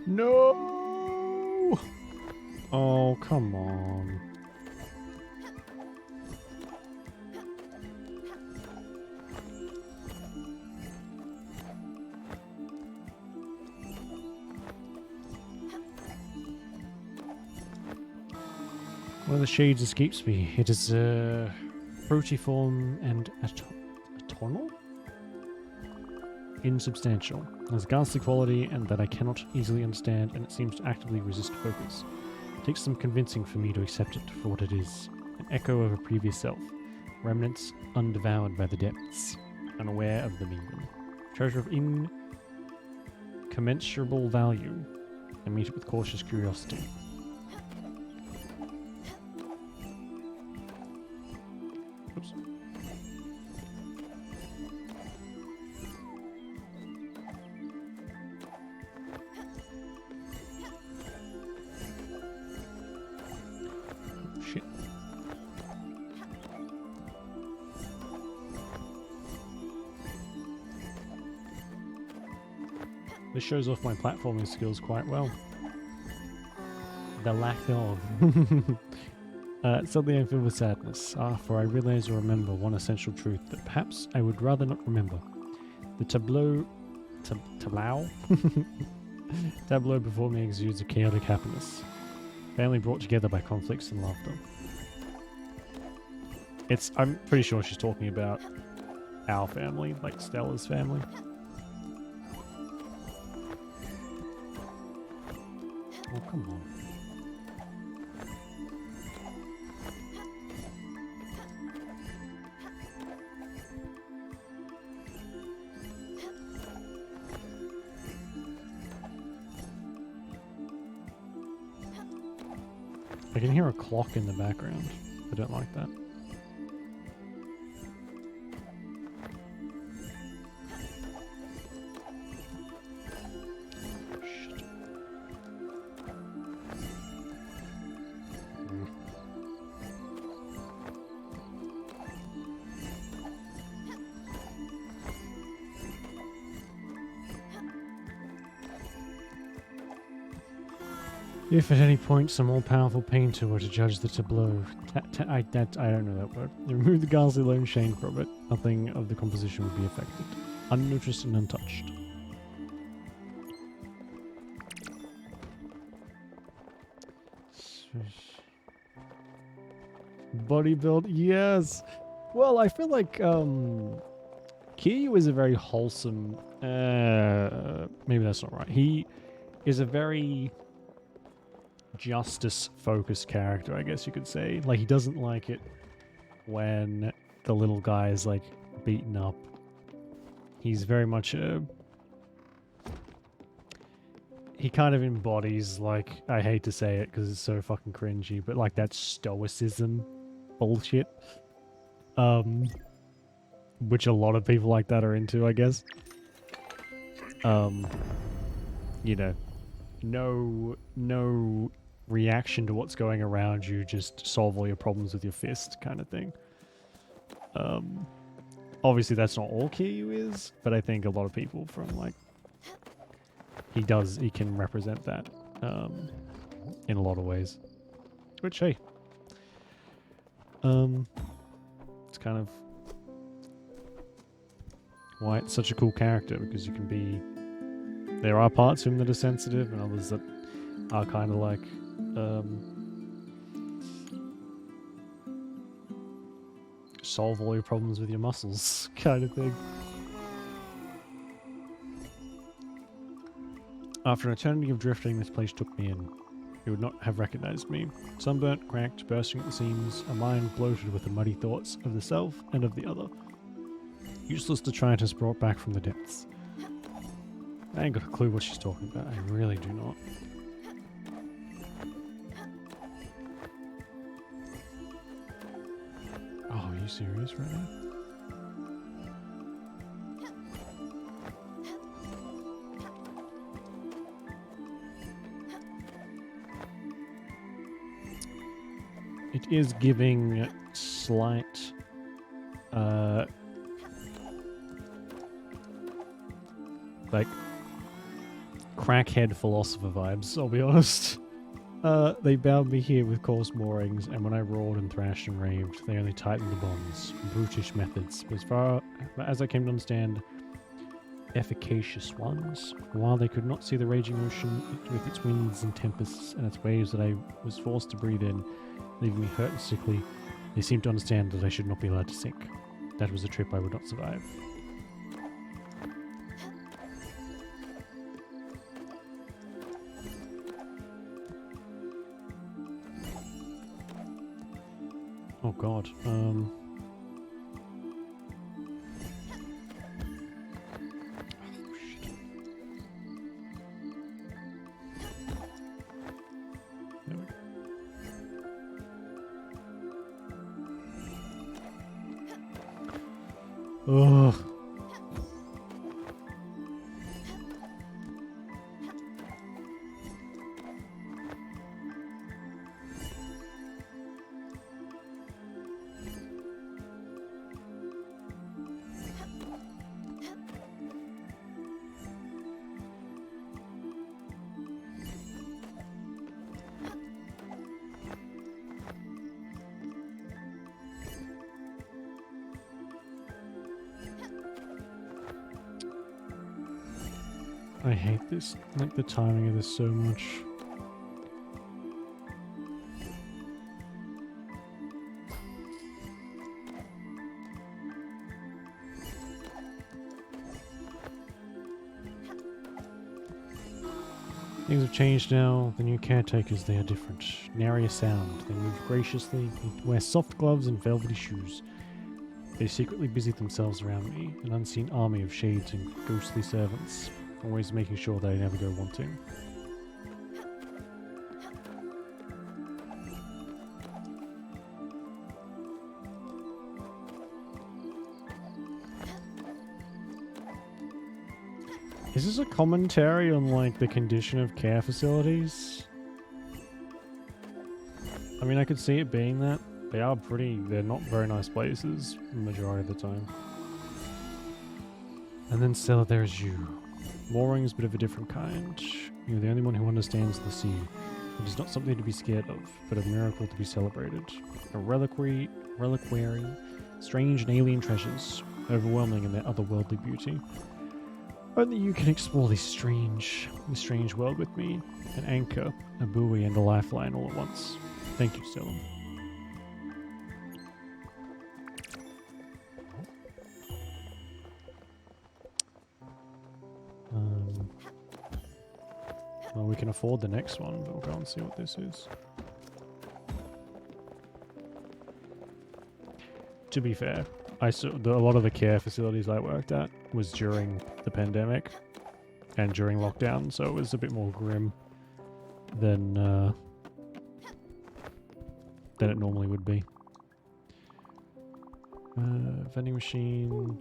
No! Oh, come on. One of the shades escapes me. It is protiform and atonal? Insubstantial. It has ghastly quality and that I cannot easily understand, and it seems to actively resist focus. It takes some convincing for me to accept it for what it is. An echo of a previous self. Remnants undevoured by the depths. Unaware of them even. Treasure of commensurable value and meet it with cautious curiosity. Oops. Shit. This shows off my platforming skills quite well. The lack of. Suddenly I feel with sadness. For I realize or remember one essential truth that perhaps I would rather not remember. The tableau tableau before me exudes a chaotic happiness. Family brought together by conflicts and laughter. I'm pretty sure she's talking about our family, like Stella's family. Oh, come on. I can hear a clock in the background. I don't like that. Shit. If at any point some all-powerful painter were to judge the tableau, I don't know that word. Remove the ghastly lone shade from it, nothing of the composition would be affected, unnoticed and untouched. Body build, yes. Well, I feel like Kiryu is a very wholesome. Maybe that's not right. He is a very justice-focused character, I guess you could say. Like, he doesn't like it when the little guy is, like, beaten up. He's very much a... He kind of embodies, like, I hate to say it because it's so fucking cringy, but, like, that stoicism bullshit. Which a lot of people like that are into, I guess. You know, no reaction to what's going around you, just solve all your problems with your fist kind of thing. Obviously that's not all Kiryu is, but I think a lot of people from, like, he can represent that in a lot of ways. Which, hey, it's kind of why it's such a cool character, because you can be... There are parts of him that are sensitive and others that are kind of like... solve all your problems with your muscles kind of thing. After an eternity of drifting, this place took me in. He would not have recognized me. Sunburnt, cracked, bursting at the seams, a mind bloated with the muddy thoughts of the self and of the other. Useless detritus brought back from the depths. I ain't got a clue what she's talking about. I really do not. Oh, are you serious right now? It is giving slight like crackhead philosopher vibes, I'll be honest. They bound me here with coarse moorings, and when I roared and thrashed and raved, they only tightened the bonds. Brutish methods, as far as I came to understand, efficacious ones. While they could not see the raging ocean with its winds and tempests and its waves that I was forced to breathe in, leaving me hurt and sickly, they seemed to understand that I should not be allowed to sink. That was a trip I would not survive. Oh god, oh, shit. Ugh. I hate this, like the timing of this so much. Things have changed now. The new caretakers, they are different. Nary a sound. They move graciously, wear soft gloves and velvety shoes. They secretly busy themselves around me, an unseen army of shades and ghostly servants, always making sure that I never go wanting. Is this a commentary on, like, the condition of care facilities? I mean, I could see it being that. They're not very nice places, the majority of the time. And then still there's you. Mooring's a bit of a different kind. You're the only one who understands the sea. It is not something to be scared of, but a miracle to be celebrated. A reliquary, strange and alien treasures, overwhelming in their otherworldly beauty. Only you can explore this strange world with me. An anchor, a buoy, and a lifeline all at once. Thank you, Stella. Well, we can afford the next one, but we'll go and see what this is. To be fair, I saw a lot of the care facilities I worked at was during the pandemic and during lockdown, so it was a bit more grim than it normally would be. Vending machine.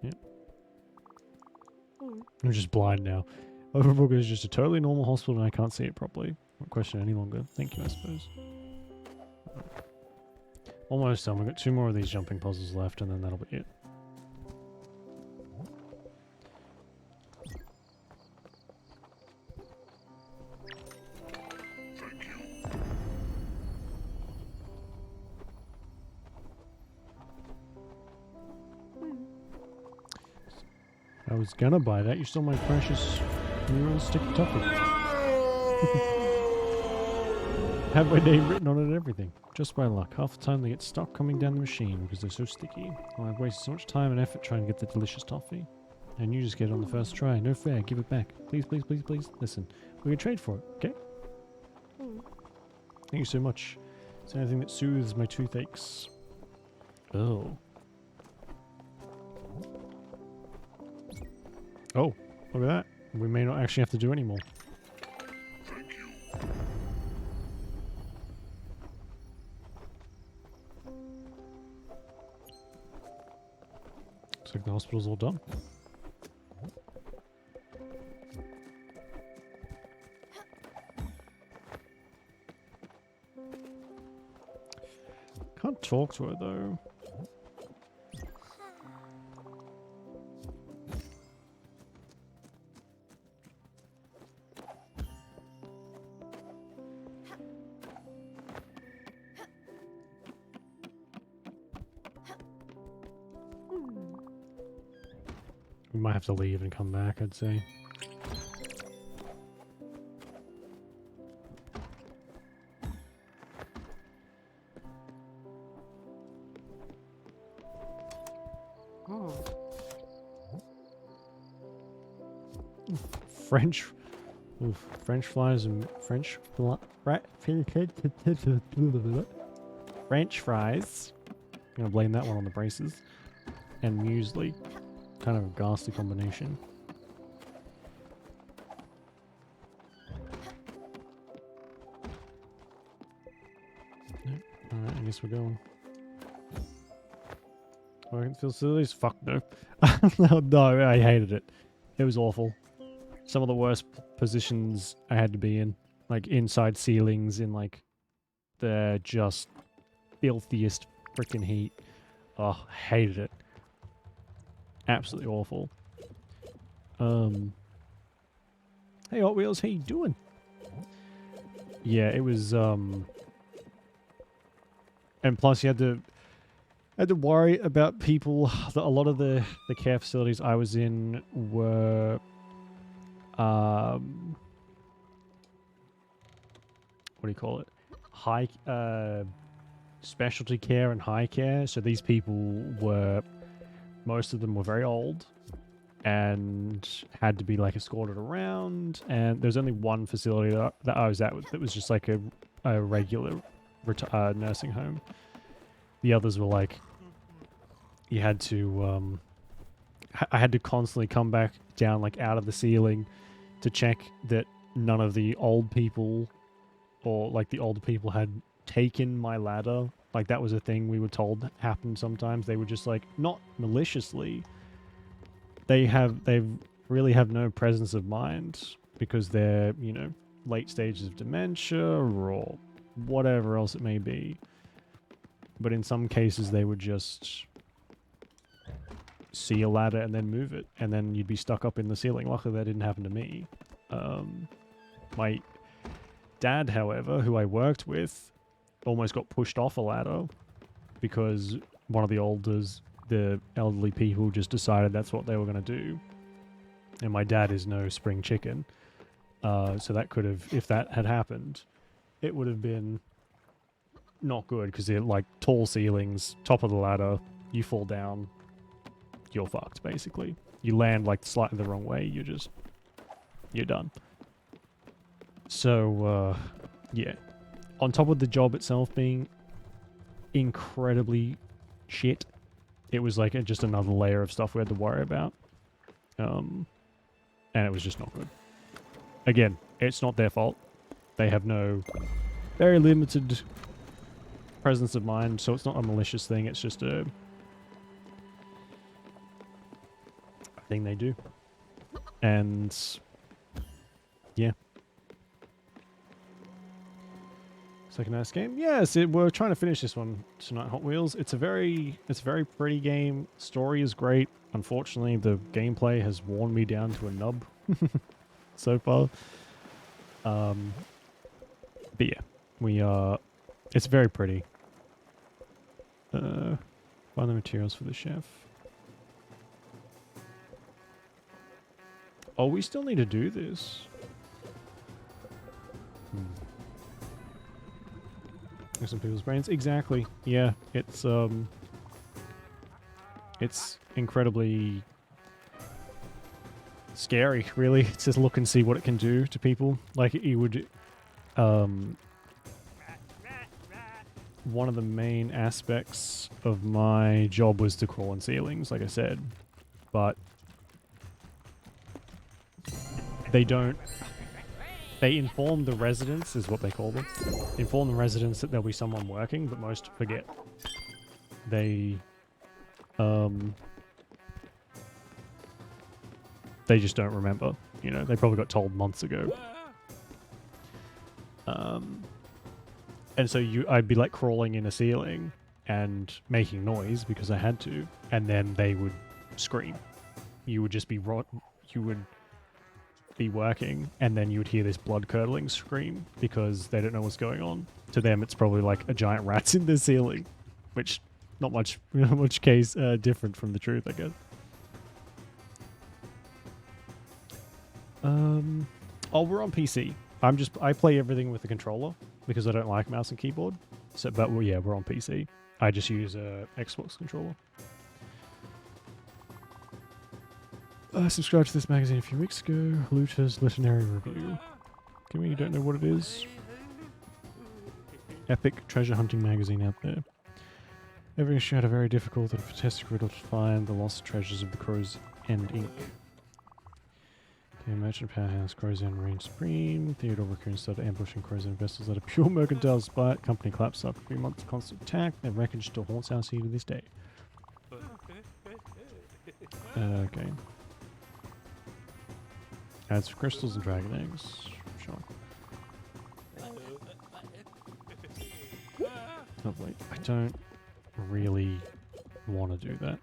Yep. I'm just blind now. Overbrook is just a totally normal hospital and I can't see it properly. Won't question it any longer. Thank you, I suppose. Almost done. We've got 2 more of these jumping puzzles left and then that'll be it. I was gonna buy that. You stole my precious mural sticky toffee. Have my name written on it and everything. Just by luck. Half the time they get stuck coming down the machine because they're so sticky. Oh, I've wasted so much time and effort trying to get the delicious toffee. And you just get it on the first try. No fair. Give it back. Please, please, please, please. Listen. We can trade for it, okay? Thank you so much. It's anything that soothes my toothaches. Oh. Oh, look at that. We may not actually have to do any more. Looks like the hospital's all done. Can't talk to her though. We might have to leave and come back, I'd say. French fries and French fries. I'm gonna blame that one on the braces. And muesli. Kind of a ghastly combination. guess we're going. Working facilities? Fuck no. No, I hated it. It was awful. Some of the worst positions I had to be in. Like inside ceilings in like the just filthiest freaking heat. Oh, hated it. Absolutely awful. Hey Hot Wheels, how you doing? Yeah, it was and plus you had to worry about people. A lot of the care facilities I was in were what do you call it? High specialty care and high care. So these people were, most of them were very old and had to be like escorted around. And there's only one facility that I was at that was just like a regular nursing home. The others were like, you had to, I had to constantly come back down like out of the ceiling to check that none of the old people or like the older people had taken my ladder. Like that was a thing we were told happened sometimes. They would just like, not maliciously, they really have no presence of mind because they're, you know, late stages of dementia or whatever else it may be. But in some cases they would just see a ladder and then move it, and then you'd be stuck up in the ceiling. Luckily that didn't happen to me. My dad, however, who I worked with, almost got pushed off a ladder because one of the elderly people just decided that's what they were going to do. And my dad is no spring chicken. So that could have, if that had happened, it would have been not good because they're like tall ceilings, top of the ladder, you fall down, you're fucked basically. You land like slightly the wrong way, you're done. So, yeah. On top of the job itself being incredibly shit, it was like just another layer of stuff we had to worry about. And it was just not good. Again, it's not their fault. They have very limited presence of mind, so it's not a malicious thing, it's just a thing they do. And yeah. Second nice game. Yes, we're trying to finish this one tonight, Hot Wheels. It's a very pretty game. Story is great. Unfortunately, the gameplay has worn me down to a nub so far. But yeah, it's very pretty. Find the materials for the chef. Oh, we still need to do this. Some people's brains. Exactly. Yeah, it's incredibly scary, really. It's just look and see what it can do to people. Like it would, one of the main aspects of my job was to crawl on ceilings, like I said, but they inform the residents, is what they call them. Inform the residents that there'll be someone working, but most forget. They just don't remember. You know, they probably got told months ago. And so I'd be like crawling in a ceiling and making noise because I had to, and then they would scream. You would just be working, and then you would hear this blood-curdling scream because they don't know what's going on. To them, it's probably like a giant rat's in the ceiling, which not much case different from the truth, I guess. Oh, we're on PC. I play everything with the controller because I don't like mouse and keyboard. So, but well, yeah, we're on PC. I just use a Xbox controller. Subscribed to this magazine a few weeks ago. Looter's Literary Review. Given you don't know what it is. Epic treasure hunting magazine out there. Every issue had a very difficult and fantastic riddle to find. The lost treasures of the Crow's End Inc. The merchant powerhouse, Crozan reigns supreme. Theodore Raccoon started ambushing Crozan vessels at a pure mercantile spite. Company collapsed after 3 months of constant attack. Their wreckage still haunts our sea to this day. Okay. Adds for crystals and dragon eggs. Sure. Lovely. I don't really want to do that.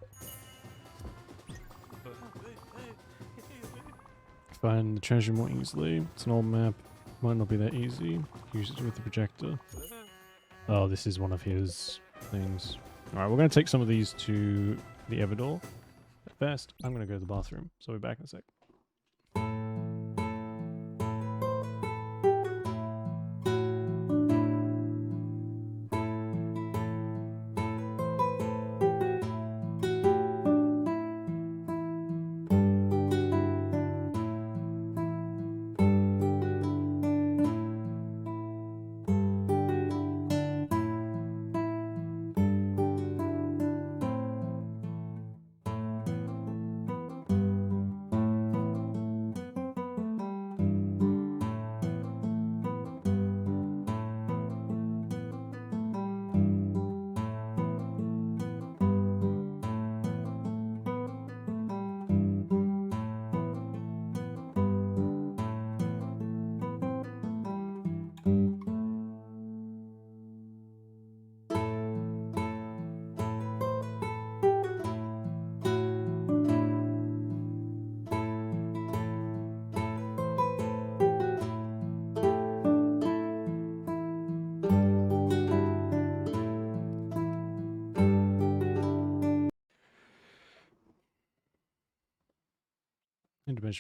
Find the treasure more easily. It's an old map. Might not be that easy. Use it with the projector. Oh, this is one of his things. Alright, we're going to take some of these to the Everdor. But first, I'm going to go to the bathroom. So we'll be back in a sec.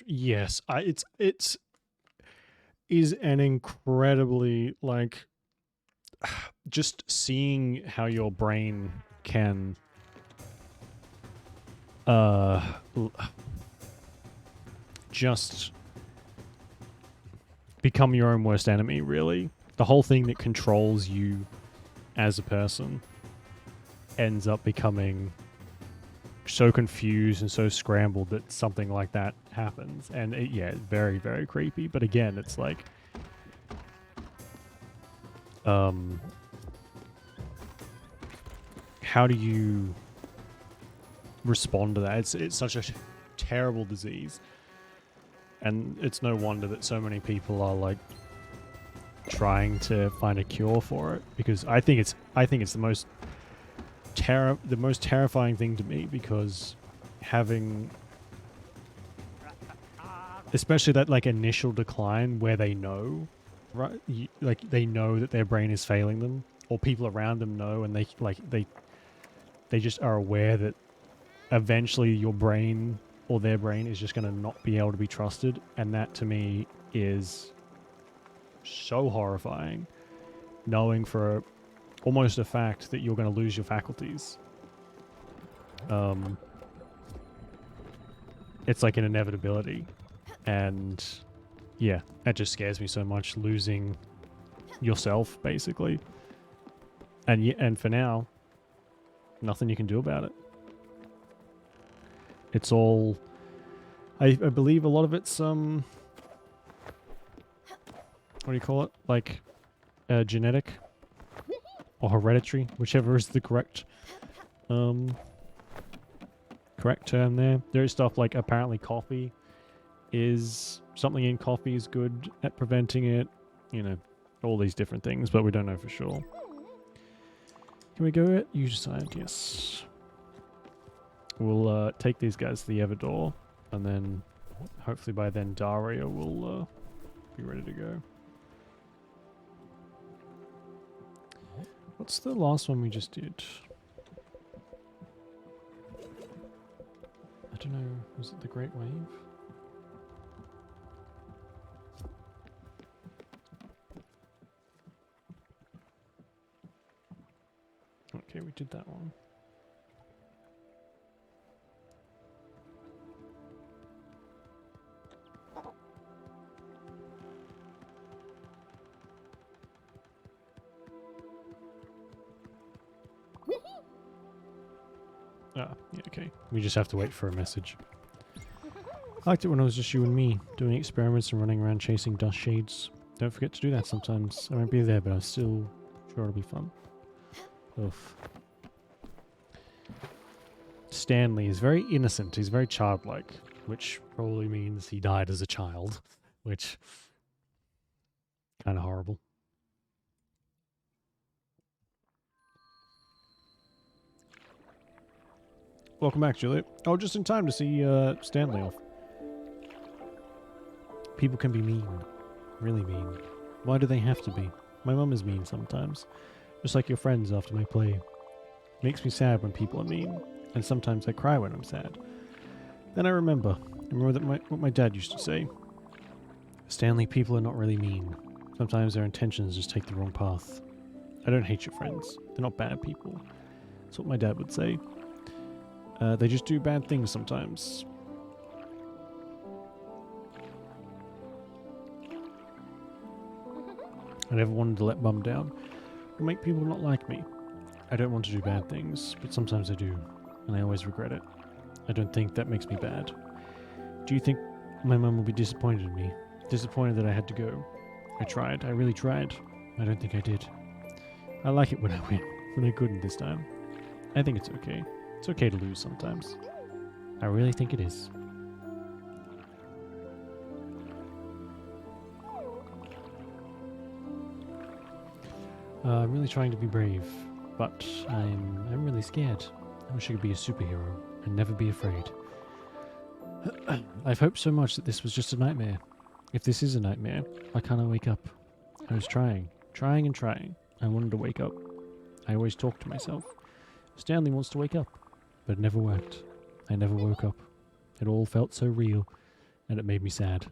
Yes, it's is an incredibly like just seeing how your brain can just become your own worst enemy, really. The whole thing that controls you as a person ends up becoming so confused and so scrambled that something like that happens. And yeah, it's very, very creepy. But again, it's like how do you respond to that? It's such a terrible disease. And it's no wonder that so many people are like trying to find a cure for it, because I think it's the most terrifying thing to me, because having especially that like initial decline where they know, right? Like they know that their brain is failing them, or people around them know, and they just are aware that eventually your brain or their brain is just going to not be able to be trusted. And that to me is so horrifying, knowing for almost a fact that you're going to lose your faculties. It's like an inevitability. And yeah, that just scares me so much, losing yourself, basically. And for now, nothing you can do about it. It's all, I believe a lot of it's, what do you call it? Like, genetic or hereditary, whichever is the correct term there. There is stuff like apparently coffee is, something in coffee is good at preventing it. You know, all these different things, but we don't know for sure. Can we go it? You decide, yes. We'll take these guys to the Everdor, and then hopefully by then Daria will be ready to go. What's the last one we just did? I don't know, was it the Great Wave? Okay, we did that one. Ah, yeah, okay. We just have to wait for a message. I liked it when it was just you and me, doing experiments and running around chasing dust shades. Don't forget to do that sometimes. I won't be there, but I'm still sure it'll be fun. Oof. Stanley is very innocent. He's very childlike, which probably means he died as a child, which kind of horrible. Welcome back, Juliet. Oh, just in time to see Stanley off. People can be mean. Really mean. Why do they have to be? My mum is mean sometimes. Just like your friends after my play. Makes me sad when people are mean. And sometimes I cry when I'm sad. Then I remember that what my dad used to say. Stanley, people are not really mean. Sometimes their intentions just take the wrong path. I don't hate your friends. They're not bad people. That's what my dad would say. They just do bad things sometimes. I never wanted to let Mum down or make people not like me. I don't want to do bad things, but sometimes I do, and I always regret it. I don't think that makes me bad. Do you think my mum will be disappointed in me? Disappointed that I had to go? I tried. I really tried. I don't think I did. I like it when I win, when I couldn't this time. I think it's okay. It's okay to lose sometimes. I really think it is. I'm really trying to be brave, but I'm really scared. I wish I could be a superhero and never be afraid. I've hoped so much that this was just a nightmare. If this is a nightmare, why can't I wake up? I was trying and trying. I wanted to wake up. I always talk to myself. Stanley wants to wake up, but it never worked. I never woke up. It all felt so real, and it made me sad.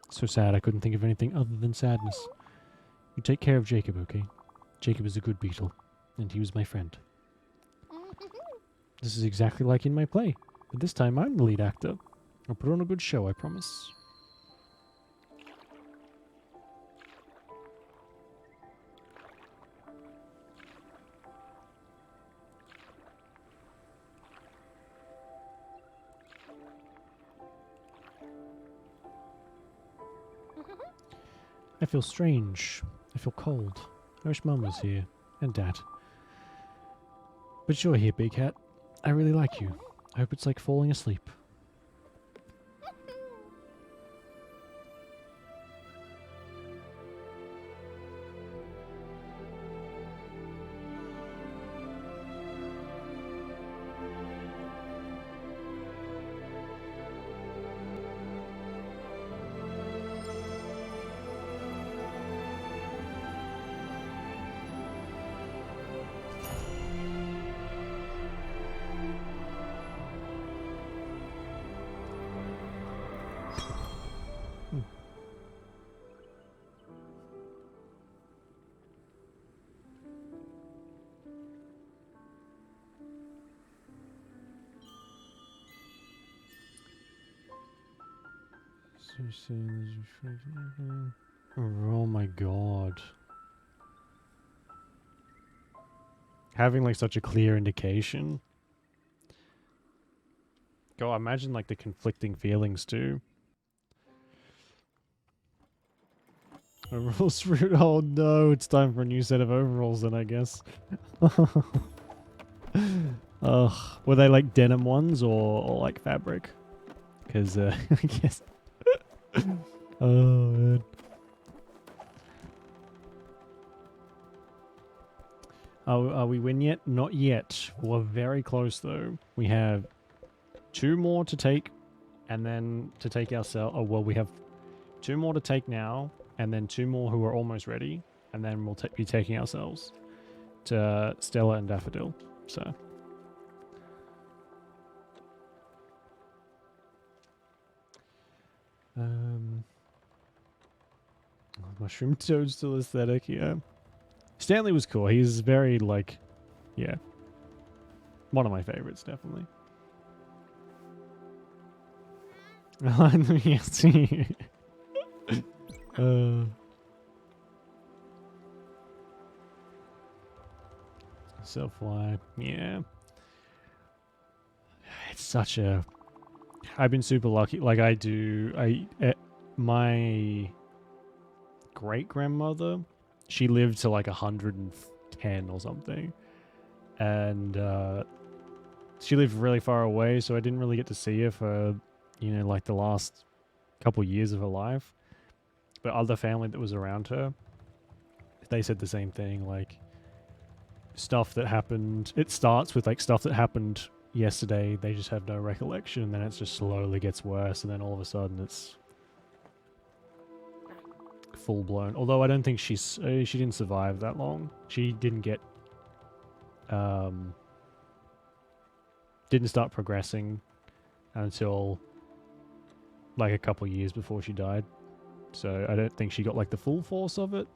So sad I couldn't think of anything other than sadness. You take care of Jacob, okay? Jacob is a good beetle, and he was my friend. This is exactly like in my play, but this time I'm the lead actor. I'll put on a good show, I promise. I feel strange. I feel cold. I wish Mum was here, and Dad. But you're here, Big Hat. I really like you. I hope it's like falling asleep. Oh my god. Having like such a clear indication. God, imagine like the conflicting feelings too. Overalls route. Oh no, it's time for a new set of overalls then, I guess. Ugh. Were they like denim ones or like fabric? Because I guess. Oh man. Are we win yet? Not yet. We're very close though. We have 2 more to take, and then to take ourselves. Oh well, we have 2 more to take now, and then 2 more who are almost ready, and then we'll be taking ourselves to Stella and Daffodil. So. Mushroom toadstool aesthetic, yeah. Stanley was cool. He's very, like, yeah. One of my favorites, definitely. Yes. Self-fly, yeah. It's such a I've been super lucky. Like my great grandmother, she lived to like 110 or something, and she lived really far away, so I didn't really get to see her for, like the last couple years of her life. But other family that was around her, they said the same thing. Like stuff that happened, it starts with like stuff that happened yesterday. They just have no recollection, and then it just slowly gets worse, and then all of a sudden it's full blown. Although I don't think she didn't survive that long. She didn't get didn't start progressing until like a couple years before she died. So I don't think she got like the full force of it,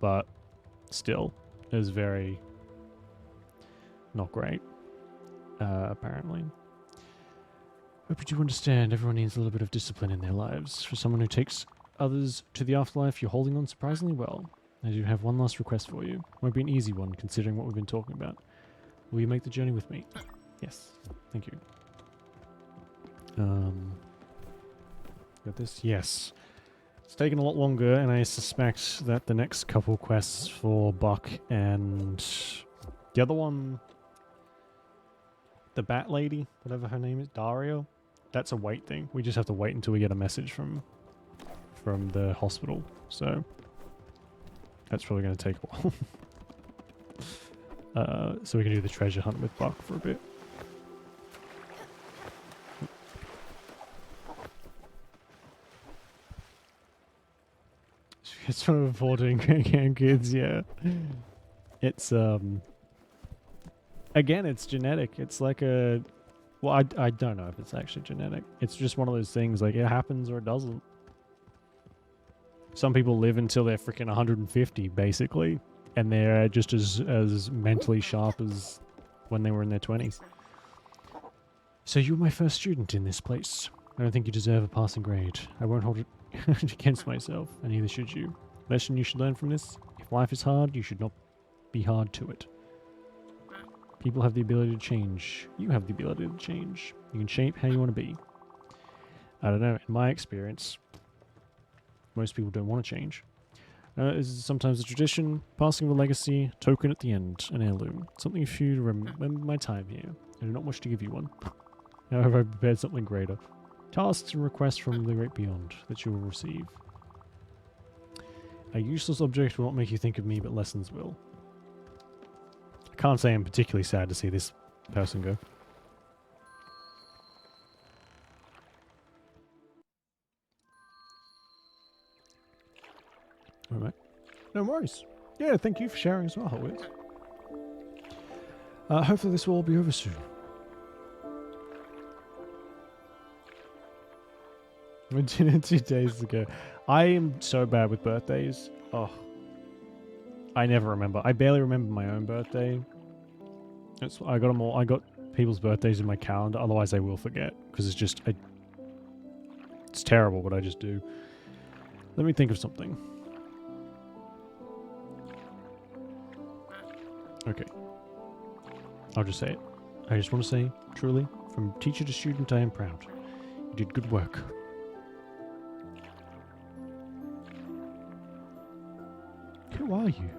but still, it was very not great, apparently. Hope you understand everyone needs a little bit of discipline in their lives. For someone who takes others to the afterlife, you're holding on surprisingly well. I do have one last request for you. Won't be an easy one, considering what we've been talking about. Will you make the journey with me? Yes. Thank you. Got this? Yes. It's taken a lot longer, and I suspect that the next couple quests for Buck and the other one, the Bat Lady, whatever her name is, Dario, that's a wait thing. We just have to wait until we get a message from the hospital. So that's probably going to take a while. So we can do the treasure hunt with Buck for a bit. It's from reporting kids, yeah. It's again, it's genetic. It's like a, well, I don't know if it's actually genetic. It's just one of those things, like it happens or it doesn't. Some people live until they're freaking 150, basically, and they're just as mentally sharp as when they were in their 20s. So you were my first student in this place. I don't think you deserve a passing grade. I won't hold it against myself, and neither should you. Lesson you should learn from this: if life is hard, you should not be hard to it. People have the ability to change. You have the ability to change. You can shape how you want to be. I don't know, in my experience, most people don't want to change. This is sometimes a tradition, passing of a legacy, token at the end, an heirloom. Something for you to remember my time here. I do not wish to give you one. However, I prepared something greater. Tasks and requests from the great beyond that you will receive. A useless object will not make you think of me, but lessons will. I can't say I'm particularly sad to see this person go. Alright. No worries. Yeah, thank you for sharing as well, Howard. Hopefully this will all be over soon. We did it 2 days ago. I am so bad with birthdays. Oh. I never remember. I barely remember my own birthday. I got them all. I got people's birthdays in my calendar. Otherwise, I will forget. Because it's just... it's terrible what I just do. Let me think of something. Okay. I'll just say it. I just want to say, truly, from teacher to student, I am proud. You did good work. Who are you?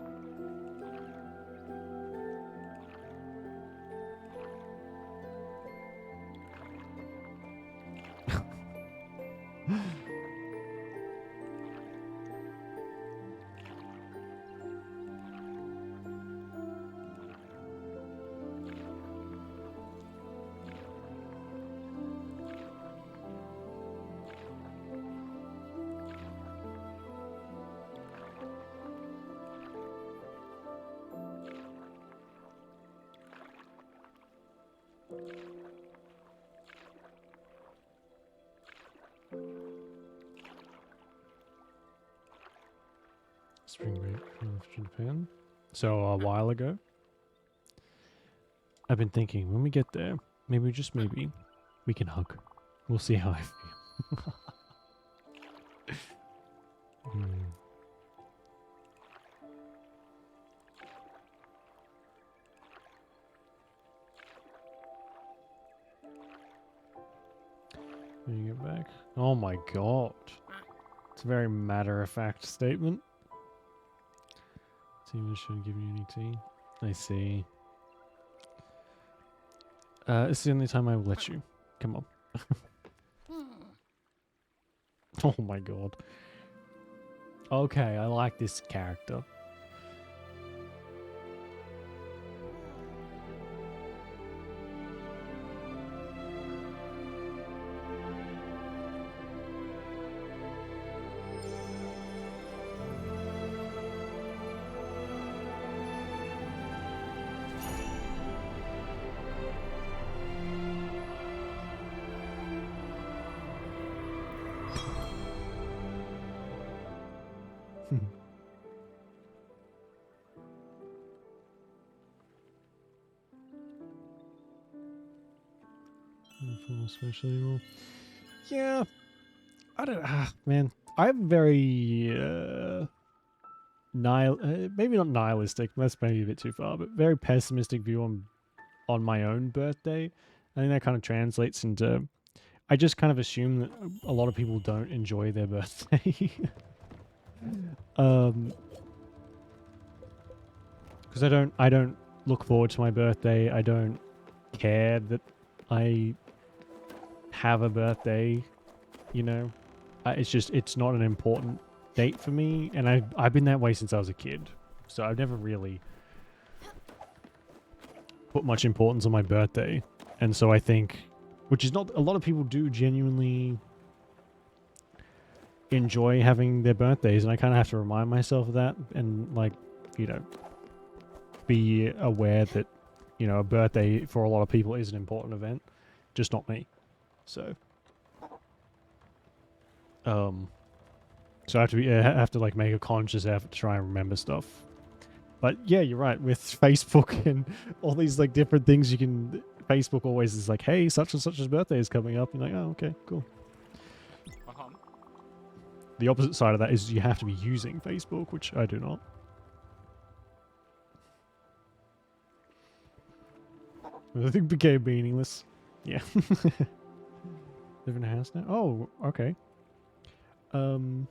Spring break from Japan. So a while ago, I've been thinking when we get there, maybe just maybe, we can hug. We'll see how I feel. when you get back. Oh my god. It's a very matter-of-fact statement. Team shouldn't give you any tea. I see. It's the only time I will let you. Come on. Oh my god. Okay, I like this character. Especially anymore. Yeah, I don't. Man, I'm very maybe not nihilistic. That's maybe a bit too far, but very pessimistic view on my own birthday. I think that kind of translates into. I just kind of assume that a lot of people don't enjoy their birthday. Because I don't look forward to my birthday. I don't care that I have a birthday, you know. It's not an important date for me, and I've been that way since I was a kid. So I've never really put much importance on my birthday. And so I think, which is not a lot of people do genuinely enjoy having their birthdays, and I kind of have to remind myself of that, and like, you know, be aware that, you know, a birthday for a lot of people is an important event, just not me. So so I have to like make a conscious effort to try and remember stuff. But yeah, you're right, with Facebook and all these like different things you can, Facebook always is like, hey, such and such's birthday is coming up. You're like, oh, okay, cool. The opposite side of that is you have to be using Facebook, which I do not. I think became meaningless. Yeah. Live in a house now? Oh, okay. Can't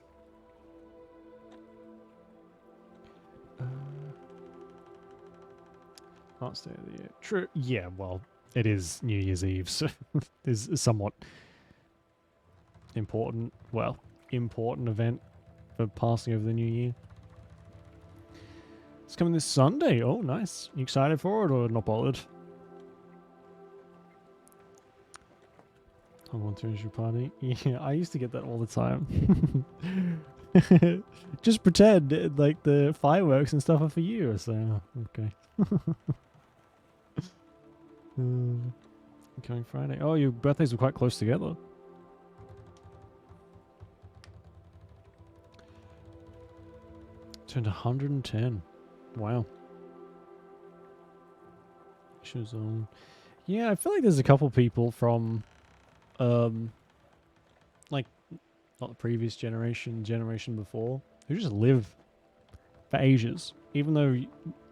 stay there yet. True. Yeah, well, it is New Year's Eve, so is somewhat important. Well, important event for passing over the new year. It's coming this Sunday. Oh, nice. You excited for it or not bothered? I want to your party. Yeah, I used to get that all the time. Just pretend like the fireworks and stuff are for you. So, okay. Coming Friday. Oh, your birthdays were quite close together. Turned 110. Wow. Yeah, I feel like there's a couple people from, like, not the previous generation before, who just live for ages, even though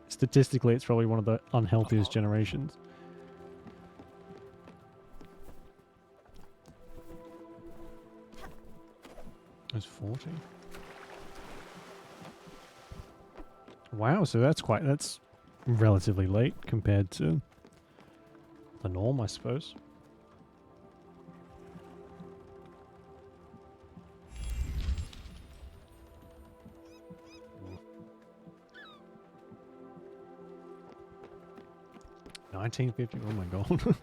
statistically it's probably one of the unhealthiest generations. It's 40. Wow, so that's relatively late compared to the norm, I suppose. $19.50. Oh my god.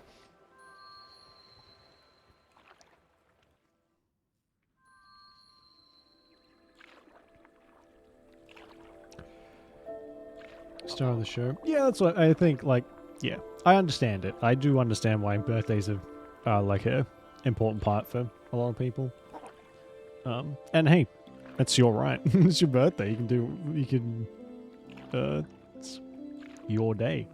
Star of the show. Yeah, that's what I think. Like, yeah, I understand it. I do understand why birthdays are like a important part for a lot of people. And hey, that's your right. It's your birthday. It's your day.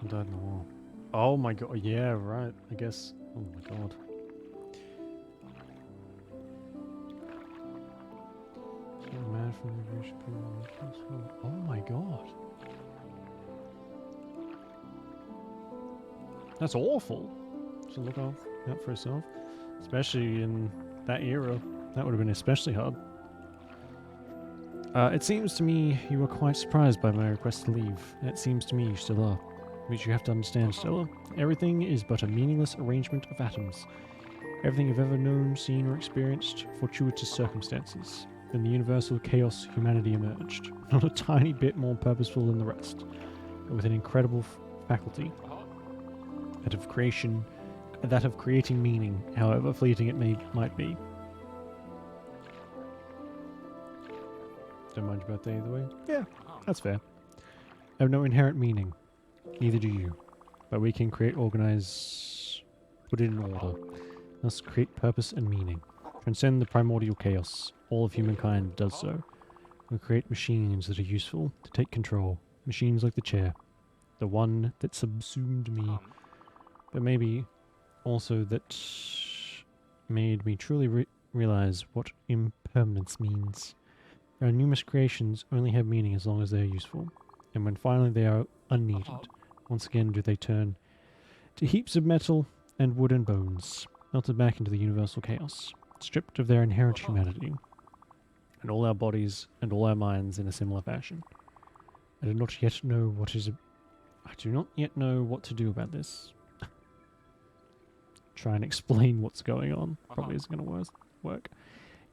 I don't know. Oh my god. Yeah, right. I guess. Oh my god. Mad from the oh my god. That's awful. to look out for herself. Especially in that era. That would have been especially hard. It seems to me you were quite surprised by my request to leave. It seems to me you still are. Which you have to understand, Stella. Everything is but a meaningless arrangement of atoms. Everything you've ever known, seen, or experienced, fortuitous circumstances. In the universal chaos, humanity emerged. Not a tiny bit more purposeful than the rest, but with an incredible faculty. That of creating meaning, however fleeting it might be. Don't mind your birthday either way. Yeah, that's fair. I have no inherent meaning. Neither do you. But we can organize, put it in order. Thus create purpose and meaning. Transcend the primordial chaos. All of humankind does so. We create machines that are useful, to take control. Machines like the chair. The one that subsumed me. But maybe also that made me truly realize what impermanence means. Our numerous creations only have meaning as long as they are useful. And when finally they are unneeded, once again do they turn to heaps of metal and wood and bones, melted back into the universal chaos, stripped of their inherent humanity, and all our bodies and all our minds in a similar fashion. I do not yet know what to do about this. Try and explain what's going on. Probably isn't going to work.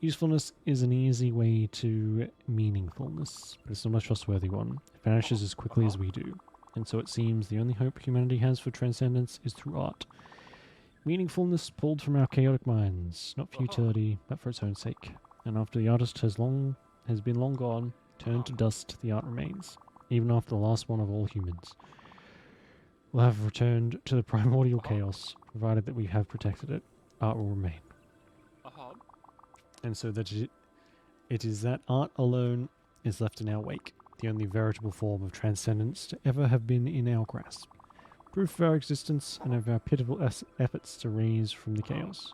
Usefulness is an easy way to meaningfulness, but it's not a trustworthy one. It vanishes as quickly as we do. And so it seems the only hope humanity has for transcendence is through art. Meaningfulness pulled from our chaotic minds, not for utility, but for its own sake. And after the artist has been long gone, turned to dust, the art remains, even after the last one of all humans. We'll have returned to the primordial chaos, provided that we have protected it. Art will remain. And so that it is that art alone is left in our wake, the only veritable form of transcendence to ever have been in our grasp. Proof of our existence and of our pitiful efforts to raise from the chaos,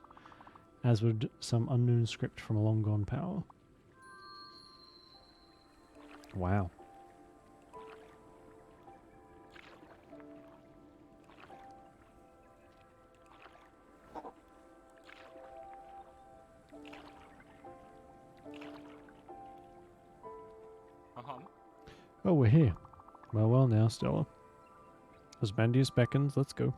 as would some unknown script from a long-gone power. Wow. Oh, we're here. Well now, Stella. As Bandius beckons, let's go.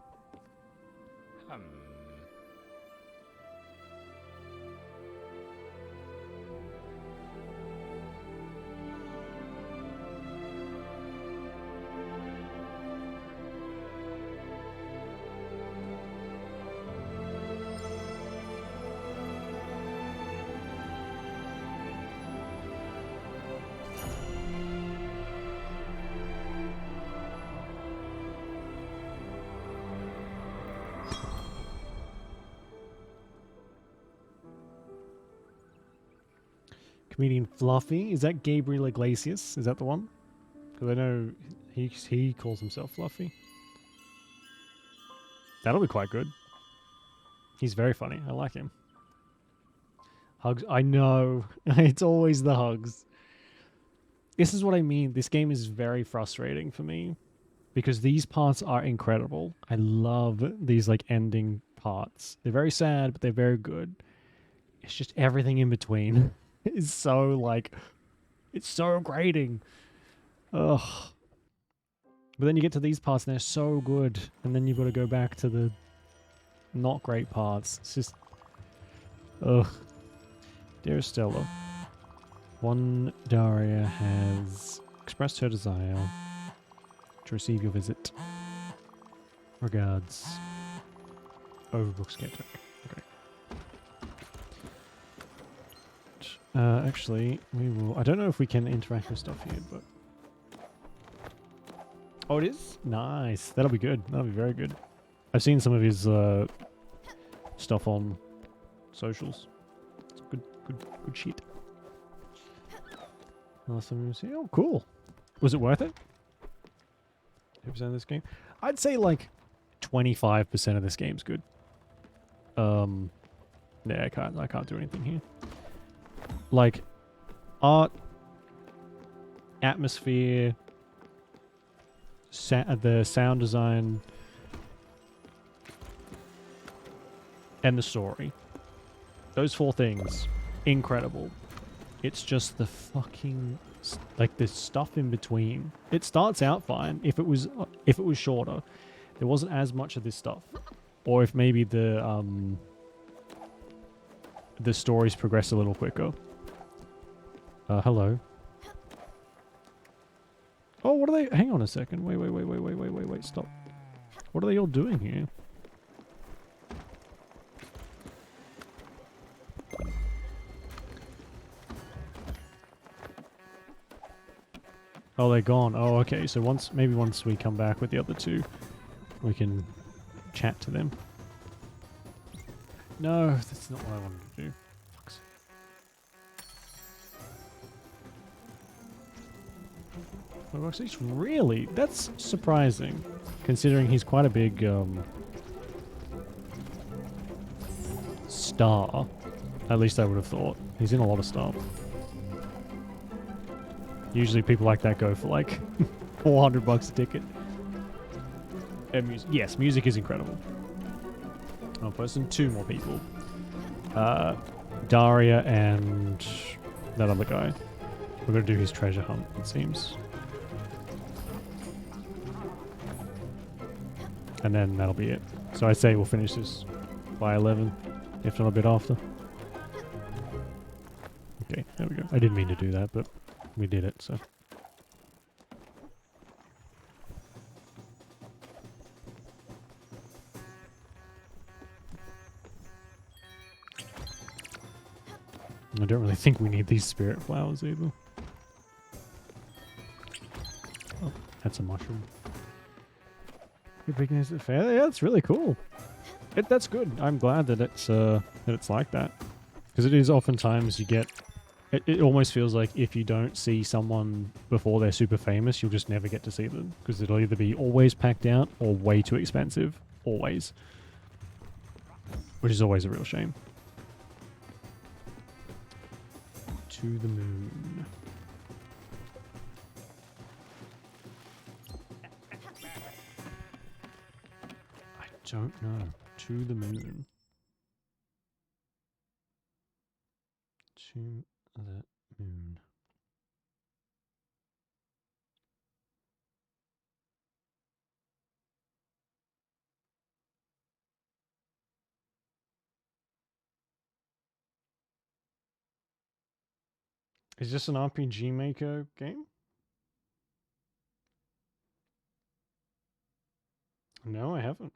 Comedian Fluffy. Is that Gabriel Iglesias? Is that the one? Because I know he calls himself Fluffy. That'll be quite good. He's very funny. I like him. Hugs. I know. It's always the hugs. This is what I mean. This game is very frustrating for me. Because these parts are incredible. I love these like ending parts. They're very sad, but they're very good. It's just everything in between. Is so like, it's so grating. Ugh. But then you get to these parts and they're so good, and then you've got to go back to the not great parts. It's just, ugh. Dear Stella, one Daria has expressed her desire to receive your visit. Regards, Overbrook Skeptic. Actually, we will... I don't know if we can interact with stuff here, but... Oh, it is? Nice. That'll be good. That'll be very good. I've seen some of his stuff on socials. It's good shit. Last time we were seeing... Oh, cool. Was it worth it? 50% of this game? I'd say like 25% of this game's good. Yeah, I can't do anything here. Like, art, atmosphere, the sound design, and the story. Those 4 things, incredible. It's just the fucking like the stuff in between. It starts out fine. If it was shorter, there wasn't as much of this stuff, or if maybe the stories progress a little quicker. Hello. Oh, what are they? Hang on a second. Wait. Stop. What are they all doing here? Oh, they're gone. Oh, okay. So maybe once we come back with the other 2, we can chat to them. No, that's not what I wanted to do. Fuck's sake. Really? That's surprising, considering he's quite a big star. At least I would have thought. He's in a lot of stuff. Usually people like that go for like $400 a ticket. And music. Yes, music is incredible. One person, 2 more people. Daria and that other guy. We're going to do his treasure hunt, it seems. And then that'll be it. So I say we'll finish this by 11, if not a bit after. Okay, there we go. I didn't mean to do that, but we did it, so. I don't really think we need these spirit flowers either. Oh, that's a mushroom. Your bigness is fair. Yeah, it's really cool. That's good. I'm glad that it's like that, because it is oftentimes you get. It almost feels like if you don't see someone before they're super famous, you'll just never get to see them, because it'll either be always packed out or way too expensive. Always. Which is always a real shame. To the moon. I don't know. To the moon. To the moon. Is this an RPG Maker game? No, I haven't.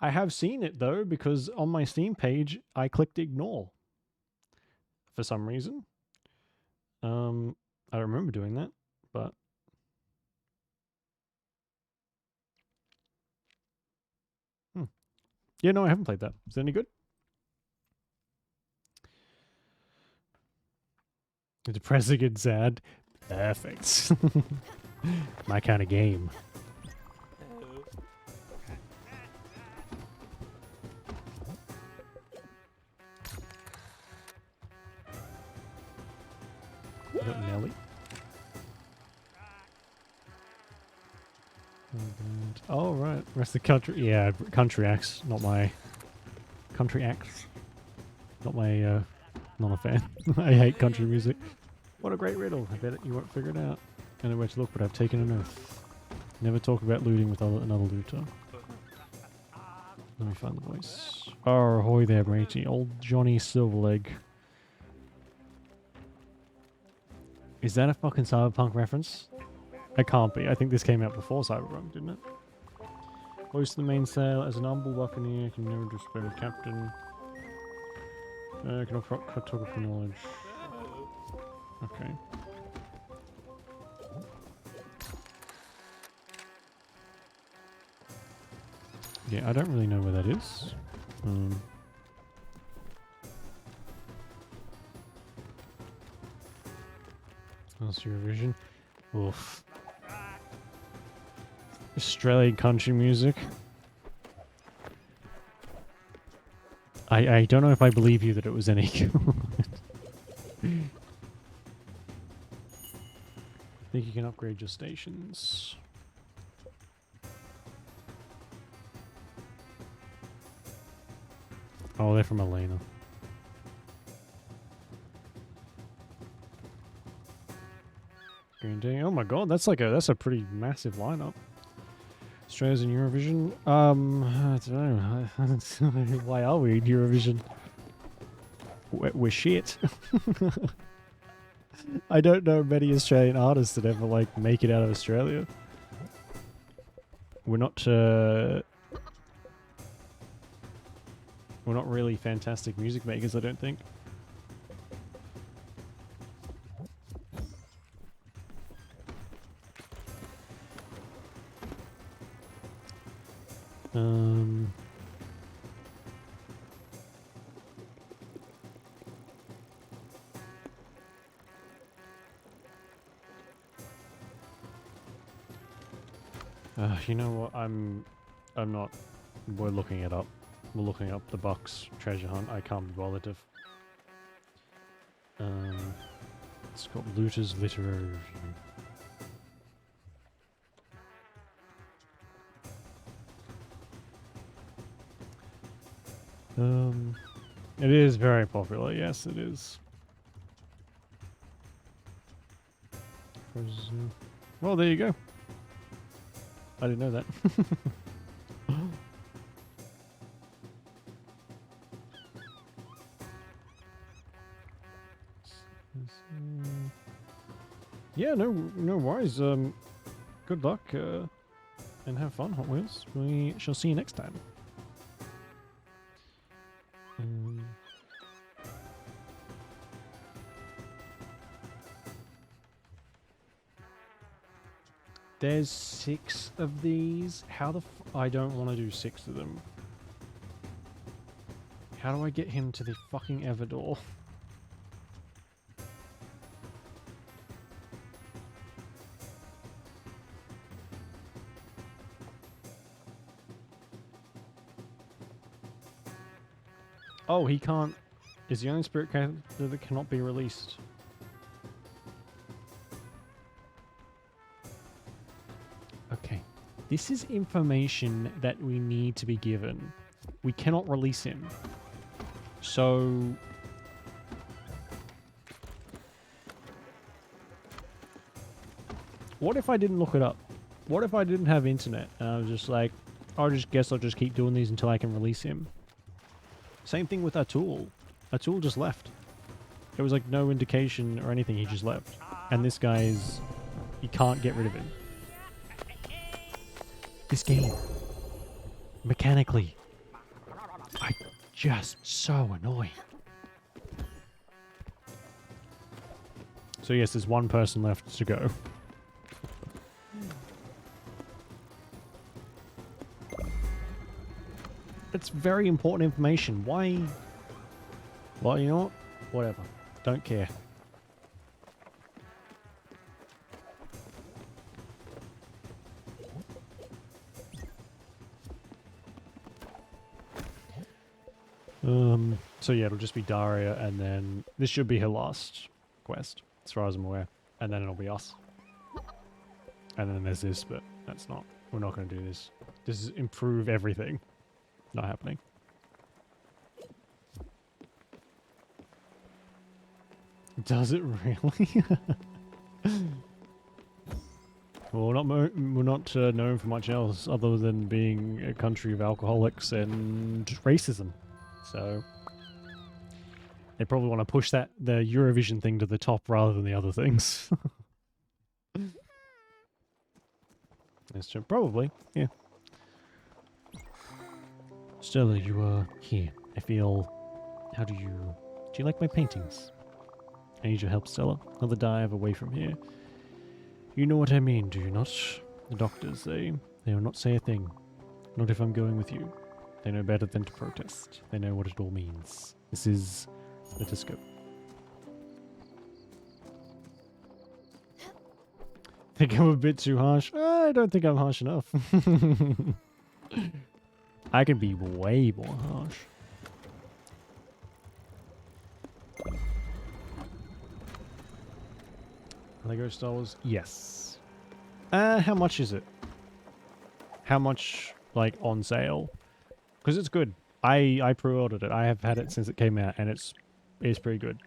I have seen it though, because on my Steam page I clicked ignore for some reason. I don't remember doing that, but yeah, no, I haven't played that. Is it any good? Depressing and sad. Perfect. My kind of game. Nelly. Oh, right. Rest of the country. Yeah, country acts. Not my... Country acts. Not my, not a fan. I hate country music. What a great riddle. I bet you won't figure it out. I know where to look, but I've taken an oath. Never talk about looting with another looter. Let me find the voice. Oh, ahoy there, matey. Old Johnny Silverleg. Is that a fucking Cyberpunk reference? It can't be. I think this came out before Cyberpunk, didn't it? Hoist the mainsail. As an humble buccaneer, can never display the captain. Can offer up cartography knowledge. Okay. Yeah, I don't really know where that is. That's Eurovision. Oof. Australian country music. I don't know if I believe you that it was any good. I think you can upgrade your stations. Oh, they're from Elena. Green Day. Oh my god, that's a pretty massive lineup. Australia's in Eurovision. I don't know. Why are we in Eurovision? We're shit. I don't know many Australian artists that ever like make it out of Australia. We're not really fantastic music makers, I don't think. You know what? I'm not. We're looking it up. We're looking up the Bucks treasure hunt. I can't be bothered to. It's called Looter's Literary Review. It is very popular. Yes, it is. Well, there you go. I didn't know that. Yeah, no worries. Good luck and have fun, Hot Wheels. We shall see you next time. There's 6 of these. How the I don't want to do 6 of them. How do I get him to the fucking Everdor? Oh, he can't. Is the only spirit character that cannot be released. Okay. This is information that we need to be given. We cannot release him. So... what if I didn't look it up? What if I didn't have internet and I was just like, I guess I'll just keep doing these until I can release him. Same thing with Atul. Atul just left. There was like no indication or anything, he just left. And this guy is... you can't get rid of him. This game, mechanically, just so annoying. So yes, there's one person left to go. That's very important information. Why? Well, you know what? Whatever. Don't care. So yeah, it'll just be Daria, and then this should be her last quest, as far as I'm aware. And then it'll be us. And then there's this, but that's not. We're not going to do this. This is improve everything. Not happening. Does it really? Well, we're not known for much else other than being a country of alcoholics and racism. So they probably want to push the Eurovision thing to the top rather than the other things. That's true. Probably, yeah. Stella, you are here. I feel... do you like my paintings? I need your help, Stella. Another dive away from here. You know what I mean, do you not? The doctors, they will not say a thing. Not if I'm going with you. They know better than to protest. They know what it all means. This is... let us go. Think I'm a bit too harsh? I don't think I'm harsh enough. I can be way more harsh. Lego Star Wars? Yes. How much is it? How much, like, on sale? Because it's good. I pre-ordered it. I have had it since it came out, and it's pretty good.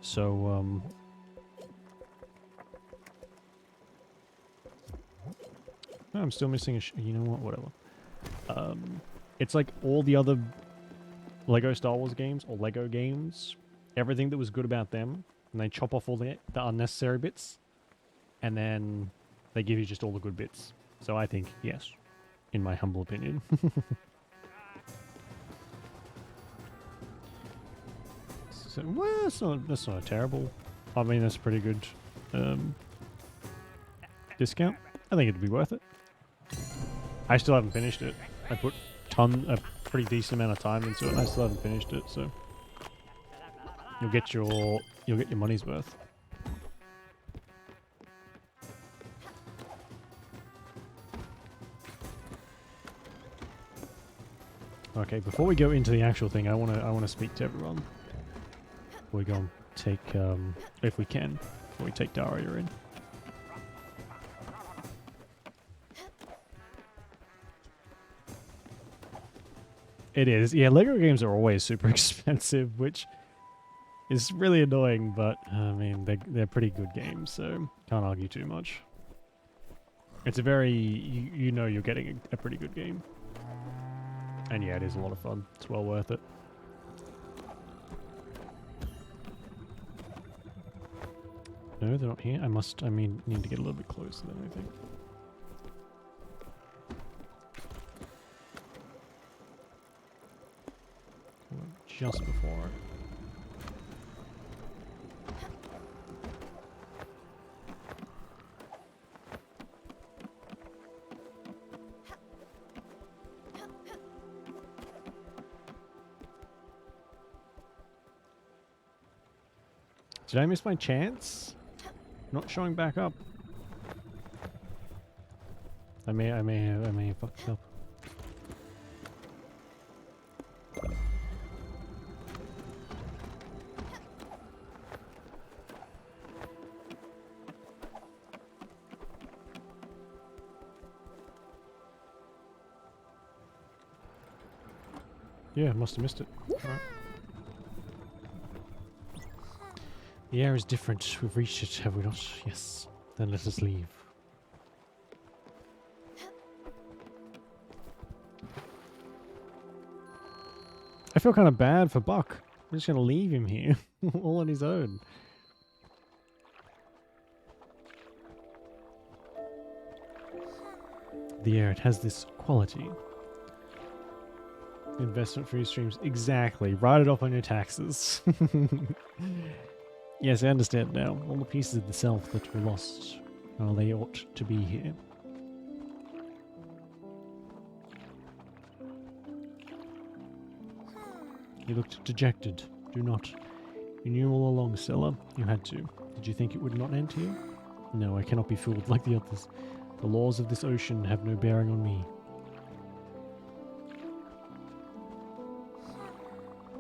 So no, I'm still missing a. You know what? Whatever. It's like all the other Lego Star Wars games or Lego games. Everything that was good about them, and they chop off all the unnecessary bits, and then they give you just all the good bits. So I think yes, in my humble opinion. So, well, that's not terrible. I mean, that's a pretty good discount. I think it'd be worth it. I still haven't finished it. I put a pretty decent amount of time into it, and I still haven't finished it. So you'll get your money's worth. Okay, before we go into the actual thing, I wanna speak to everyone. Before we go and take if we can, before we take Daria in. It is. Yeah, Lego games are always super expensive, which is really annoying, but I mean, they're pretty good games, so can't argue too much. It's a very, you know you're getting a pretty good game. And yeah, it is a lot of fun. It's well worth it. No, they're not here. I need to get a little bit closer then, I think. Just before it. Did I miss my chance? Not showing back up. I may have fucked up. Yeah, must have missed it. Right. The air is different. We've reached it, have we not? Yes. Then let us leave. I feel kind of bad for Buck. We're just going to leave him here, all on his own. The air, it has this quality. Investment free streams. Exactly. Write it off on your taxes. Yes, I understand now. All the pieces of the self that were lost. Oh, they ought to be here. You looked dejected. Do not. You knew all along, Stella. You had to. Did you think it would not end here? No, I cannot be fooled like the others. The laws of this ocean have no bearing on me.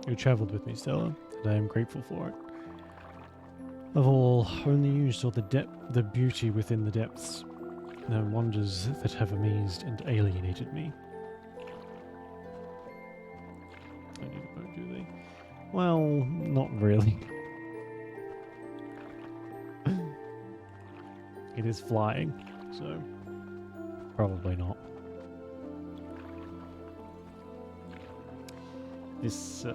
You travelled with me, Stella, and I am grateful for it. Of all, only you saw the beauty within the depths. No wonders that have amazed and alienated me. I need a boat, do they? Well, not really. It is flying, so probably not. This,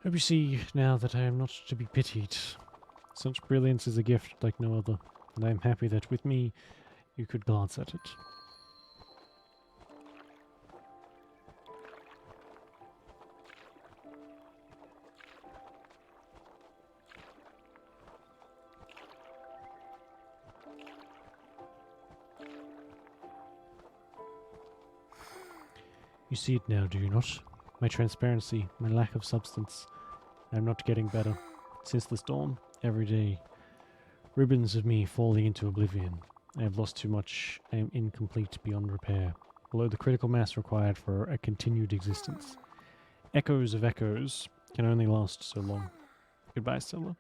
hope you see now that I am not to be pitied. Such brilliance is a gift like no other, and I am happy that with me you could glance at it. You see it now, do you not? My transparency, my lack of substance. I'm not getting better. Since the storm, every day. Ribbons of me falling into oblivion. I have lost too much. I am incomplete beyond repair. Below the critical mass required for a continued existence. Echoes of echoes can only last so long. Goodbye, Stella.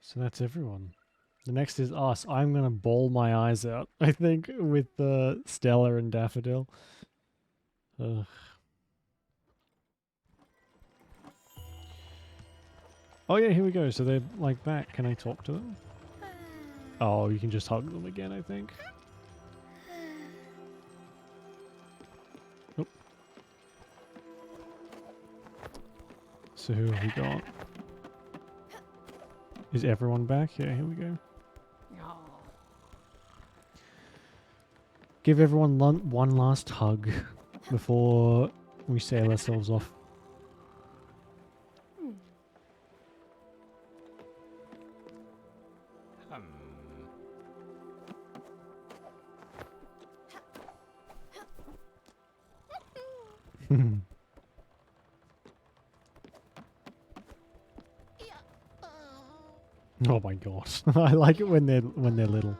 So that's everyone. The next is us. I'm gonna bawl my eyes out, I think, with Stella and Daffodil. Ugh. Oh yeah, here we go. So they're like back. Can I talk to them? Oh, you can just hug them again, I think. Oh. So who have we got? Is everyone back? Yeah, here we go. Give everyone one last hug before we sail ourselves off. Oh my god. I like it when they're little.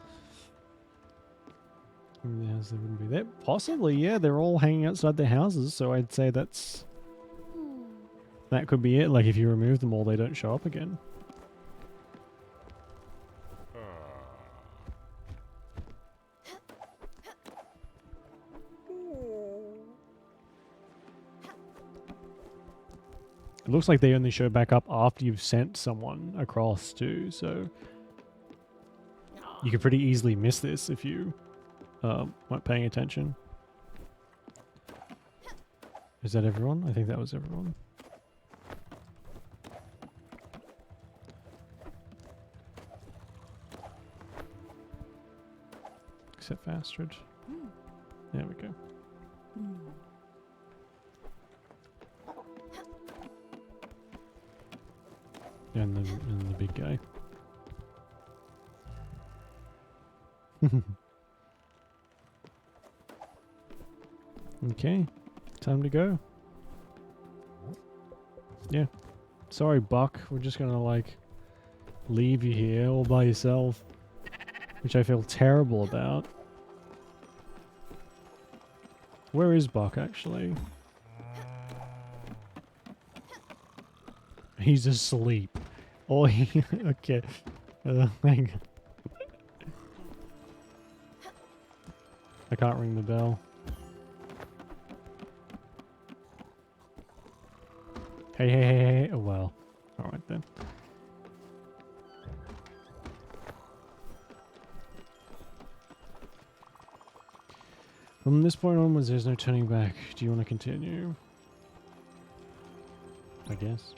Yes, they wouldn't be there. Possibly, yeah, they're all hanging outside their houses, so I'd say that could be it. Like if you remove them all, they don't show up again. It looks like they only show back up after you've sent someone across too, so you could pretty easily miss this if you weren't paying attention. Is that everyone? I think that was everyone. Except for Astrid. There we go. And the big guy. Okay, time to go. Yeah. Sorry, Buck. We're just gonna, like, leave you here all by yourself. Which I feel terrible about. Where is Buck, actually? He's asleep. Oh, he... okay. Hang on. I can't ring the bell. Hey. Oh, well. Alright then. From this point onwards, there's no turning back. Do you want to continue? I guess.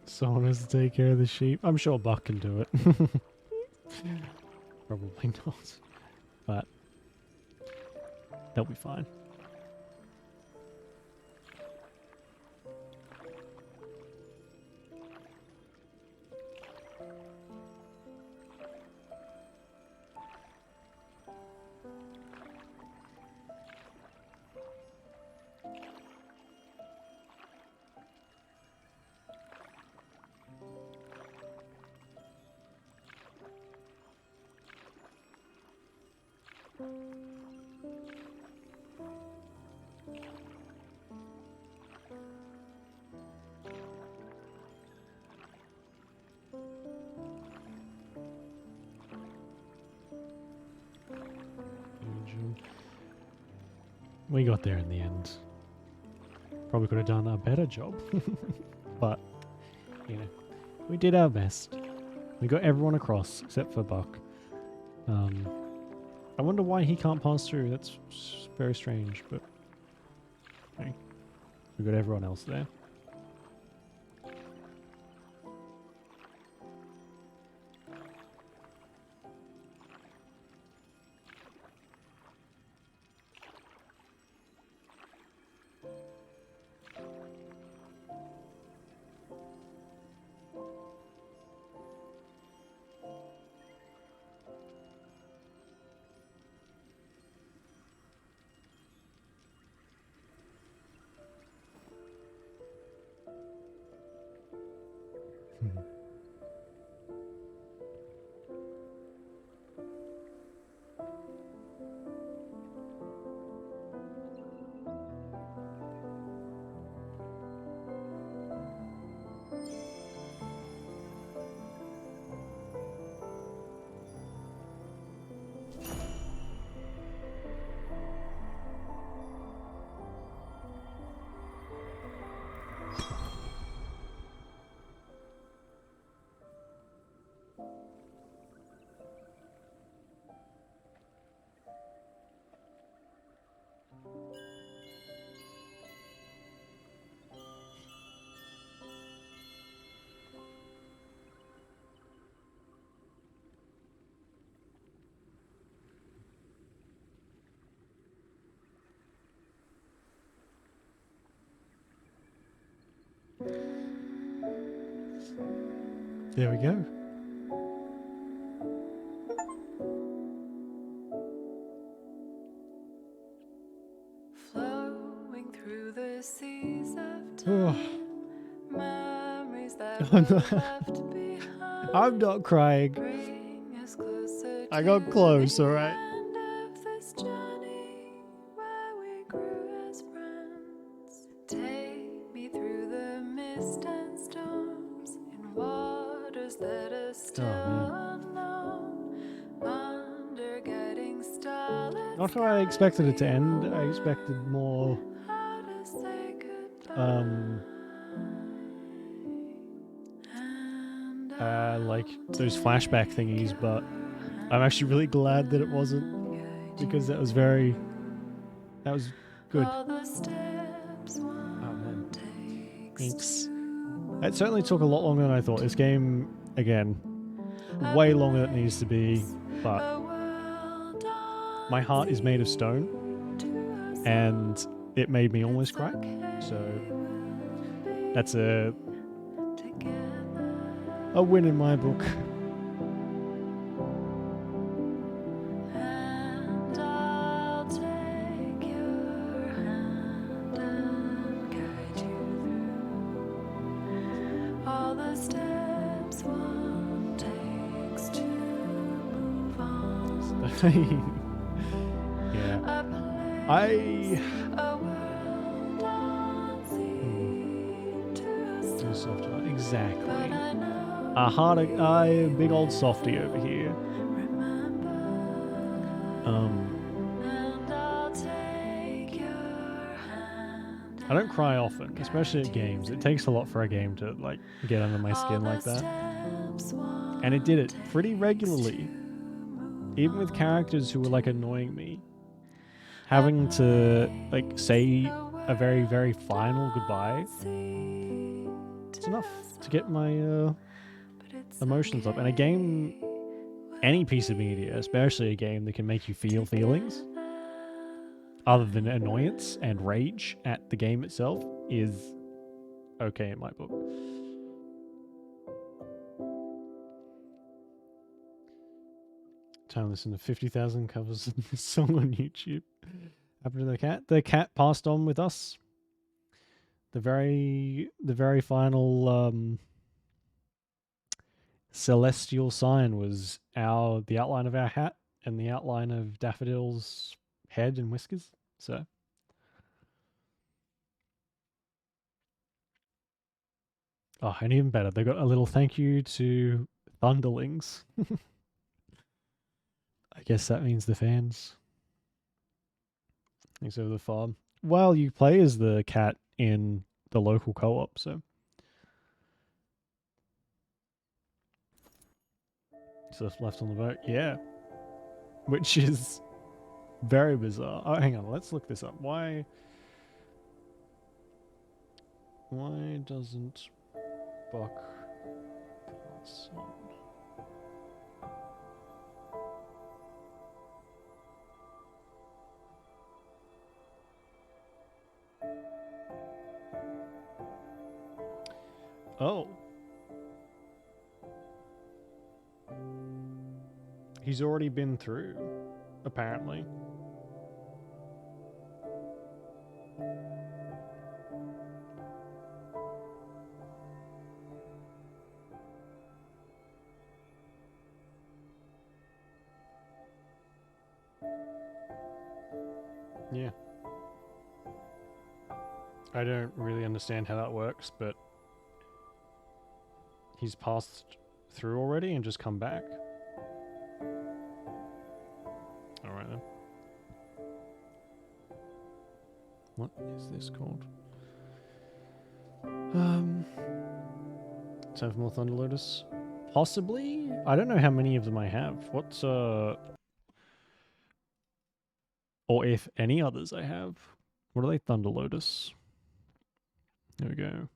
Someone has to take care of the sheep. I'm sure Buck can do it. Probably not. But they'll be fine. We got there in the end. Probably could have done a better job. But, you know, we did our best. We got everyone across, except for Buck. I wonder why he can't pass through. That's very strange, but... Okay. We got everyone else there. There we go. Flowing through the seas of Oh, memories that I'm were not- left behind. I'm not crying. Bring us closer I got to close, the alright? end of this journey where we grew as friends. Take me through the mist and storms in waters that are still man. unknown. Under guiding starlit Not how I expected it to end. I expected more, how to say goodbye. And like those flashback thingies, but I'm actually really glad that it wasn't, because that was good. all the steps one Oh man, takes it certainly took a lot longer than I thought. This game, again, way longer than it needs to be, but a world on my heart is made of stone, to us and it made me almost cry. So that's a together. win in my book. And I'll take your hand and guide you through all the steps one takes to move on. Yeah, A place, I a world on sea to us. do soft exactly. But I know A big old softy over here. remember. And I'll take your hand. I don't cry often, especially at games. It takes a lot for a game to like get under my skin like that, and it did it pretty regularly, even with characters who were like annoying me. Having to like say a very, very final goodbye, it's enough to get my emotions up. And a game, any piece of media, especially a game that can make you feel feelings other than annoyance and rage at the game itself, is okay in my book. Time to listen to 50,000 covers of this song on YouTube. Happened to the cat. The cat passed on with us. The very final celestial sign was the outline of our hat and the outline of Daffodil's head and whiskers. So oh, and even better, they got a little thank you to Thunderlings. I guess that means the fans. Thanks over the farm. Well, you play as the cat in the local co-op, so. So left on the vote, yeah. Which is very bizarre. Oh, hang on, let's look this up. Why doesn't Buck pass on? Oh. He's already been through, apparently. Yeah. I don't really understand how that works, but he's passed through already and just come back. Alright then. What is this called? Time for more Thunder Lotus? Possibly? I don't know how many of them I have. What's or if any others I have. What are they? Thunder Lotus. There we go.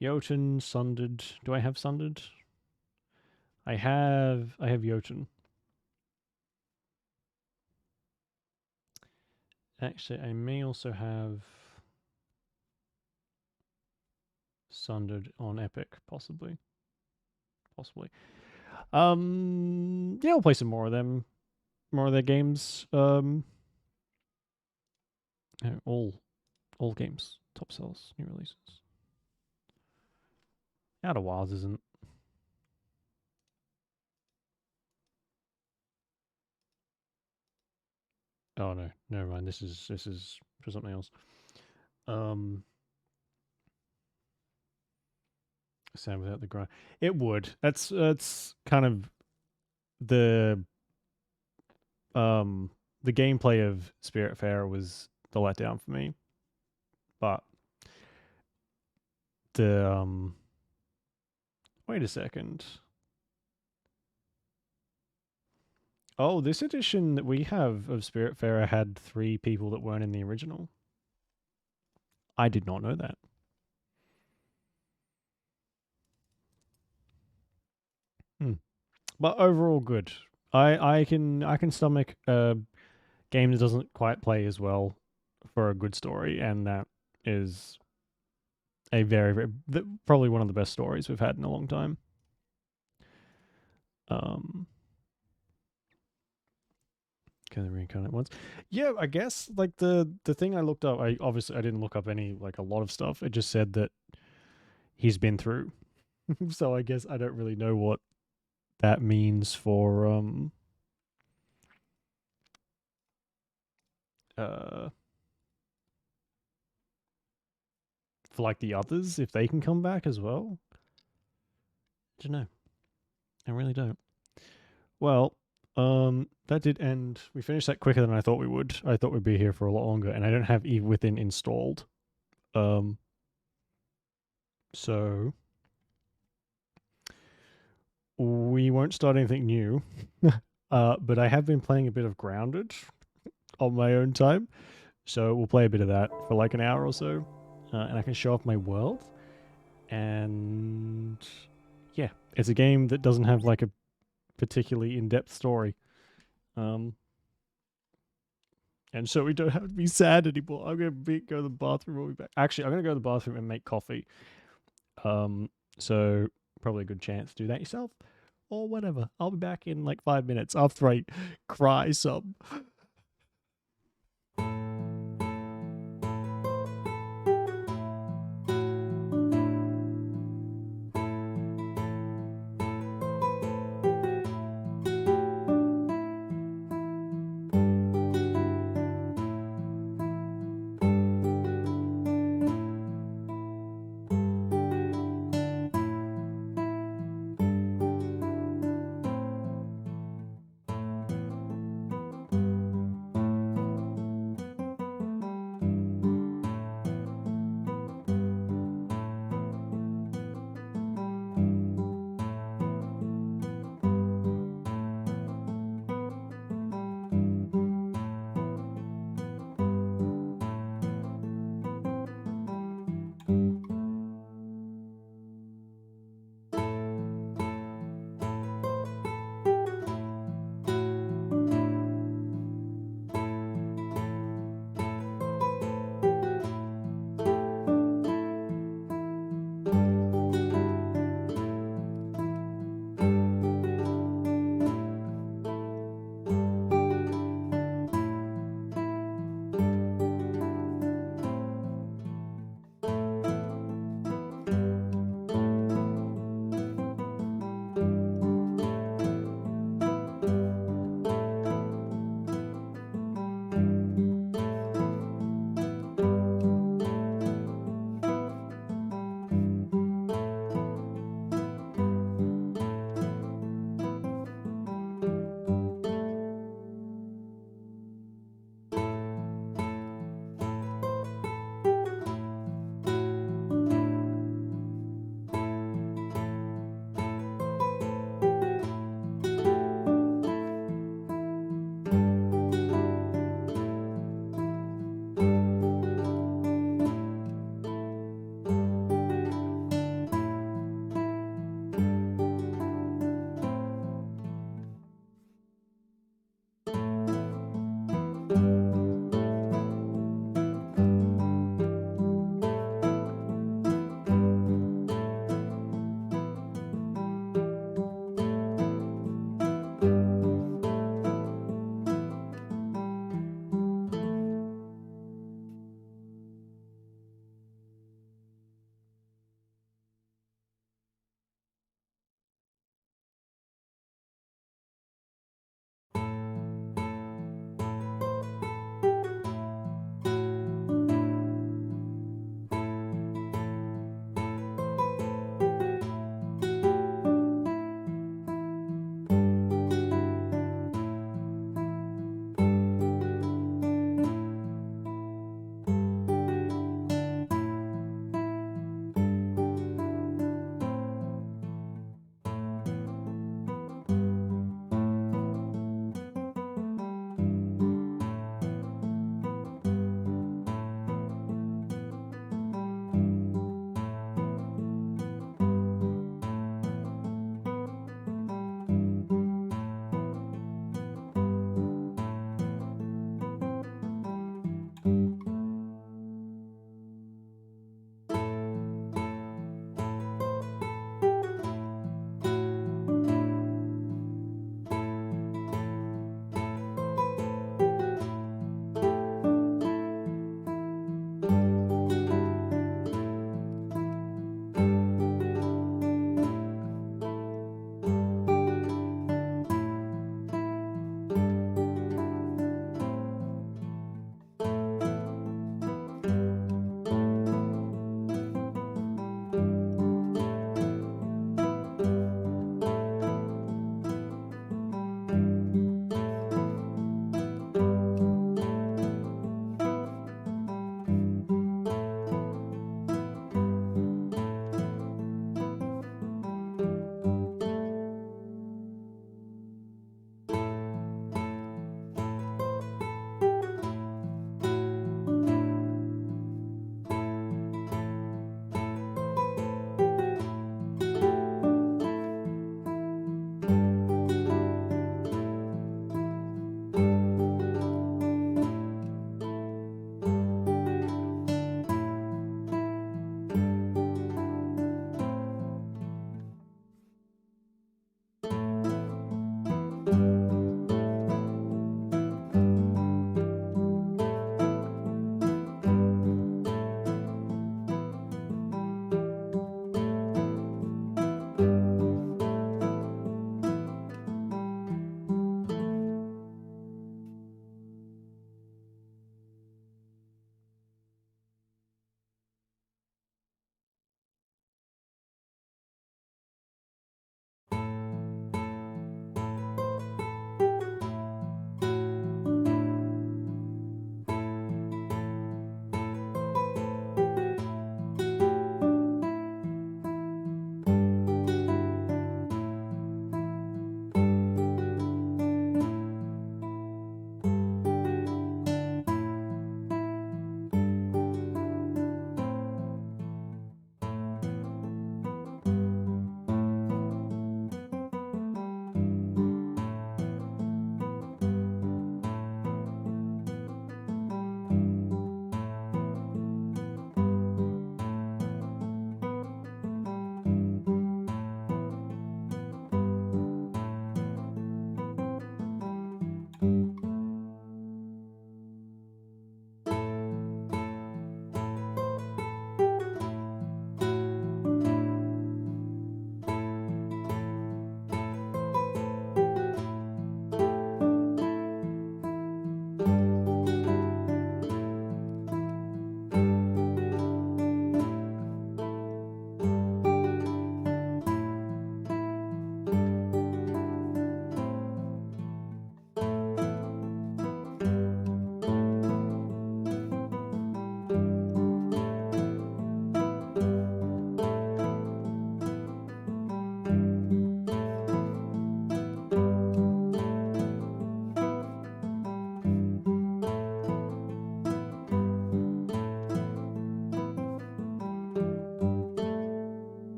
Jotun, Sundered. Do I have Sundered? I have Jotun. Actually, I may also have Sundered on Epic, possibly. Yeah, I'll play some more of them. More of their games. All games. Top sells, new releases. Outer Wilds isn't. Oh no, never mind. This is for something else. Sound without the grind. It would. That's kind of the gameplay of Spiritfarer was the letdown for me. But the wait a second. Oh, this edition that we have of Spiritfarer had 3 people that weren't in the original. I did not know that. But overall good. I can stomach a game that doesn't quite play as well for a good story, and that is a very probably one of the best stories we've had in a long time. Can they reincarnate once? Yeah, I guess like the thing I looked up, I didn't look up any like a lot of stuff. It just said that he's been through. So I guess I don't really know what that means for like the others, if they can come back as well. I don't know. I really don't. Well, that did end. We finished that quicker than I thought we would. I thought we'd be here for a lot longer, and I don't have Eve Within installed. So we won't start anything new. But I have been playing a bit of Grounded on my own time. So we'll play a bit of that for like an hour or so. And I can show off my world. And yeah, it's a game that doesn't have like a particularly in-depth story. And so we don't have to be sad anymore. I'm going to go to the bathroom. We'll be back. Actually, I'm going to go to the bathroom and make coffee. So probably a good chance to do that yourself. Or whatever. I'll be back in like 5 minutes after I cry some.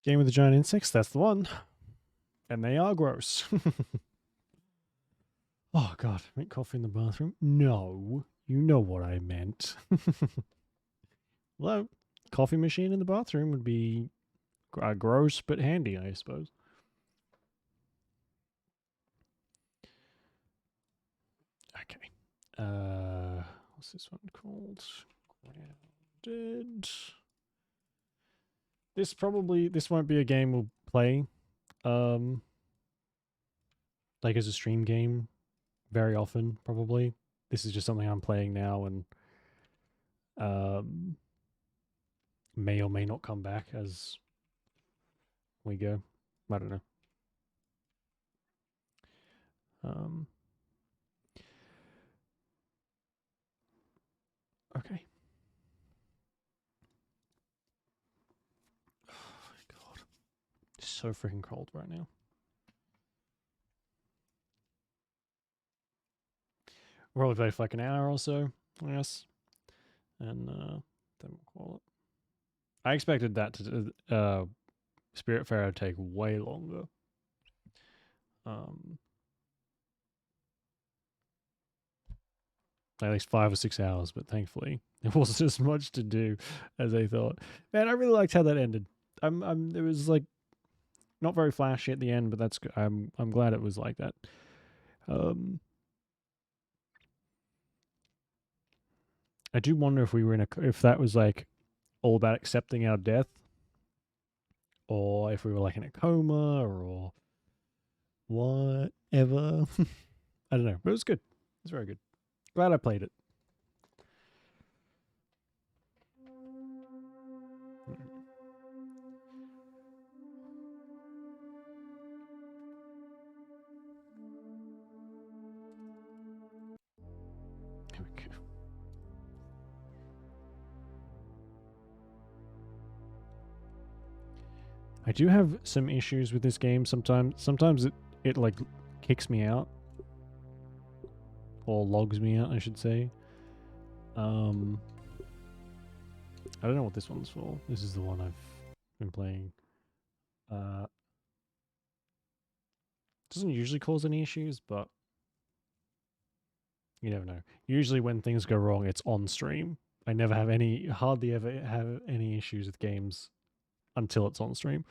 Game with the giant insects, that's the one. And they are gross. Oh god, make coffee in the bathroom? No, you know what I meant. Well, coffee machine in the bathroom would be gross but handy, I suppose. Okay. What's this one called? Grounded. This won't be a game we'll play, like as a stream game very often, probably. This is just something I'm playing now and may or may not come back as we go. I don't know. Okay. Oh my god. It's so freaking cold right now. We'll probably play for like an hour or so, I guess. And then we'll call it. I expected that to Spiritfarer take way longer. At least 5 or 6 hours, but thankfully there wasn't as much to do as I thought. Man, I really liked how that ended. It was like not very flashy at the end, but that's good. I'm glad it was like that. I do wonder if we were if that was like all about accepting our death, or if we were like in a coma or whatever. I don't know, but it was good. It was very good. Glad I played it. Here we go. I do have some issues with this game sometimes. Sometimes it like kicks me out. Or logs me out, I should say. I don't know what this one's for. This is the one I've been playing. Doesn't usually cause any issues, but you never know. Usually when things go wrong, it's on stream. I never have hardly ever have any issues with games until it's on stream.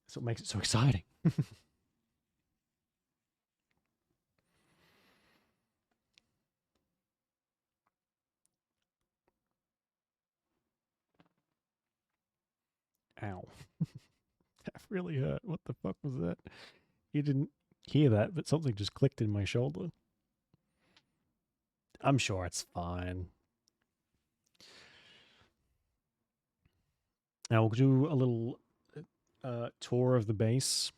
That's what makes it so exciting. Ow. That really hurt. What the fuck was that? You didn't hear that, but something just clicked in my shoulder. I'm sure it's fine. Now we'll do a little tour of the base.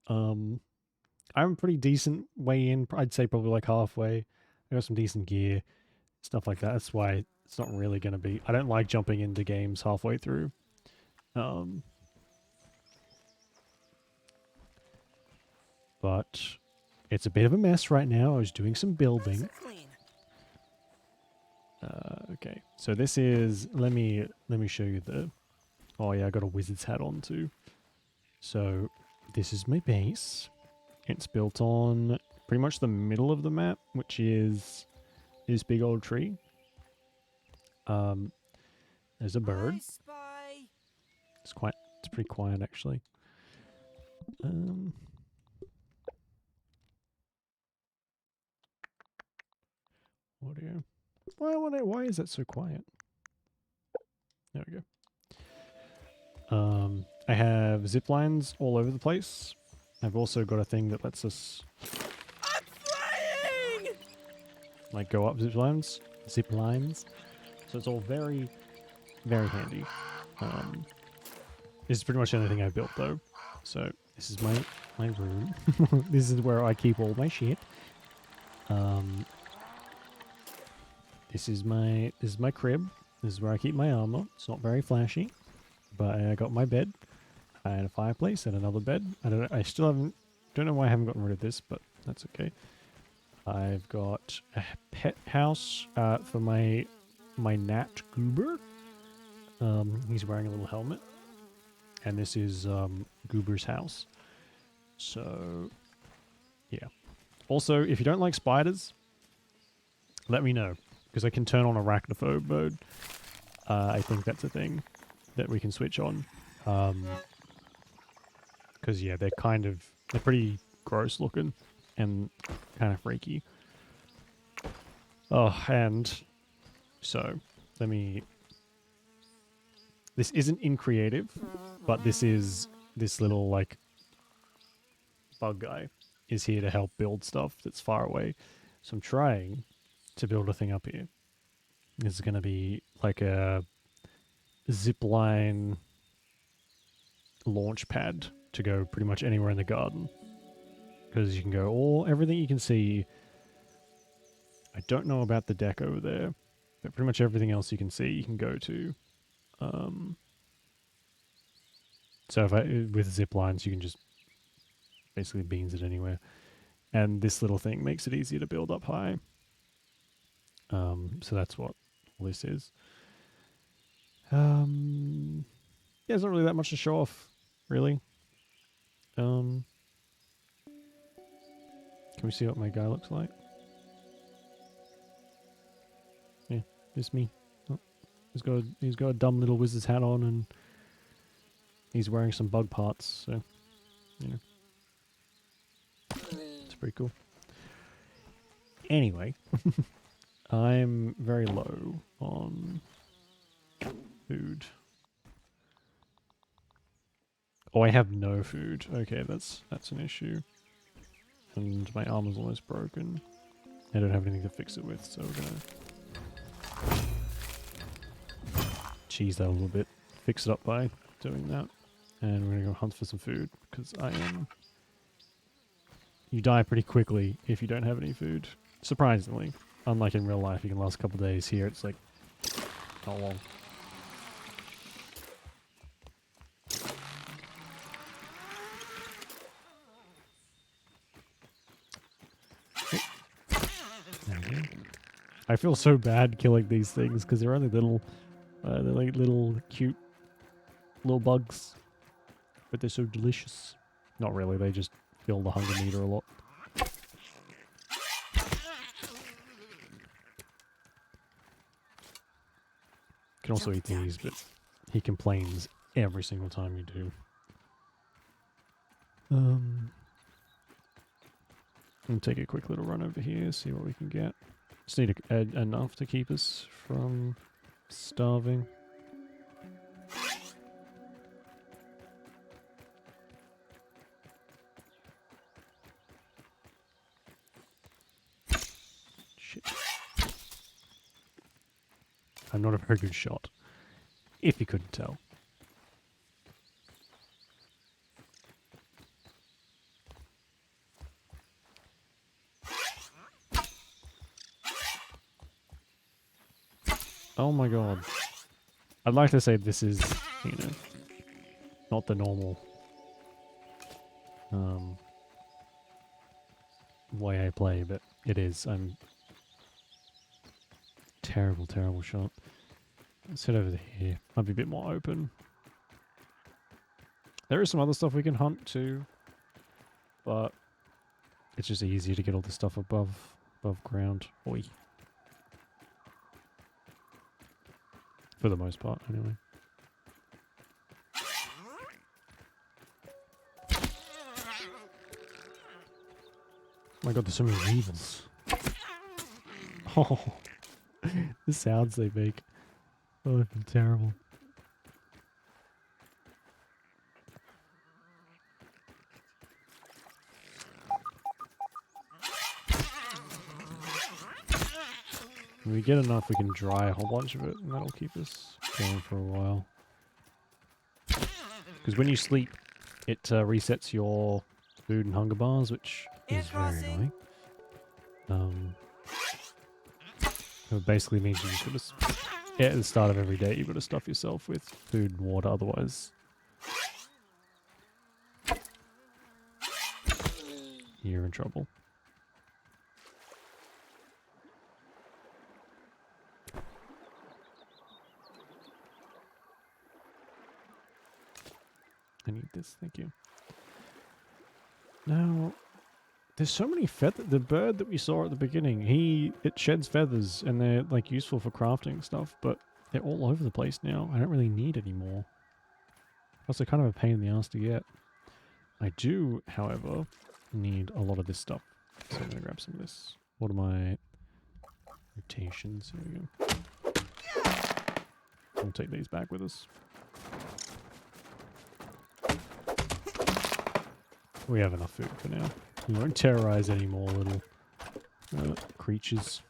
I'm a pretty decent way in. I'd say probably like halfway. I got some decent gear, stuff like that. That's why it's not really going to be... I don't like jumping into games halfway through. But it's a bit of a mess right now. I was doing some building. Okay, so this is... Let me show you the... Oh yeah, I got a wizard's hat on too. So this is my base. It's built on pretty much the middle of the map, which is this big old tree. There's a bird. It's pretty quiet actually. Audio. Why is that so quiet? There we go. I have zip lines all over the place. I've also got a thing that lets us like go up zip lines. So it's all very, very handy. This is pretty much the only thing I built though. So this is my room. This is where I keep all my shit. This is my crib. This is where I keep my armor. It's not very flashy, but I got my bed and a fireplace and another bed. I still don't know why I haven't gotten rid of this, but that's okay. I've got a pet house for my gnat goober. He's wearing a little helmet. And this is Goober's house. So, yeah. Also, if you don't like spiders, let me know. Because I can turn on arachnophobe mode. I think that's a thing that we can switch on. Because, yeah, they're pretty gross looking and kind of freaky. Oh, and so, this isn't in creative, but this little, like, bug guy is here to help build stuff that's far away. So I'm trying to build a thing up here. This is going to be like a zip line launch pad to go pretty much anywhere in the garden. Because you can go everything you can see. I don't know about the deck over there, but pretty much everything else you can see you can go to. So with zip lines, you can just basically beans it anywhere. And this little thing makes it easier to build up high. So that's what all this is. Yeah, there's not really that much to show off, really. Can we see what my guy looks like? Yeah, just me. Oh, he's got a dumb little wizard's hat on, and he's wearing some bug parts. So, you know, it's pretty cool. Anyway, I'm very low on food. Oh, I have no food. Okay, that's an issue. And my armor's almost broken. I don't have anything to fix it with, so we're gonna cheese that a little bit. Fix it up by doing that. And we're gonna go hunt for some food, because you die pretty quickly if you don't have any food. Surprisingly. Unlike in real life, you can last a couple days. Here, it's like, not long. I feel so bad killing these things because they're only little, they're like little cute little bugs, but they're so delicious. Not really, they just fill the hunger meter a lot. You can also eat these, but he complains every single time you do. I'll take a quick little run over here, see what we can get. Just need to add enough to keep us from starving. Shit. I'm not a very good shot, if you couldn't tell. Oh my god. I'd like to say this is, you know, not the normal way I play, but it is. I'm terrible, terrible shot. Let's head over here. Might be a bit more open. There is some other stuff we can hunt too, but it's just easier to get all the stuff above ground. Oi. For the most part, anyway. Oh my god, there's so many weevils. Oh, the sounds they make. Oh, I feel terrible. When we get enough, we can dry a whole bunch of it, and that'll keep us going for a while. Because when you sleep, it resets your food and hunger bars, which is very annoying. It basically means you just gotta, at the start of every day, you've got to stuff yourself with food and water, otherwise you're in trouble. need this. Thank you. Now, there's so many feathers. The bird that we saw at the beginning, it sheds feathers, and they're like useful for crafting stuff, but they're all over the place now. I don't really need any more. Plus, they're kind of a pain in the ass to get. I do, however, need a lot of this stuff. So I'm going to grab some of this. What are my rotations? Here we go. We'll take these back with us. We have enough food for now. We won't terrorize any more little creatures.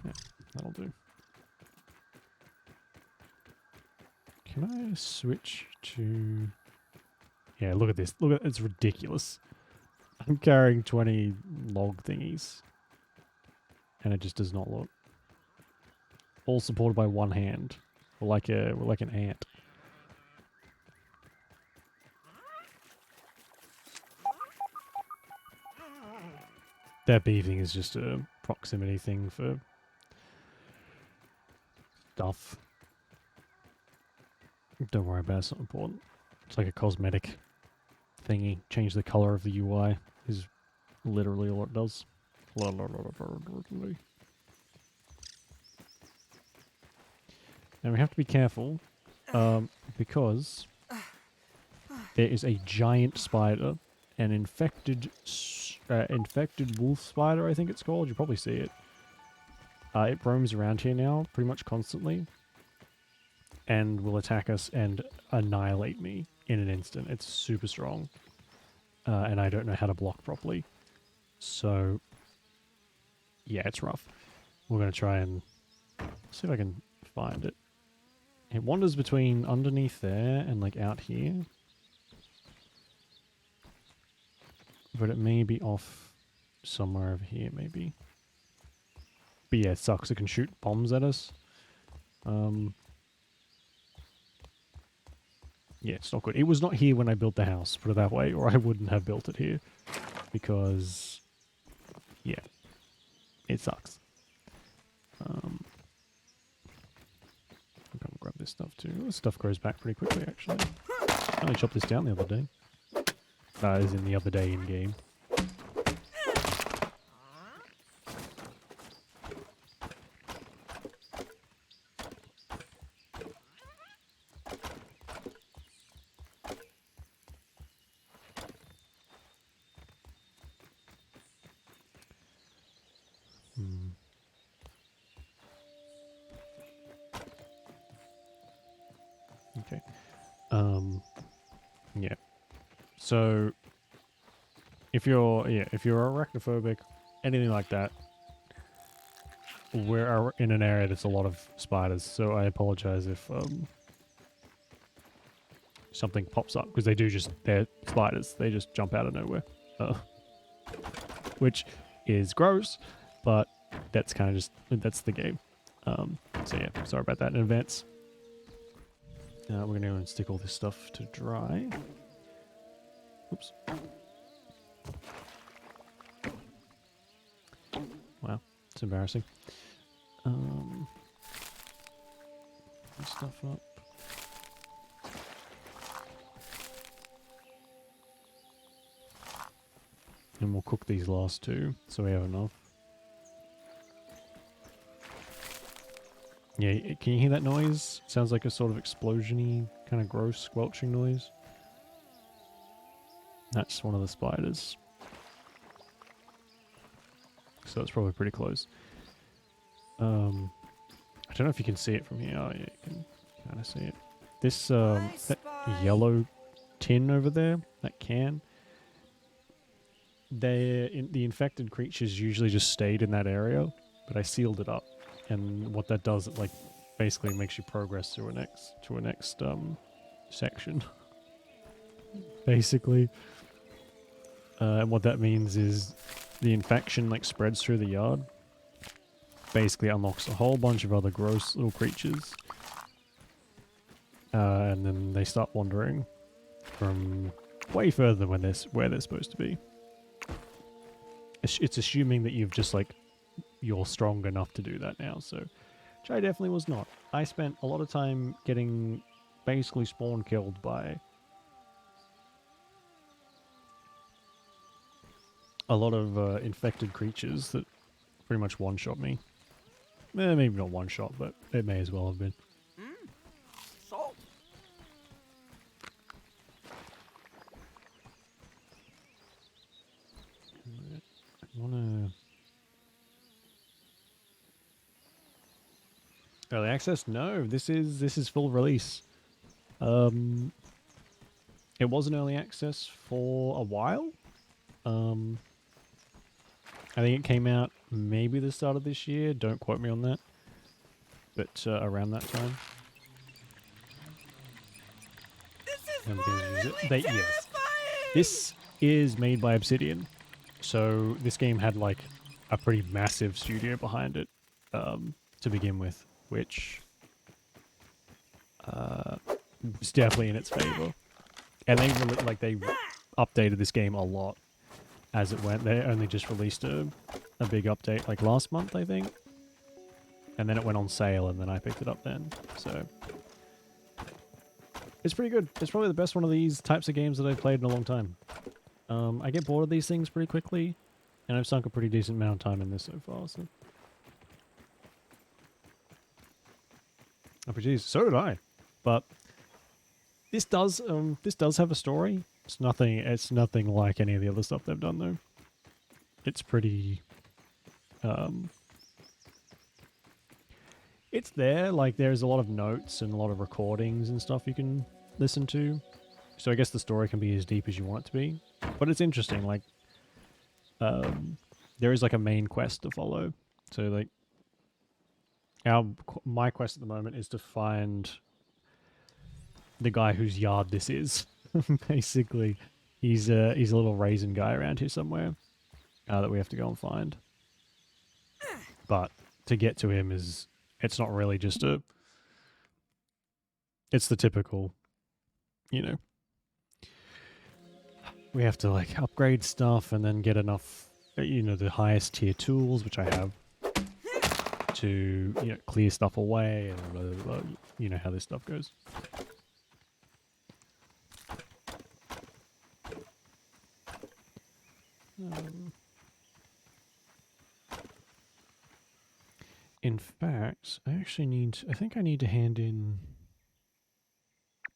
Yeah, that'll do. Can I switch to... Yeah, look at this. Look at it's ridiculous. I'm carrying 20 log thingies. And it just does not look. All supported by one hand. We're like an ant. That beefing is just a proximity thing for stuff. Don't worry about it, it's not important. It's like a cosmetic thingy. Change the color of the UI is literally all it does. Now we have to be careful because there is a giant spider, an infected wolf spider, I think it's called. You probably see it. It roams around here now pretty much constantly and will attack us and annihilate me in an instant. It's super strong and I don't know how to block properly. So yeah, it's rough. We're going to try and see if I can find it. It wanders between underneath there and like out here. But it may be off somewhere over here maybe. But yeah, it sucks. It can shoot bombs at us. Yeah, it's not good. It was not here when I built the house, put it that way, or I wouldn't have built it here. Because, yeah, it sucks. I'm gonna grab this stuff too. This stuff grows back pretty quickly, actually. I only chopped this down the other day. As in the other day in game. Okay. Yeah. So if you're arachnophobic, anything like that, we're in an area that's a lot of spiders, so I apologize if something pops up, because they're spiders. They just jump out of nowhere. Which is gross, but that's kind of that's the game. So yeah, sorry about that in advance. We're going to go and stick all this stuff to dry. Oops. Wow, it's embarrassing. This stuff up. And we'll cook these last two, so we have enough. Yeah, can you hear that noise? Sounds like a sort of explosion-y, kind of gross, squelching noise. That's one of the spiders. So it's probably pretty close. I don't know if you can see it from here. Oh yeah, you can kind of see it. This that yellow tin over there, that can. The infected creatures usually just stayed in that area, but I sealed it up. And what that does, it like basically makes you progress to a next section. Basically. And what that means is the infection like spreads through the yard. Basically unlocks a whole bunch of other gross little creatures. And then they start wandering from way further than where they're supposed to be. It's assuming that you've just like you're strong enough to do that now. So, which I definitely was not. I spent a lot of time getting basically spawn killed by a lot of infected creatures that pretty much one-shot me. Maybe not one-shot, but it may as well have been. Salt. I wanna... Early access? No, this is full release. It was an early access for a while. I think it came out maybe the start of this year. Don't quote me on that. But around that time. Yes. This is made by Obsidian. So this game had like a pretty massive studio behind it to begin with, which was definitely in its favor. And they updated this game a lot as it went. They only just released a big update like last month, I think. And then it went on sale, and then I picked it up then. So it's pretty good. It's probably the best one of these types of games that I've played in a long time. I get bored of these things pretty quickly, and I've sunk a pretty decent amount of time in this so far. So, oh, geez, so did I. But this does have a story. It's nothing like any of the other stuff they've done though. It's pretty. It's there, like there's a lot of notes and a lot of recordings and stuff you can listen to. So I guess the story can be as deep as you want it to be. But it's interesting, like, there is like a main quest to follow. So like, my quest at the moment is to find the guy whose yard this is. Basically, he's a little raisin guy around here somewhere that we have to go and find. But to get to him it's not really just it's the typical, you know, we have to like upgrade stuff and then get enough, you know, the highest tier tools, which I have, to, you know, clear stuff away and blah, blah, blah. You know how this stuff goes. In fact, I think I need to hand in...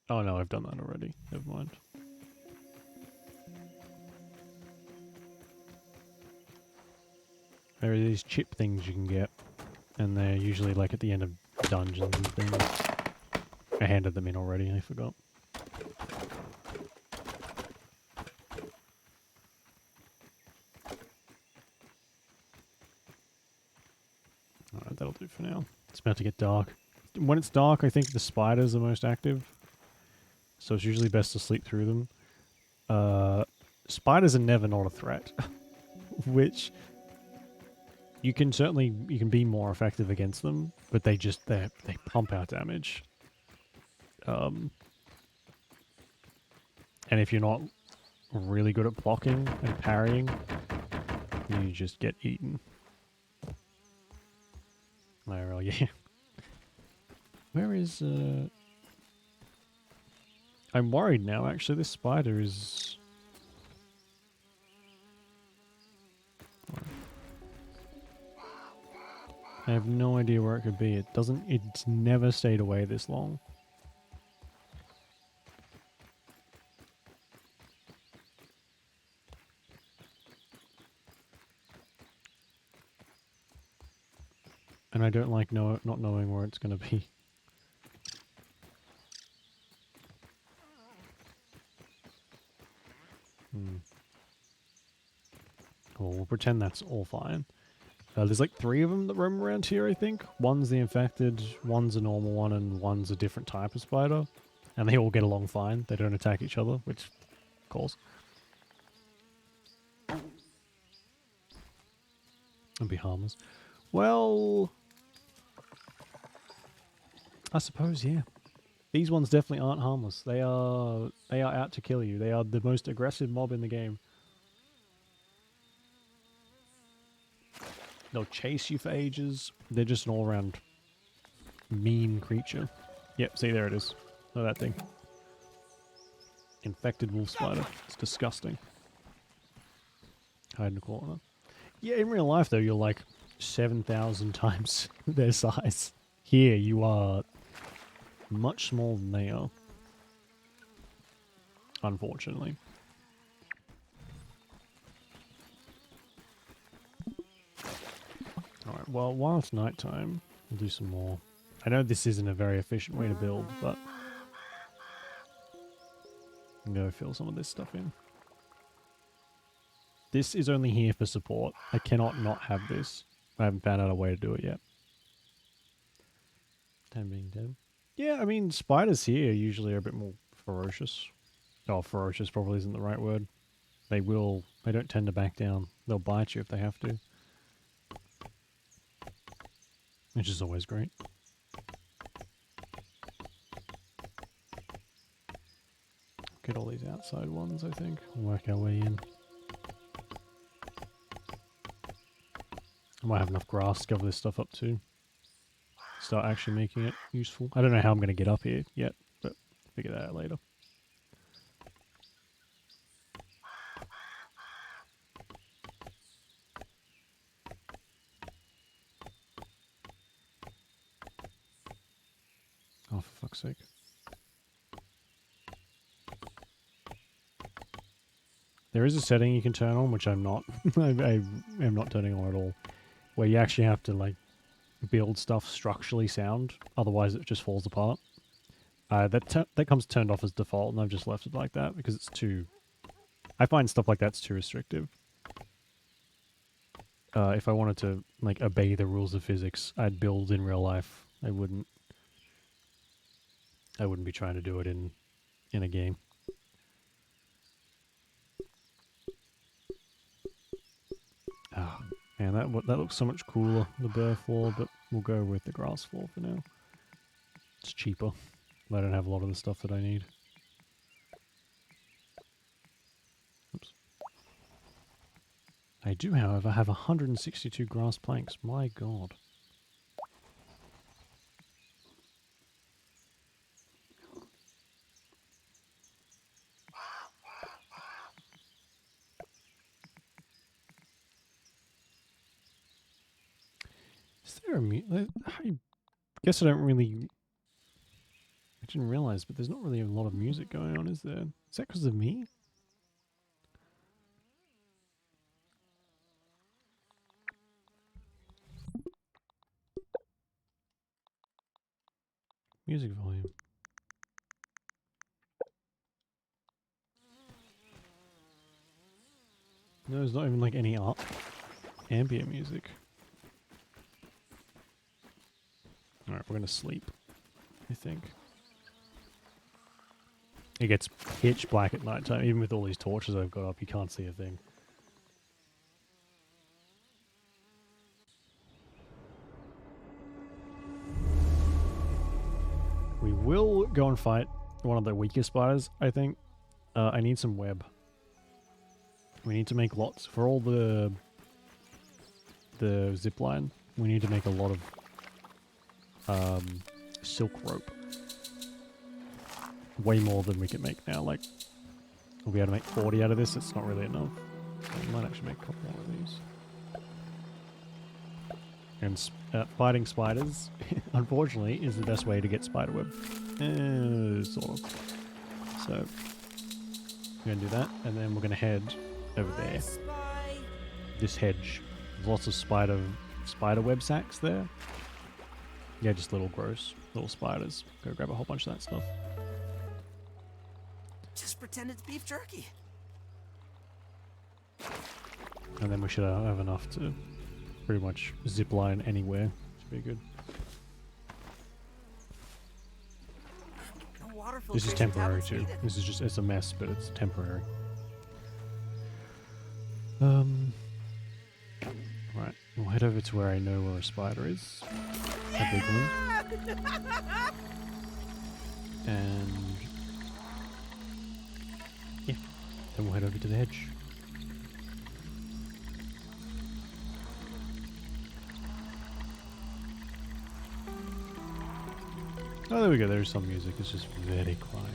Oh no, I've done that already. Never mind. There are these chip things you can get, and they're usually like at the end of dungeons and things. I handed them in already, I forgot. Alright, that'll do for now. It's about to get dark. When it's dark, I think the spiders are most active. So it's usually best to sleep through them. Spiders are never not a threat. Which... You can be more effective against them, but they pump out damage. And if you're not really good at blocking and parrying, you just get eaten. Oh, yeah. Where is, I'm worried now, actually. This spider is... I have no idea where it could be. It's never stayed away this long. And I don't like not knowing where it's going to be. Well, we'll pretend that's all fine. There's like 3 of them that roam around here, I think. One's the infected, one's a normal one, and one's a different type of spider. And they all get along fine. They don't attack each other, which, of course. And be harmless. Well... I suppose, yeah. These ones definitely aren't harmless. They are out to kill you. They are the most aggressive mob in the game. They'll chase you for ages. They're just an all-around mean creature. Yep, see, there it is. Look at that thing. Infected wolf spider. It's disgusting. Hide in the corner. Yeah, in real life, though, you're like 7,000 times their size. Here, you are much smaller than they are. Unfortunately. Alright, well, while it's nighttime, we'll do some more. I know this isn't a very efficient way to build, but I'm going to fill some of this stuff in. This is only here for support. I cannot not have this. I haven't found out a way to do it yet. 10 being dead. Yeah, I mean, spiders here usually are a bit more ferocious. Oh, ferocious probably isn't the right word. They don't tend to back down. They'll bite you if they have to. Which is always great. Get all these outside ones, I think. Work our way in. I might have enough grass to cover this stuff up too. Start actually making it useful. I don't know how I'm going to get up here yet, but figure that out later. Oh, for fuck's sake. There is a setting you can turn on, which I'm not. I am not turning on at all. Where you actually have to, like, build stuff structurally sound. Otherwise, it just falls apart. That comes turned off as default, and I've just left it like that because it's too... I find stuff like that's too restrictive. If I wanted to, like, obey the rules of physics, I'd build in real life. I wouldn't be trying to do it in a game. Oh, man, that looks so much cooler, the bare floor, but we'll go with the grass floor for now. It's cheaper. I don't have a lot of the stuff that I need. Oops. I do, however, have 162 grass planks. My god. Is there a I guess I didn't realize, but there's not really a lot of music going on, is there? Is that because of me? Music volume. No, there's not even like any ambient music. Alright, we're gonna sleep, I think. It gets pitch black at night time. Even with all these torches I've got up, you can't see a thing. We will go and fight one of the weaker spiders, I think. I need some web. We need to make lots. For all the zip line, we need to make a lot of silk rope. Way more than we can make now. Like, we'll be able to make 40 out of this. It's not really enough. So we might actually make a couple more of these. And fighting spiders, unfortunately, is the best way to get spider web. Sort of. So, we're going to do that, and then we're going to head over there. This hedge. There's lots of spider web sacks there. Yeah, just little gross little spiders. Go grab a whole bunch of that stuff. Just pretend it's beef jerky. And then we should have enough to pretty much zip line anywhere. Should be good. No water This is filtration temporary tablets too. needed. This is just, it's a mess, but it's temporary. Right, we'll head over to where I know where a spider is. A big one. And yeah, then we'll head over to the hedge. Oh, there we go. There's some music. It's just very quiet.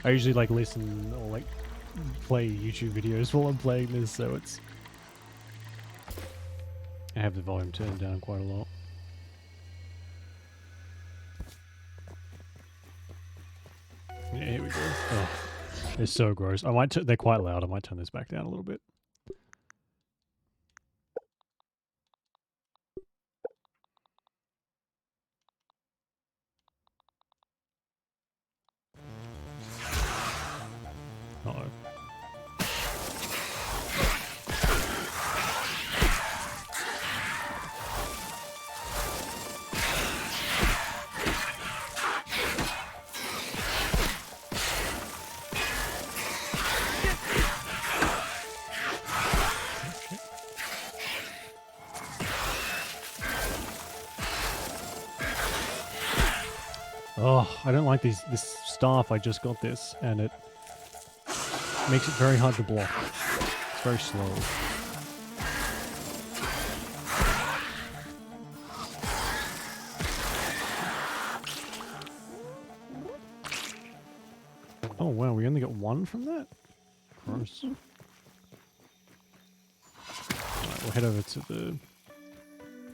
I usually like listen or like play YouTube videos while I'm playing this, so it's... I have the volume turned down quite a lot. Yeah, here we go. Oh, it's so gross. I might. They're quite loud. I might turn this back down a little bit. Uh-oh. Oh, I don't like this staff. I just got this, and it makes it very hard to block. It's very slow. Oh wow, we only got one from that? Gross. Alright, we'll head over to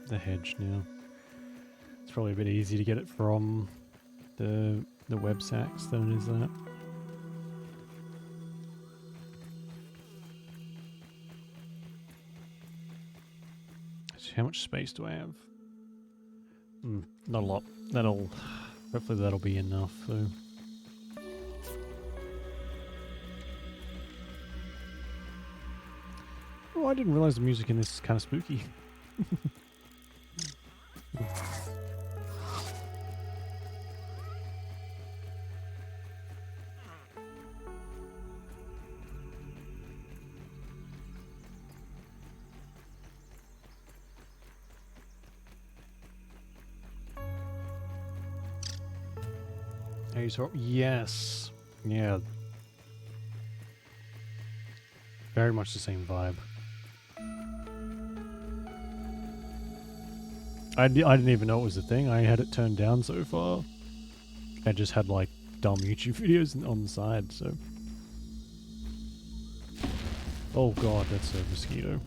the hedge now. It's probably a bit easier to get it from the web sacks than it is that. So how much space do I have? Not a lot. Hopefully that'll be enough though. Oh, I didn't realize the music in this is kind of spooky. Yes. Yeah. Very much the same vibe. I didn't even know it was a thing. I had it turned down so far. I just had like dumb YouTube videos on the side, so. Oh god, that's a mosquito.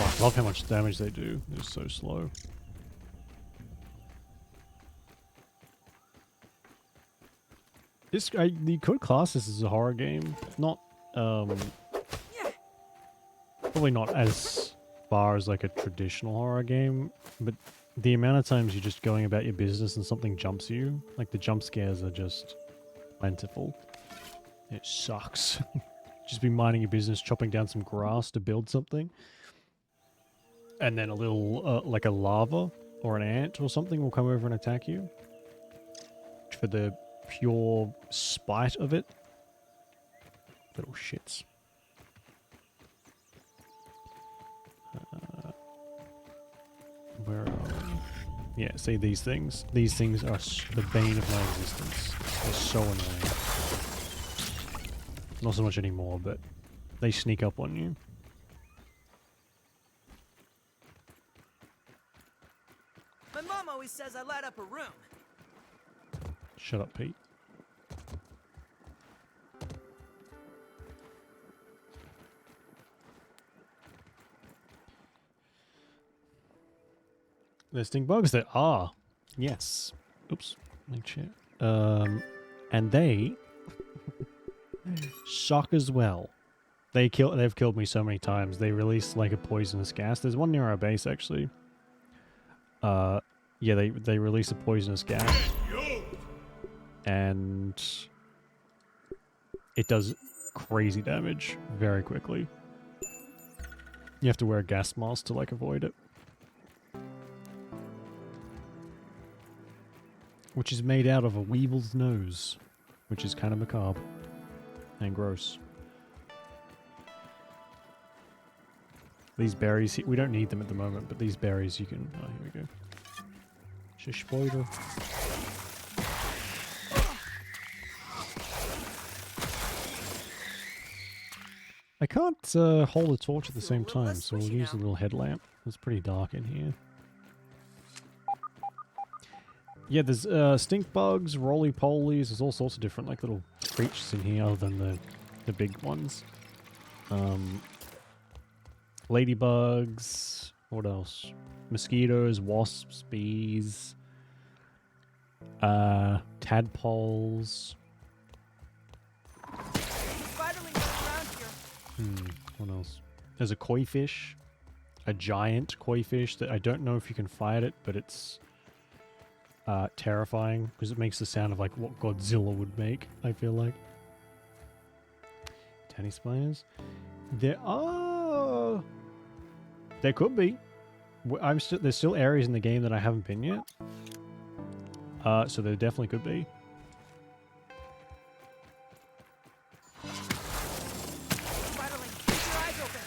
I love how much damage they do. They're so slow. You could class this as a horror game. Not, probably not as far as like a traditional horror game, but the amount of times you're just going about your business and something jumps you, like the jump scares are just plentiful. It sucks. Just be minding your business, chopping down some grass to build something. And then a little, like a larva or an ant or something will come over and attack you. For the pure spite of it. Little shits. Where are we? Yeah, see these things? These things are the bane of my existence. They're so annoying. Not so much anymore, but they sneak up on you. My mom always says I light up a room. Shut up, Pete. There's stink bugs there. Ah, yes. Oops, my chair. And they suck as well. They've killed me so many times. They release like a poisonous gas. There's one near our base actually. Yeah, they release a poisonous gas. And it does crazy damage very quickly. You have to wear a gas mask to like avoid it. Which is made out of a weevil's nose, which is kind of macabre and gross. These berries, we don't need them at the moment, but these berries you can... Oh, here we go. Shish spider. I can't hold a torch at the Feel a same little time, less so we'll squishy use a now. little headlamp. It's pretty dark in here. Yeah, there's stink bugs, roly-polies, there's all sorts of different like little creatures in here other than the big ones. Ladybugs, what else? Mosquitoes, wasps, bees, tadpoles. Spiderling running around here. What else? There's a koi fish, a giant koi fish that I don't know if you can fight it, but it's terrifying because it makes the sound of like what Godzilla would make, I feel like. Tiny spiders. There could be. There's still areas in the game that I haven't been yet. So there definitely could be. Spiderling, keep your eyes open.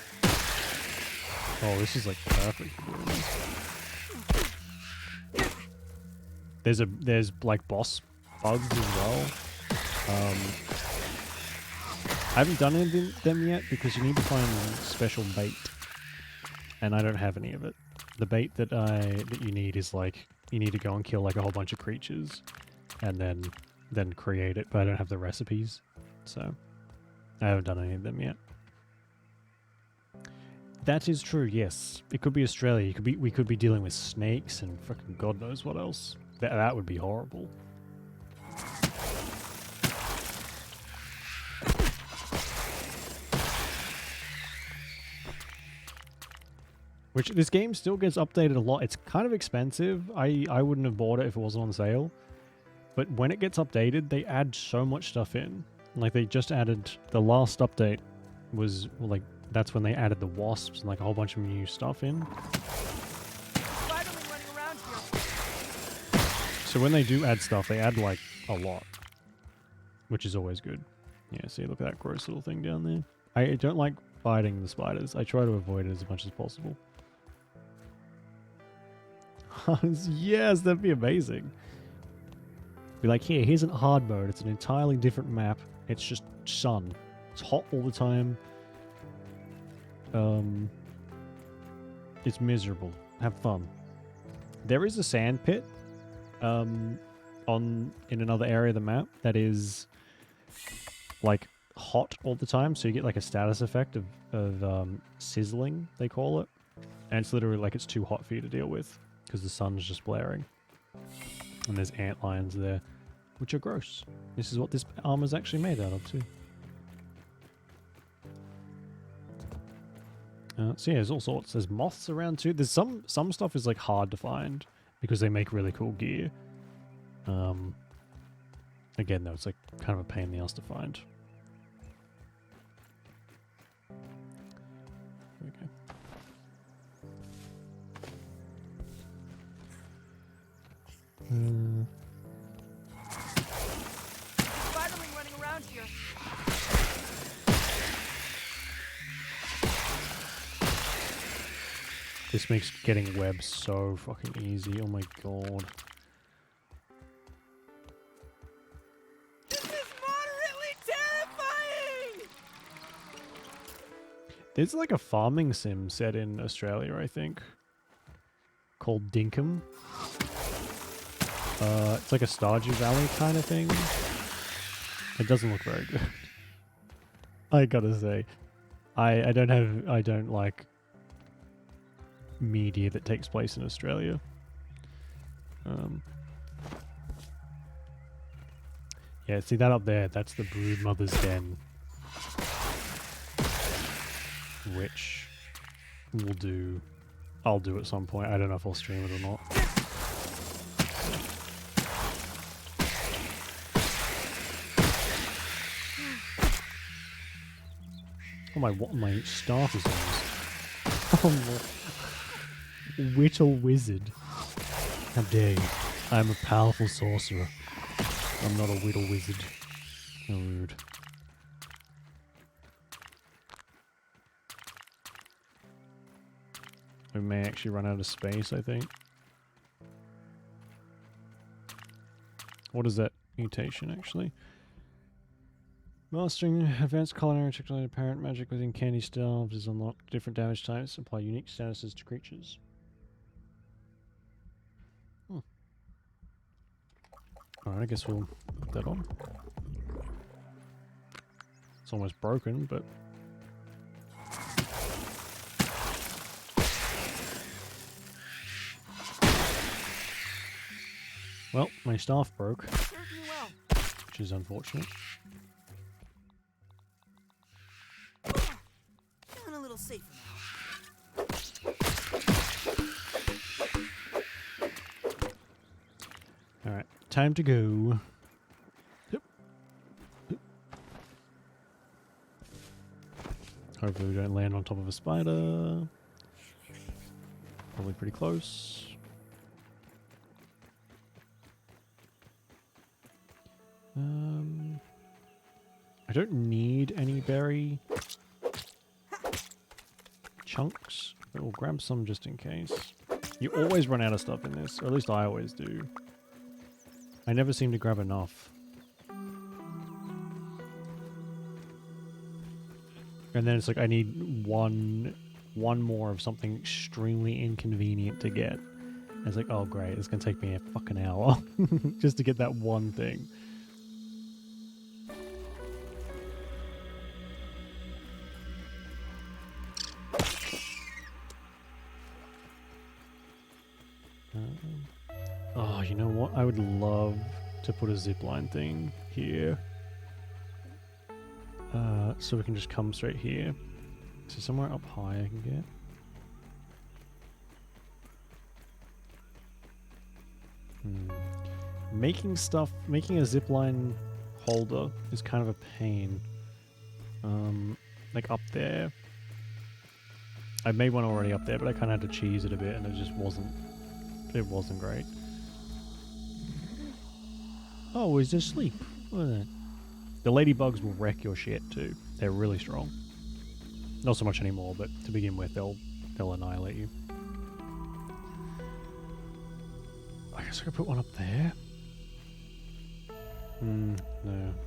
Oh, this is like perfect. There's like boss bugs as well. I haven't done any of them yet because you need to find special bait, and I don't have any of it. The bait that you need is like you need to go and kill like a whole bunch of creatures, and then create it. But I don't have the recipes, so I haven't done any of them yet. That is true. Yes, it could be Australia. We could be dealing with snakes and fucking God knows what else. That would be horrible. Which this game still gets updated a lot. It's kind of expensive. I wouldn't have bought it if it wasn't on sale. But when it gets updated, they add so much stuff in. Like they just added the last update was like that's when they added the wasps and like a whole bunch of new stuff in. Spiderling running around here. So when they do add stuff, they add like a lot, which is always good. Yeah, see, look at that gross little thing down there. I don't like fighting the spiders. I try to avoid it as much as possible. Yes, that'd be amazing. Be like, here's an hard mode. It's an entirely different map. It's just sun. It's hot all the time. It's miserable. Have fun. There is a sand pit in another area of the map that is like hot all the time, so you get like a status effect of sizzling, they call it. And it's literally like it's too hot for you to deal with because the sun's just blaring. And there's ant lions there, which are gross. This is what this armor's actually made out of too. So yeah, there's all sorts. There's moths around too. There's some stuff is like hard to find because they make really cool gear. Again though, it's like kind of a pain in the ass to find. Okay. Spiderling running around here. This makes getting webs so fucking easy. Oh my god. This is moderately terrifying! There's like a farming sim set in Australia, I think, called Dinkum. It's like a Stardew Valley kind of thing. It doesn't look very good. I gotta say, I don't like media that takes place in Australia. Yeah, see that up there? That's the Broodmother's Den, which I'll do at some point. I don't know if I'll stream it or not. Oh my staff is almost. Oh my. Whittle wizard. How dare you. I'm a powerful sorcerer. I'm not a whittle wizard. How rude. We may actually run out of space, I think. What is that mutation, actually? Mastering advanced culinary technology, apparent magic within candy stars is unlocked. Different damage types apply unique statuses to creatures. Alright, I guess we'll put that on. It's almost broken, but... Well, my staff broke, Served me well. which is unfortunate. Feeling a little safer now. Alright, time to go. Yep. Yep. Hopefully we don't land on top of a spider. Probably pretty close. I don't need any berry chunks, but we'll grab some just in case. You always run out of stuff in this, or at least I always do. I never seem to grab enough. And then it's like I need one more of something extremely inconvenient to get. And it's like, oh great, it's gonna take me a fucking hour just to get that one thing. Oh, you know what? I would love to put a zipline thing here. So we can just come straight here. So somewhere up high I can get. Making a zipline holder is kind of a pain. Like up there. I made one already up there, but I kind of had to cheese it a bit and it just wasn't great. Oh, he's asleep. Look at that. The ladybugs will wreck your shit too. They're really strong. Not so much anymore, but to begin with, they'll annihilate you. I guess I could put one up there. No,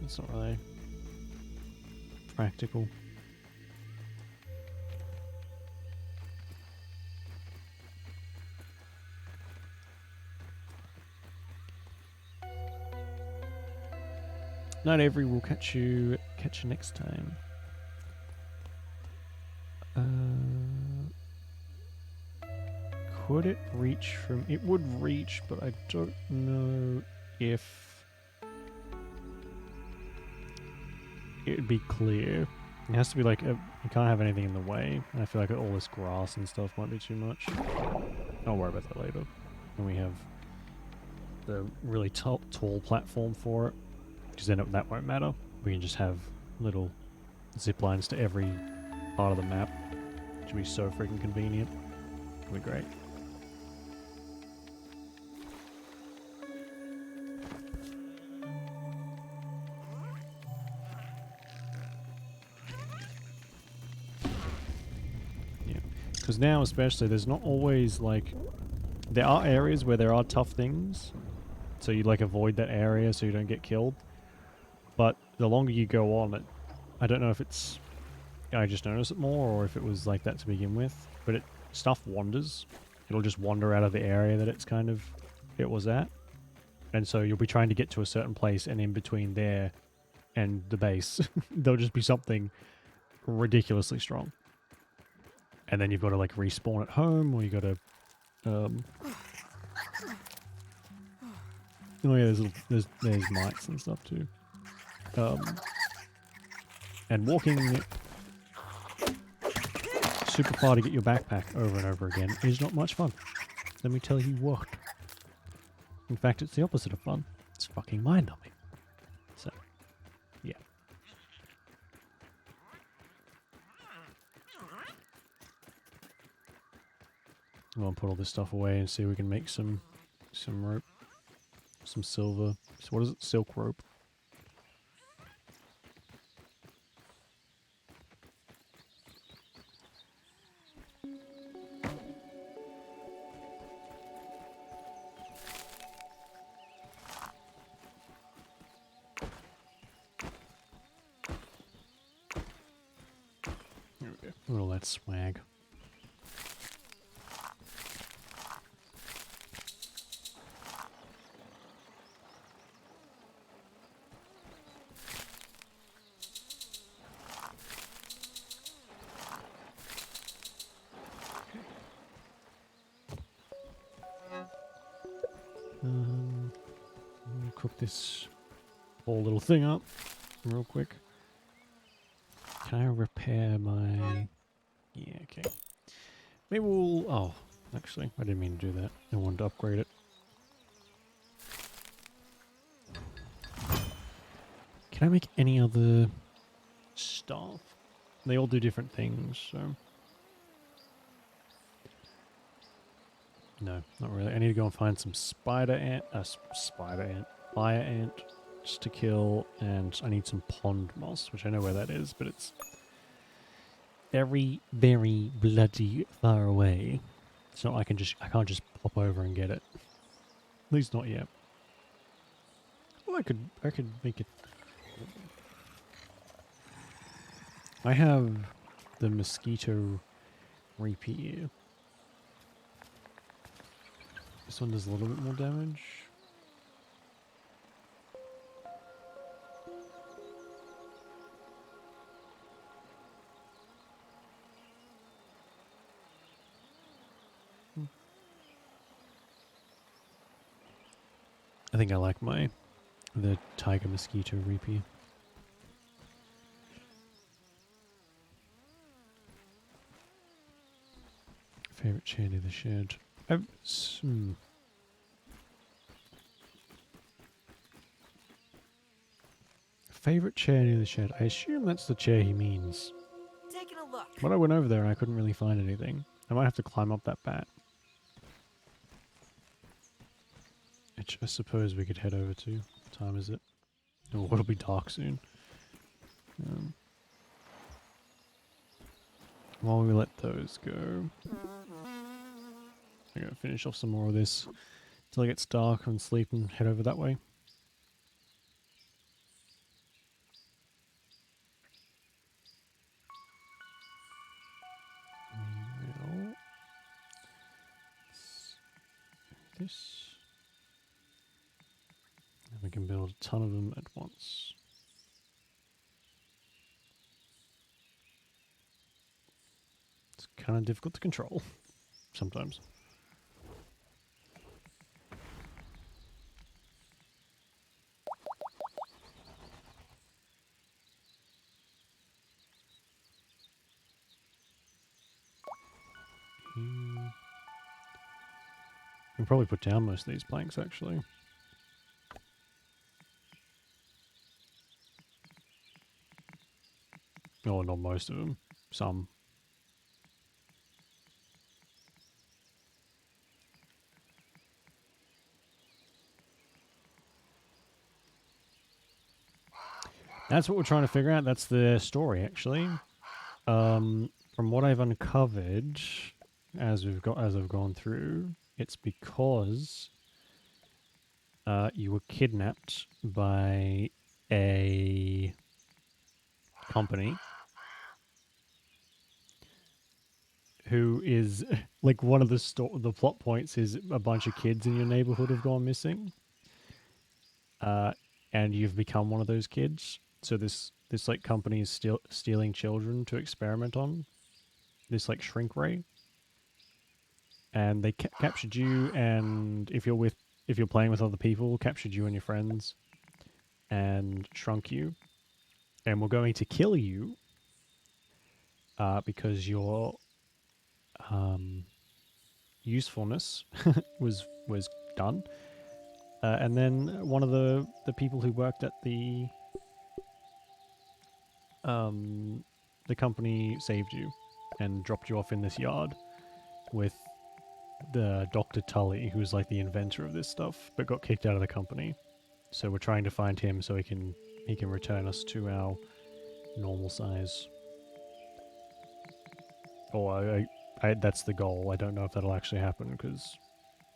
it's not really practical. Not every will catch you next time. Could it reach from... It would reach, but I don't know if it would be clear. It has to be like... you can't have anything in the way. And I feel like all this grass and stuff might be too much. I'll worry about that later. When we have the really tall platform for it. Because then that won't matter. We can just have little zip lines to every part of the map. Which would be so freaking convenient. It'll be great. Yeah. Because now especially there's not always like... There are areas where there are tough things. So you like avoid that area so you don't get killed. But the longer you go on, I don't know if it's... I just notice it more, or if it was like that to begin with. But stuff wanders. It'll just wander out of the area that it was at. And so you'll be trying to get to a certain place, and in between there and the base, there'll just be something ridiculously strong. And then you've got to like respawn at home, or you got to... Oh yeah, there's mites and stuff too. And walking super far to get your backpack over and over again is not much fun. Let me tell you what. In fact, it's the opposite of fun. It's fucking mind-numbing. So, yeah. I'm gonna put all this stuff away and see if we can make some rope. Some silver. So what is it? Silk rope. that swag. Let me cook this whole little thing up real quick. Can I repair my... Yeah, okay. Maybe we'll... Oh, actually, I didn't mean to do that. I wanted to upgrade it. Can I make any other stuff? They all do different things, so... No, not really. I need to go and find some fire ant, just to kill, and I need some pond moss, which I know where that is, but it's very, very bloody far away. So I can't just pop over and get it. At least not yet. Well, I could make it. I have the mosquito rapier. This one does a little bit more damage. I think I like the tiger mosquito rapier. Favorite chair near the shed. Favorite chair near the shed. I assume that's the chair he means. Taking a look. But I went over there and I couldn't really find anything. I might have to climb up that bat. Which I suppose we could head over to. What time is it? Oh, it'll be dark soon. While we let those go, I'm gonna finish off some more of this till it gets dark and sleep and head over that way. Well, this. And we can build a ton of them at once. It's kind of difficult to control sometimes. We can probably put down most of these planks actually. Oh, not most of them. Some. That's what we're trying to figure out. That's the story, actually. From what I've uncovered, as I've gone through, it's because you were kidnapped by a company who is like one of the plot points is a bunch of kids in your neighborhood have gone missing, and you've become one of those kids. So this like company is stealing children to experiment on this like shrink ray, and they captured you. And if you're playing with other people, captured you and your friends, and shrunk you, and we're going to kill you because your usefulness was done. And then one of the people who worked at the company saved you and dropped you off in this yard with the Dr. Tully, who's like the inventor of this stuff, but got kicked out of the company. So we're trying to find him so he can return us to our normal size. Or that's the goal. I don't know if that'll actually happen because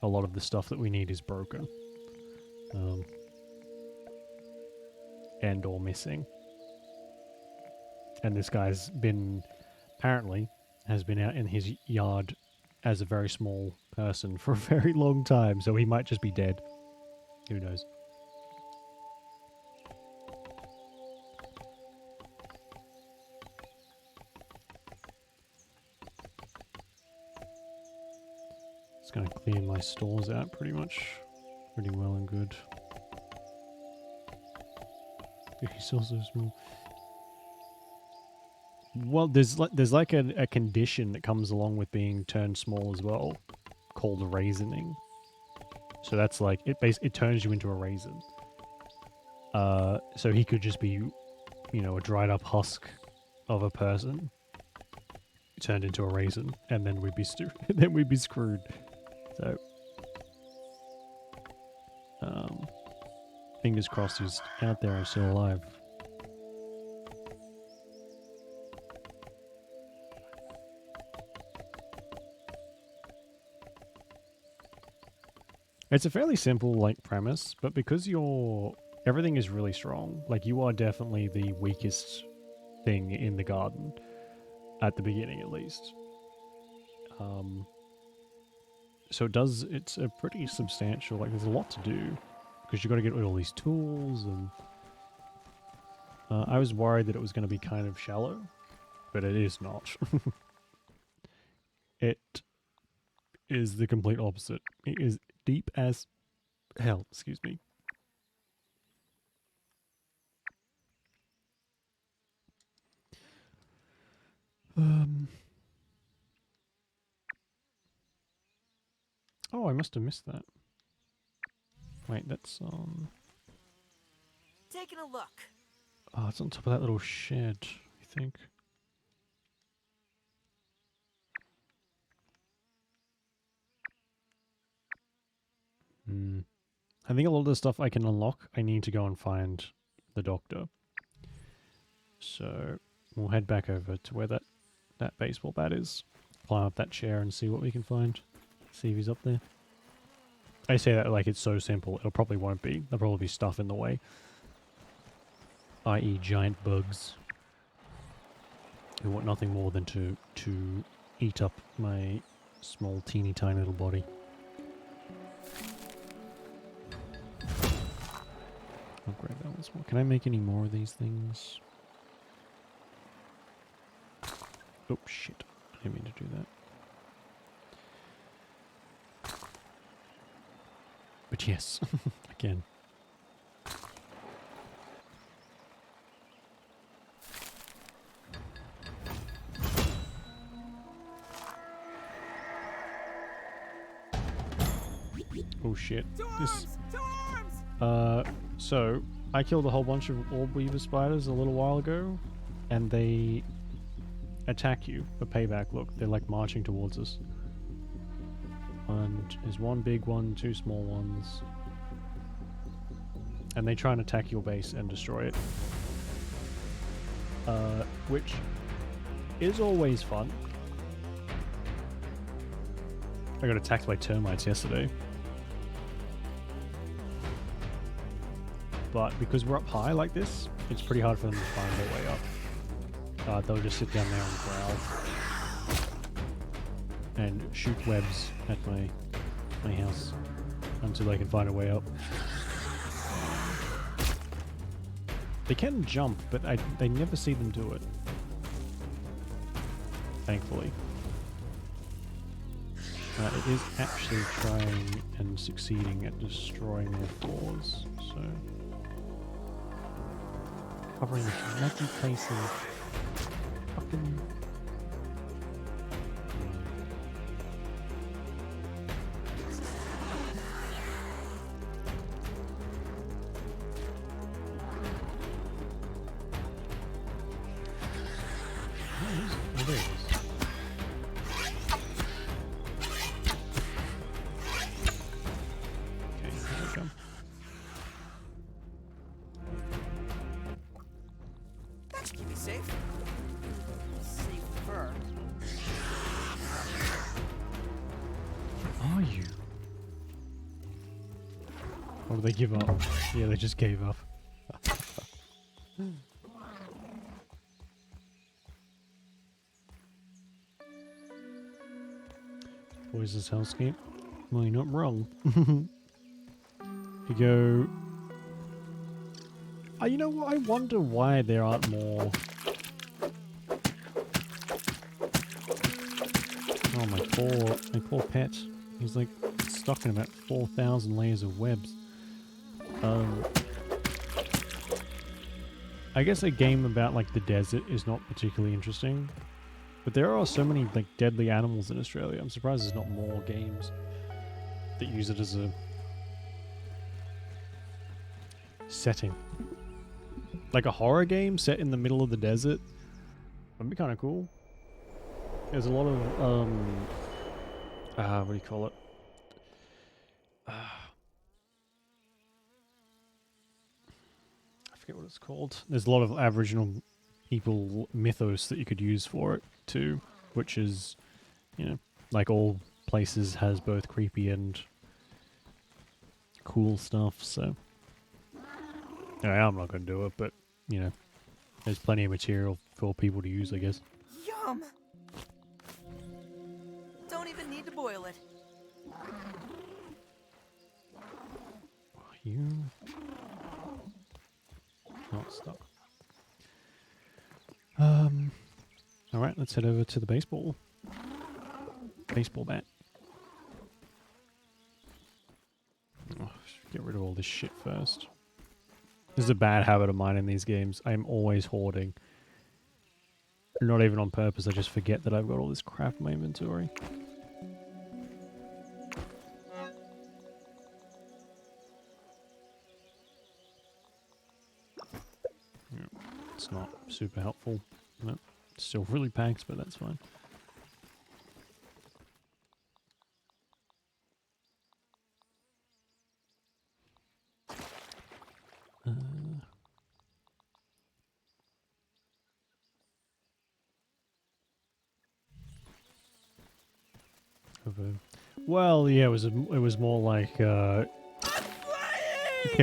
a lot of the stuff that we need is broken. And or missing. And this guy's been apparently has been out in his yard as a very small person for a very long time, so he might just be dead. Who knows? It's going to clear my stores out pretty much. Pretty well and good. He's still so small. Well, there's like a condition that comes along with being turned small as well, called raisening. So that's like it turns you into a raisin. So he could just be, you know, a dried up husk of a person turned into a raisin, and then we'd be then we'd be screwed. So, fingers crossed he's out there and still alive. It's a fairly simple, like, premise, but because everything is really strong, like, you are definitely the weakest thing in the garden, at the beginning at least. So it's a pretty substantial, like, there's a lot to do, because you've got to get all these tools, and I was worried that it was going to be kind of shallow, but it is not. It is the complete opposite. It is deep as hell, excuse me. Oh, I must have missed that. Wait, that's Taking a look. oh, it's on top of that little shed, I think. I think a lot of the stuff I can unlock, I need to go and find the doctor. So we'll head back over to where that baseball bat is. Climb up that chair and see what we can find. See if he's up there. I say that like it's so simple. It probably won't be. There'll probably be stuff in the way. I.e. giant bugs. Who want nothing more than to eat up my small teeny tiny little body. I'll grab that once more. Can I make any more of these things? Oh shit. I didn't mean to do that. But yes, again. Oh shit. So I killed a whole bunch of orb weaver spiders a little while ago, and they attack you for payback. Look, they're like marching towards us. And there's one big one, two small ones. And they try and attack your base and destroy it. Which is always fun. I got attacked by termites yesterday. But because we're up high like this, it's pretty hard for them to find their way up. They'll just sit down there and growl. And shoot webs at my house until they can find a way up. They can jump, but they never see them do it. Thankfully. It is actually trying and succeeding at destroying their floors, so... Covering this lucky place of fucking... Oh, there it is. Okay, here we go. That should keep me safe. Safer. Where are you? Or did they give up? Yeah, they just gave up. Poisonous hellscape. Well, you're not wrong. You go... Oh, you know what? I wonder why there aren't more... Oh, my poor pet. He's like stuck in about 4,000 layers of webs. I guess a game about like the desert is not particularly interesting, but there are so many like deadly animals in Australia. I'm surprised there's not more games that use it as a setting. Like a horror game set in the middle of the desert. That'd be kind of cool. There's a lot of what do you call it? I forget what it's called. There's a lot of Aboriginal people mythos that you could use for it too, which is, you know, like all places has both creepy and cool stuff. So, yeah, I'm not going to do it, but you know, there's plenty of material for people to use, I guess. Yum! Don't even need to boil it. You not stuck. All right, let's head over to the baseball bat. Oh, get rid of all this shit first. This is a bad habit of mine in these games. I'm always hoarding. Not even on purpose, I just forget that I've got all this crap in my inventory. Yeah, it's not super helpful. No, it's still really packed, but that's fine. Well, yeah, it was more like, can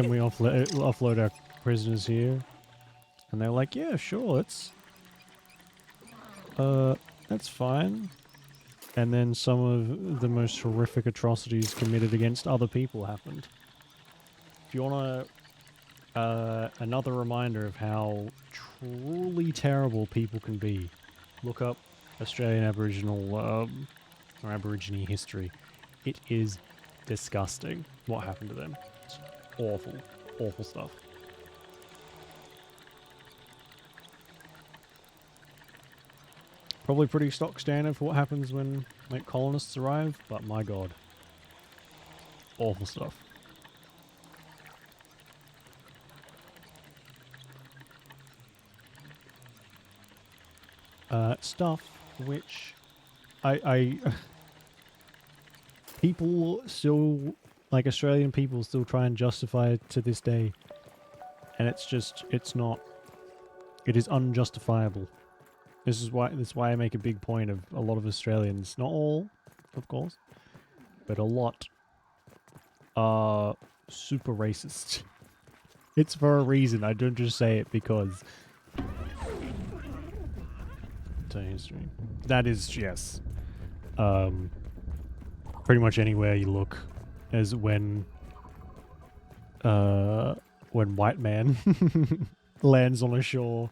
we offload our prisoners here? And they're like, yeah, sure, that's fine. And then some of the most horrific atrocities committed against other people happened. If you want another reminder of how truly terrible people can be, look up Australian Aboriginal or Aborigine history. It is disgusting what happened to them. It's awful, awful stuff. Probably pretty stock standard for what happens when like colonists arrive, but my god, awful stuff. Stuff which I people still, like Australian people still try and justify it to this day, and it is unjustifiable. This is why I make a big point of a lot of Australians, not all, of course, but a lot are super racist. It's for a reason. I don't just say it because. History. That is, yes. Pretty much anywhere you look, as when white man lands on a shore,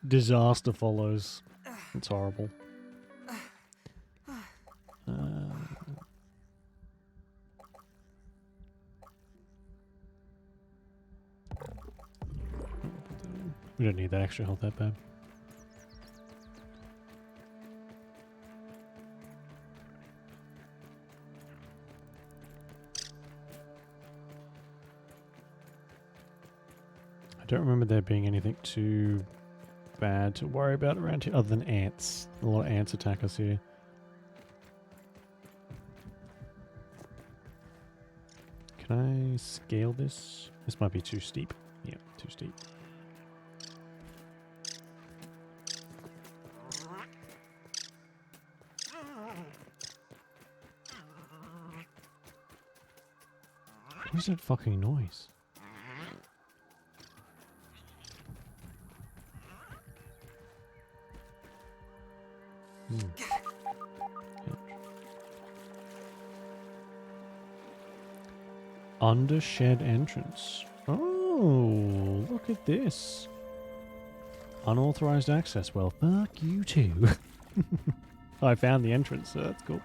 disaster follows. It's horrible. We don't need that extra health that bad. I don't remember there being anything too bad to worry about around here other than ants. A lot of ants attack us here. Can I scale this? This might be too steep. Yeah, too steep. What is that fucking noise? Under shed entrance. Oh, look at this. Unauthorized access. Well, fuck you too. I found the entrance, so that's cool.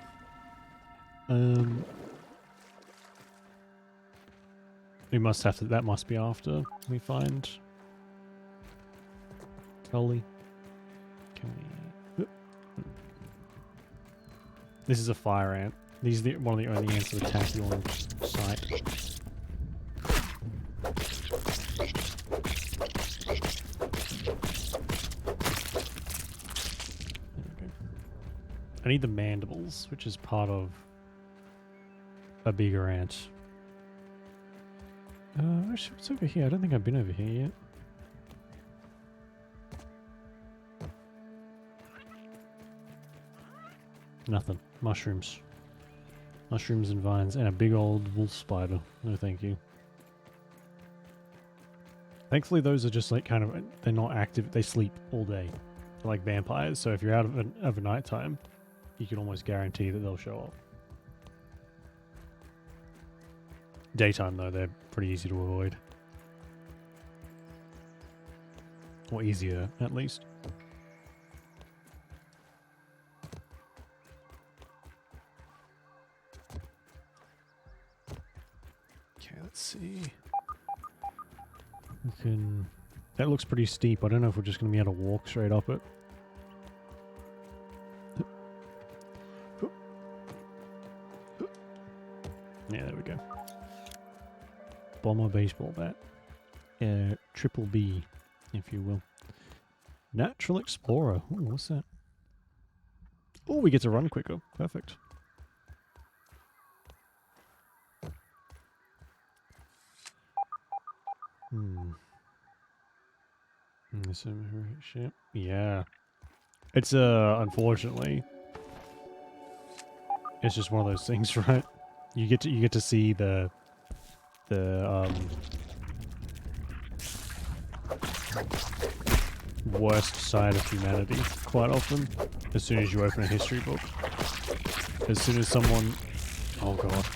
We must have to, that must be after we find Tully. Can we... This is a fire ant. These are one of the only ants that attack you on sight. I need the mandibles, which is part of a bigger ant. What's over here? I don't think I've been over here yet. Nothing. Mushrooms. Mushrooms and vines, and a big old wolf spider. No thank you. Thankfully those are just like kind of, they're not active, they sleep all day. They're like vampires, so if you're out of a night time, you can almost guarantee that they'll show up. Daytime though, they're pretty easy to avoid. Or easier, at least. Okay, let's see. We can... That looks pretty steep. I don't know if we're just going to be able to walk straight up it. Yeah, there we go. Bomber baseball bat. Triple B, if you will. Natural Explorer. Ooh, what's that? Oh, we get to run quicker. Perfect. Shit. Yeah. It's unfortunately, it's just one of those things, right? You get to see the worst side of humanity quite often as soon as you open a history book. As soon as someone... Oh god.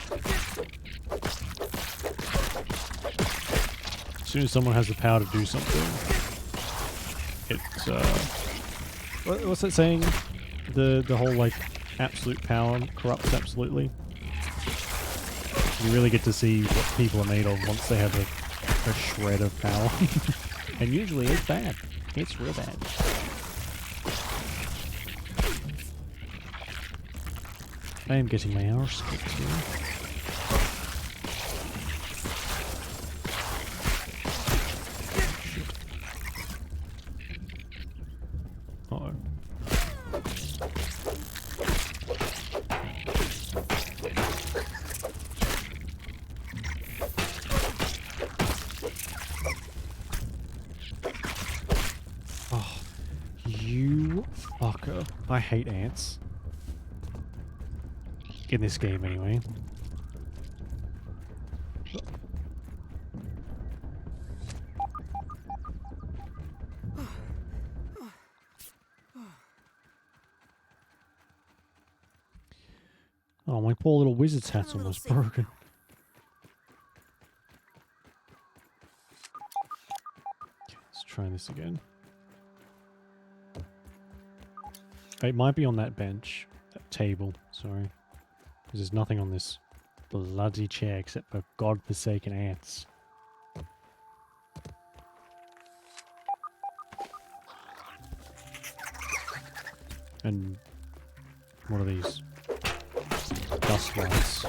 As soon as someone has the power to do something, it's what's that saying? The whole like absolute power corrupts absolutely. You really get to see what people are made of once they have a shred of power. And usually it's bad. It's real bad. I am getting my arse kicked here. I hate ants. In this game, anyway. Oh, my poor little wizard's hat's almost broken. Okay, let's try this again. It might be on that bench, that table, sorry. Because there's nothing on this bloody chair except for godforsaken ants. And what are these? Dust lights.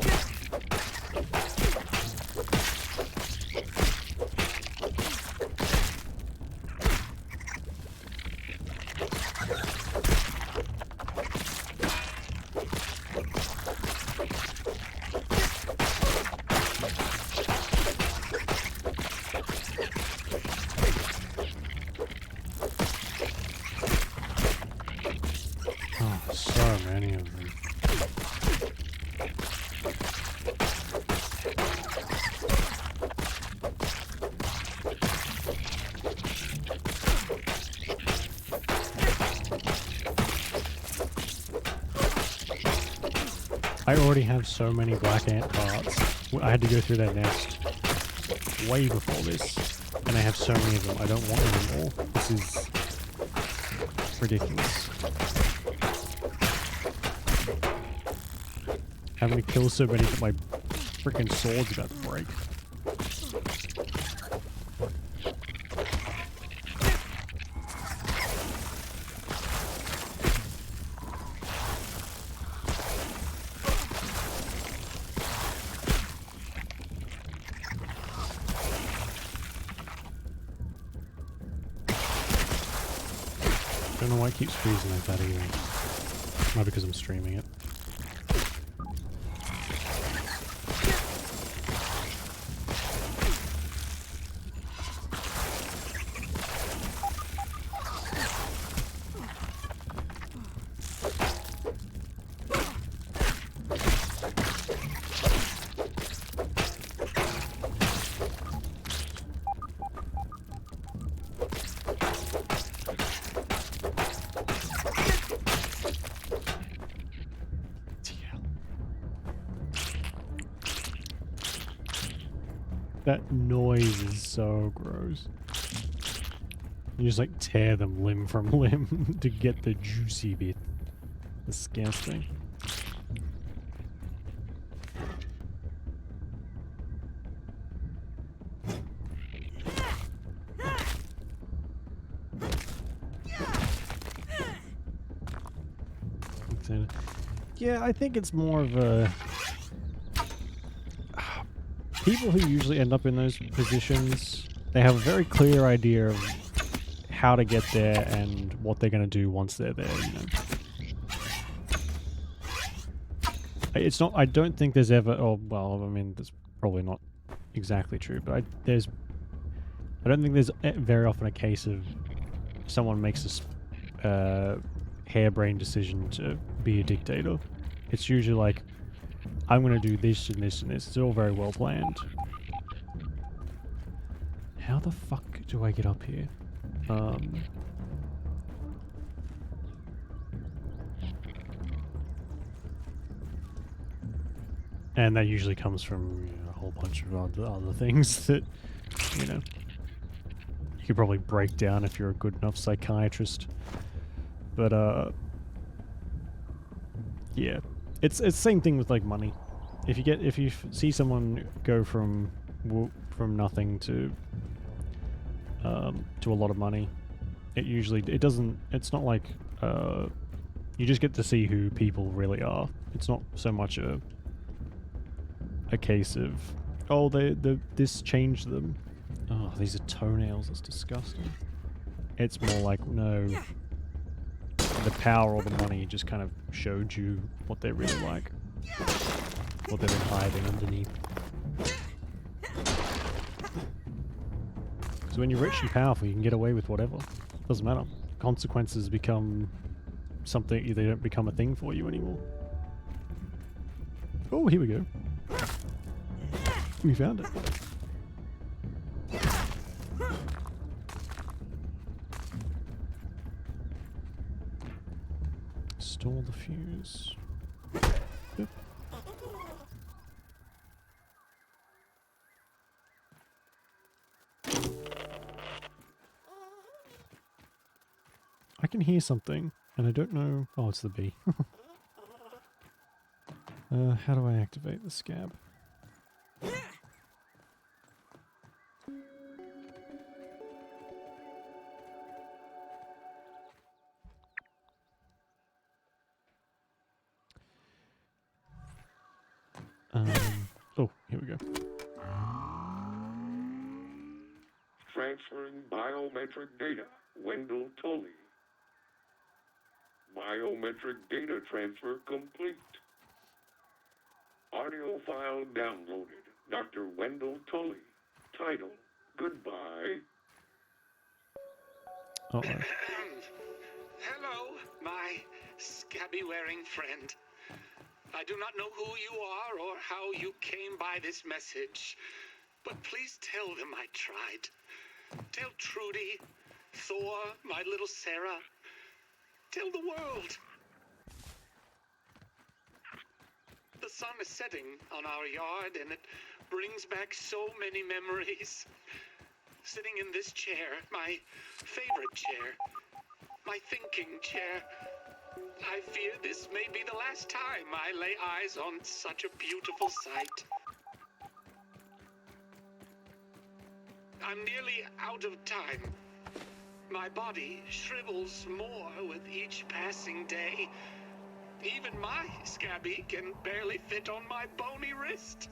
So many of them. I already have so many black ant parts. I had to go through that nest way before this, and I have so many of them. I don't want any more. This is ridiculous. Having to kill so many that my freaking sword's about to break. I don't know why it keeps freezing like that either. Not because I'm streaming it. That noise is so gross. You just like tear them limb from limb to get the juicy bit. Disgusting. Yeah, I think it's more of a... People who usually end up in those positions, they have a very clear idea of how to get there and what they're going to do once they're there, you know. It's not, I don't think there's ever, oh, well, I mean, that's probably not exactly true, but I don't think there's very often a case of someone makes a harebrained decision to be a dictator. It's usually like, I'm going to do this and this and this. It's all very well planned. How the fuck do I get up here? And that usually comes from, you know, a whole bunch of other things that, you know, you could probably break down if you're a good enough psychiatrist. But, yeah. It's the same thing with like money. If you see someone go from nothing to a lot of money, it's not like you just get to see who people really are. It's not so much a case of, oh, this changed them. Oh, these are toenails. That's disgusting. It's more like, no, the power or the money just kind of showed you what they're really like. What they've been hiding underneath. Because when you're rich and powerful, you can get away with whatever. Doesn't matter. Consequences become something, they don't become a thing for you anymore. Oh, here we go. We found it. Store the fuse. Yep. I can hear something, and I don't know... Oh, it's the bee. How do I activate the scab? Oh, here we go. Transferring biometric data. Wendell Tully. Biometric data transfer complete. Audio file downloaded. Dr. Wendell Tully. Title, Goodbye. Uh-oh. Hello, my scabby-wearing friend. I do not know who you are or how you came by this message, but please tell them I tried. Tell Trudy, Thor, my little Sarah. Tell the world. The sun is setting on our yard, and it brings back so many memories. Sitting in this chair, my favorite chair, my thinking chair, I fear this may be the last time I lay eyes on such a beautiful sight. I'm nearly out of time. My body shrivels more with each passing day. Even my scabby can barely fit on my bony wrist.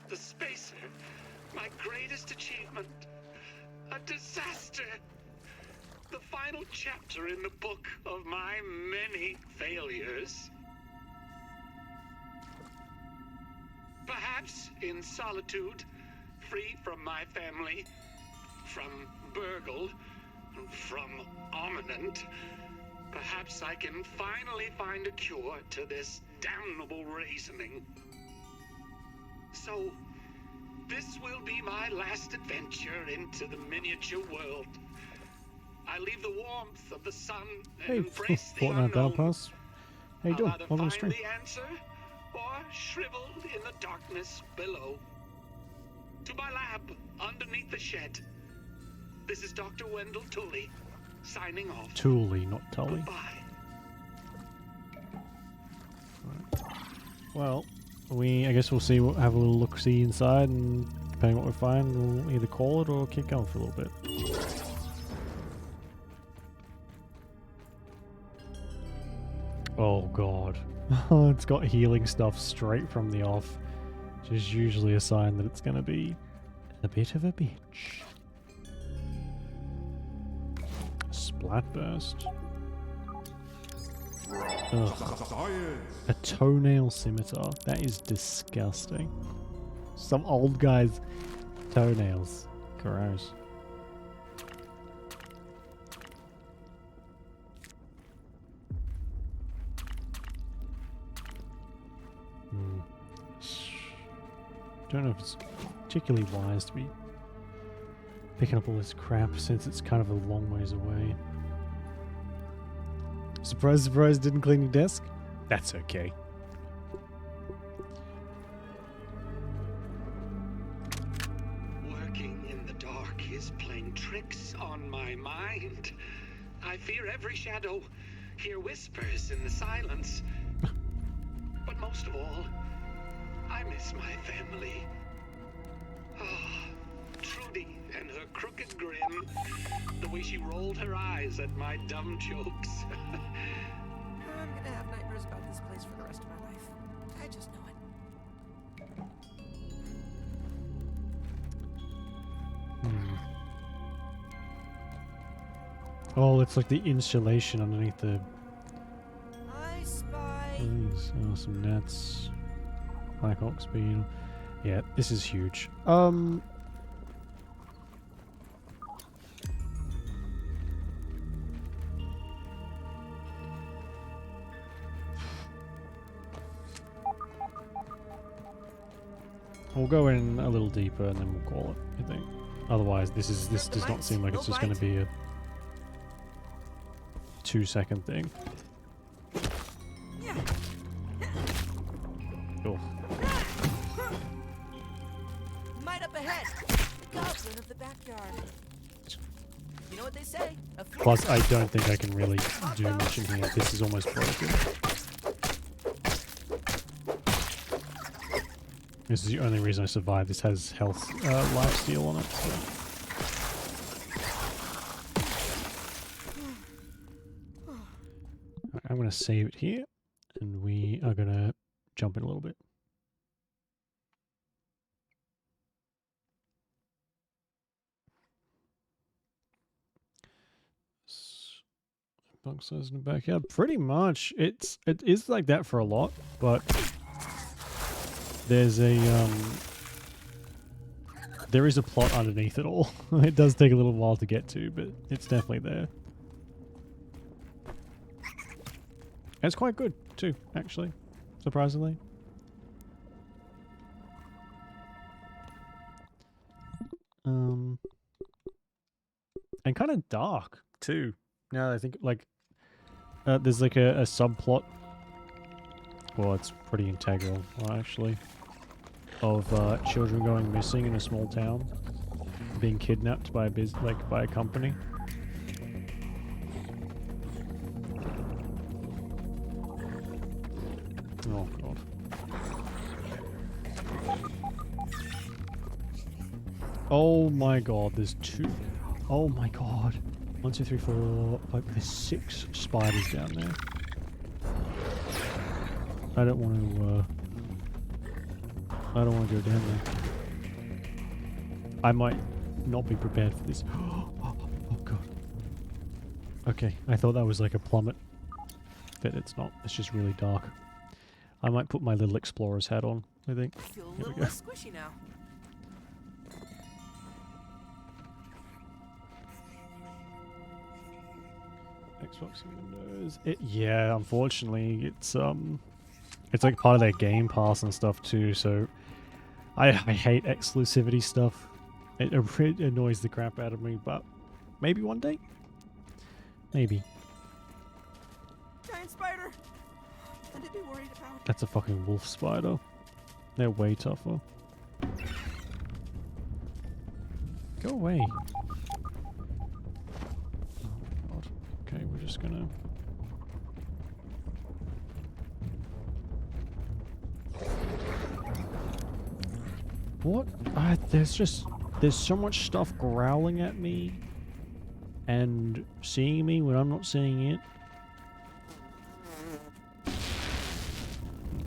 The spacer, my greatest achievement, a disaster. The final chapter in the book of my many failures. Perhaps in solitude, free from my family, from burgle, from ominent, perhaps I can finally find a cure to this damnable reasoning. So, this will be my last adventure into the miniature world. I leave the warmth of the sun and Hey, embrace the Fortnite Battle unknown. Pass. How you I'll doing? either Welcome to find the stream. the answer or shrivel in the darkness below. To my lab underneath the shed. This is Dr. Wendell Tully signing off. Tully, not Tully. Goodbye. Well, I guess we'll see. We'll have a little look-see inside, and depending on what we find, we'll either call it or keep going for a little bit. Oh god. It's got healing stuff straight from the off, which is usually a sign that it's going to be a bit of a bitch. Splatburst. Ugh. A toenail scimitar. That is disgusting. Some old guy's toenails. Gross. Don't know if it's particularly wise to be picking up all this crap since it's kind of a long ways away. Surprise, surprise, didn't clean your desk? That's okay. Working in the dark is playing tricks on my mind. I fear every shadow, hear whispers in the silence. But most of all, I miss my family. Ah, Trudy and her crooked grin, the way she rolled her eyes at my dumb jokes. I'm gonna have nightmares about this place for the rest of my life. I just know it. Oh, it's like the insulation underneath the... I spy. These are some nets. Black Ox beetle. Yeah, this is huge. We'll go in a little deeper and then we'll call it, I think. Otherwise, this does not seem like it's just going to be a 2-second thing. Oh. Might up ahead. The goblin of the backyard. You know what they say? A fool Plus, I don't think I can really do much in here. This is almost broken. This is the only reason I survived. This has health life steal on it. So. Right, I'm going to save it here, and we are going to jump in a little bit. Bunk size in the backyard. Pretty much, it is like that for a lot, but there is a plot underneath it all. It does take a little while to get to, but it's definitely there. And it's quite good too, actually, surprisingly. And kind of dark too. Now that I think, like, there's like a subplot. Well, it's pretty integral, actually, of children going missing in a small town, being kidnapped by by a company. Oh god. Oh my god, there's 2. Oh my god. 1, 2, 3, 4, 5, there's 6 spiders down there. I don't want to, I don't want to go down there. I might not be prepared for this. Oh god. Okay, I thought that was like a plummet. But it's not, it's just really dark. I might put my little explorer's hat on, I think. I feel a Here we little go. less squishy now. Xbox Windows. Yeah, unfortunately, it's like part of their Game Pass and stuff too. So I hate exclusivity stuff. It annoys the crap out of me. But maybe one day. Maybe. Giant spider. Nothing to be worried about. That's a fucking wolf spider. They're way tougher. Go away. Oh god. Okay, we're just gonna. What? There's so much stuff growling at me and seeing me when I'm not seeing it. Oh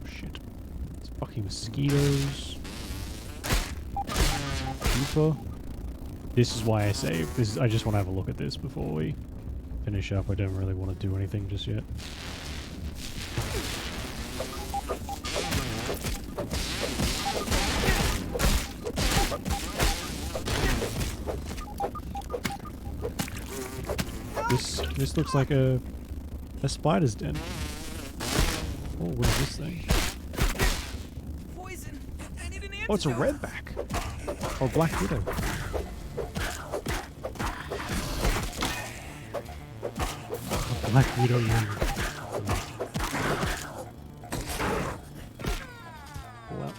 shit. It's fucking mosquitoes. Super. This is why I save. I just want to have a look at this before we finish up. I don't really want to do anything just yet. This looks like a spider's den. Oh, what is this thing? Poison. I need an antidote. Oh, it's a redback. Or black widow. A black widow. Well,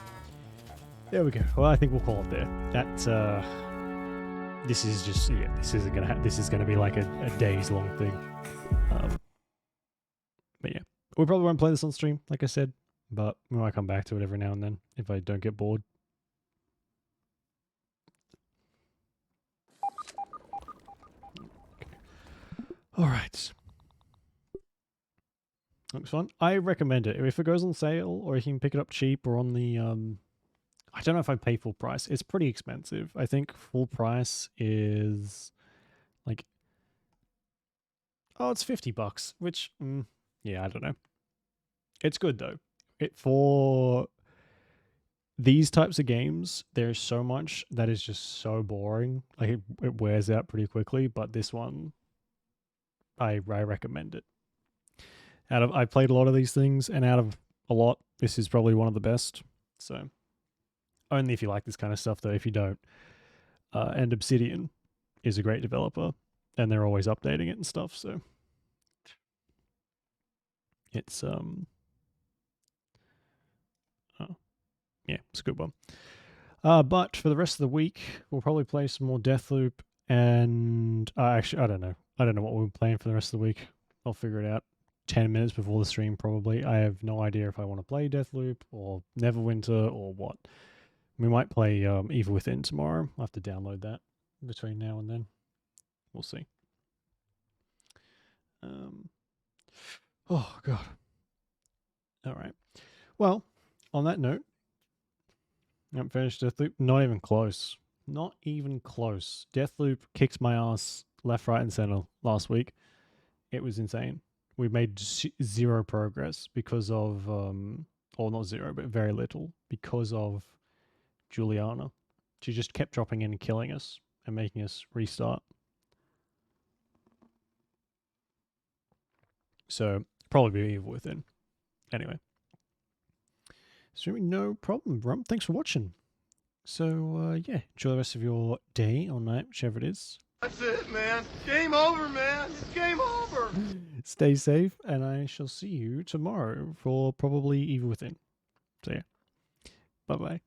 there we go. Well, I think we'll call it there. That this is just this is gonna be like a days long thing. But yeah, we probably won't play this on stream, like I said, but we might come back to it every now and then if I don't get bored. Okay. All right. Looks fun. I recommend it. If it goes on sale or you can pick it up cheap or on the I don't know if I'd pay full price. It's pretty expensive. I think full price is like, oh, it's $50, which, yeah, I don't know. It's good though. For these types of games, there's so much that is just so boring. Like it wears out pretty quickly, but this one, I recommend it. I played a lot of these things, and out of a lot, this is probably one of the best. So. Only if you like this kind of stuff, though. If you don't, and Obsidian is a great developer, and they're always updating it and stuff. So it's yeah, it's a good one. But for the rest of the week, we'll probably play some more Deathloop, and actually, I don't know what we're playing for the rest of the week. I'll figure it out. 10 minutes before the stream, probably. I have no idea if I want to play Deathloop or Neverwinter or what. We might play Evil Within tomorrow. I'll have to download that between now and then. We'll see. Oh, God. All right. Well, on that note, I haven't finished Deathloop. Not even close. Not even close. Deathloop kicked my ass left, right, and center last week. It was insane. We made zero progress because of, or not zero, but very little, because of Juliana. She just kept dropping in and killing us and making us restart. So, probably be Evil Within. Anyway. Streaming, no problem, Rum. Thanks for watching. So, yeah, enjoy the rest of your day or night, whichever it is. That's it, man. Game over, man. It's game over. Stay safe, and I shall see you tomorrow for probably Evil Within. So yeah, bye bye.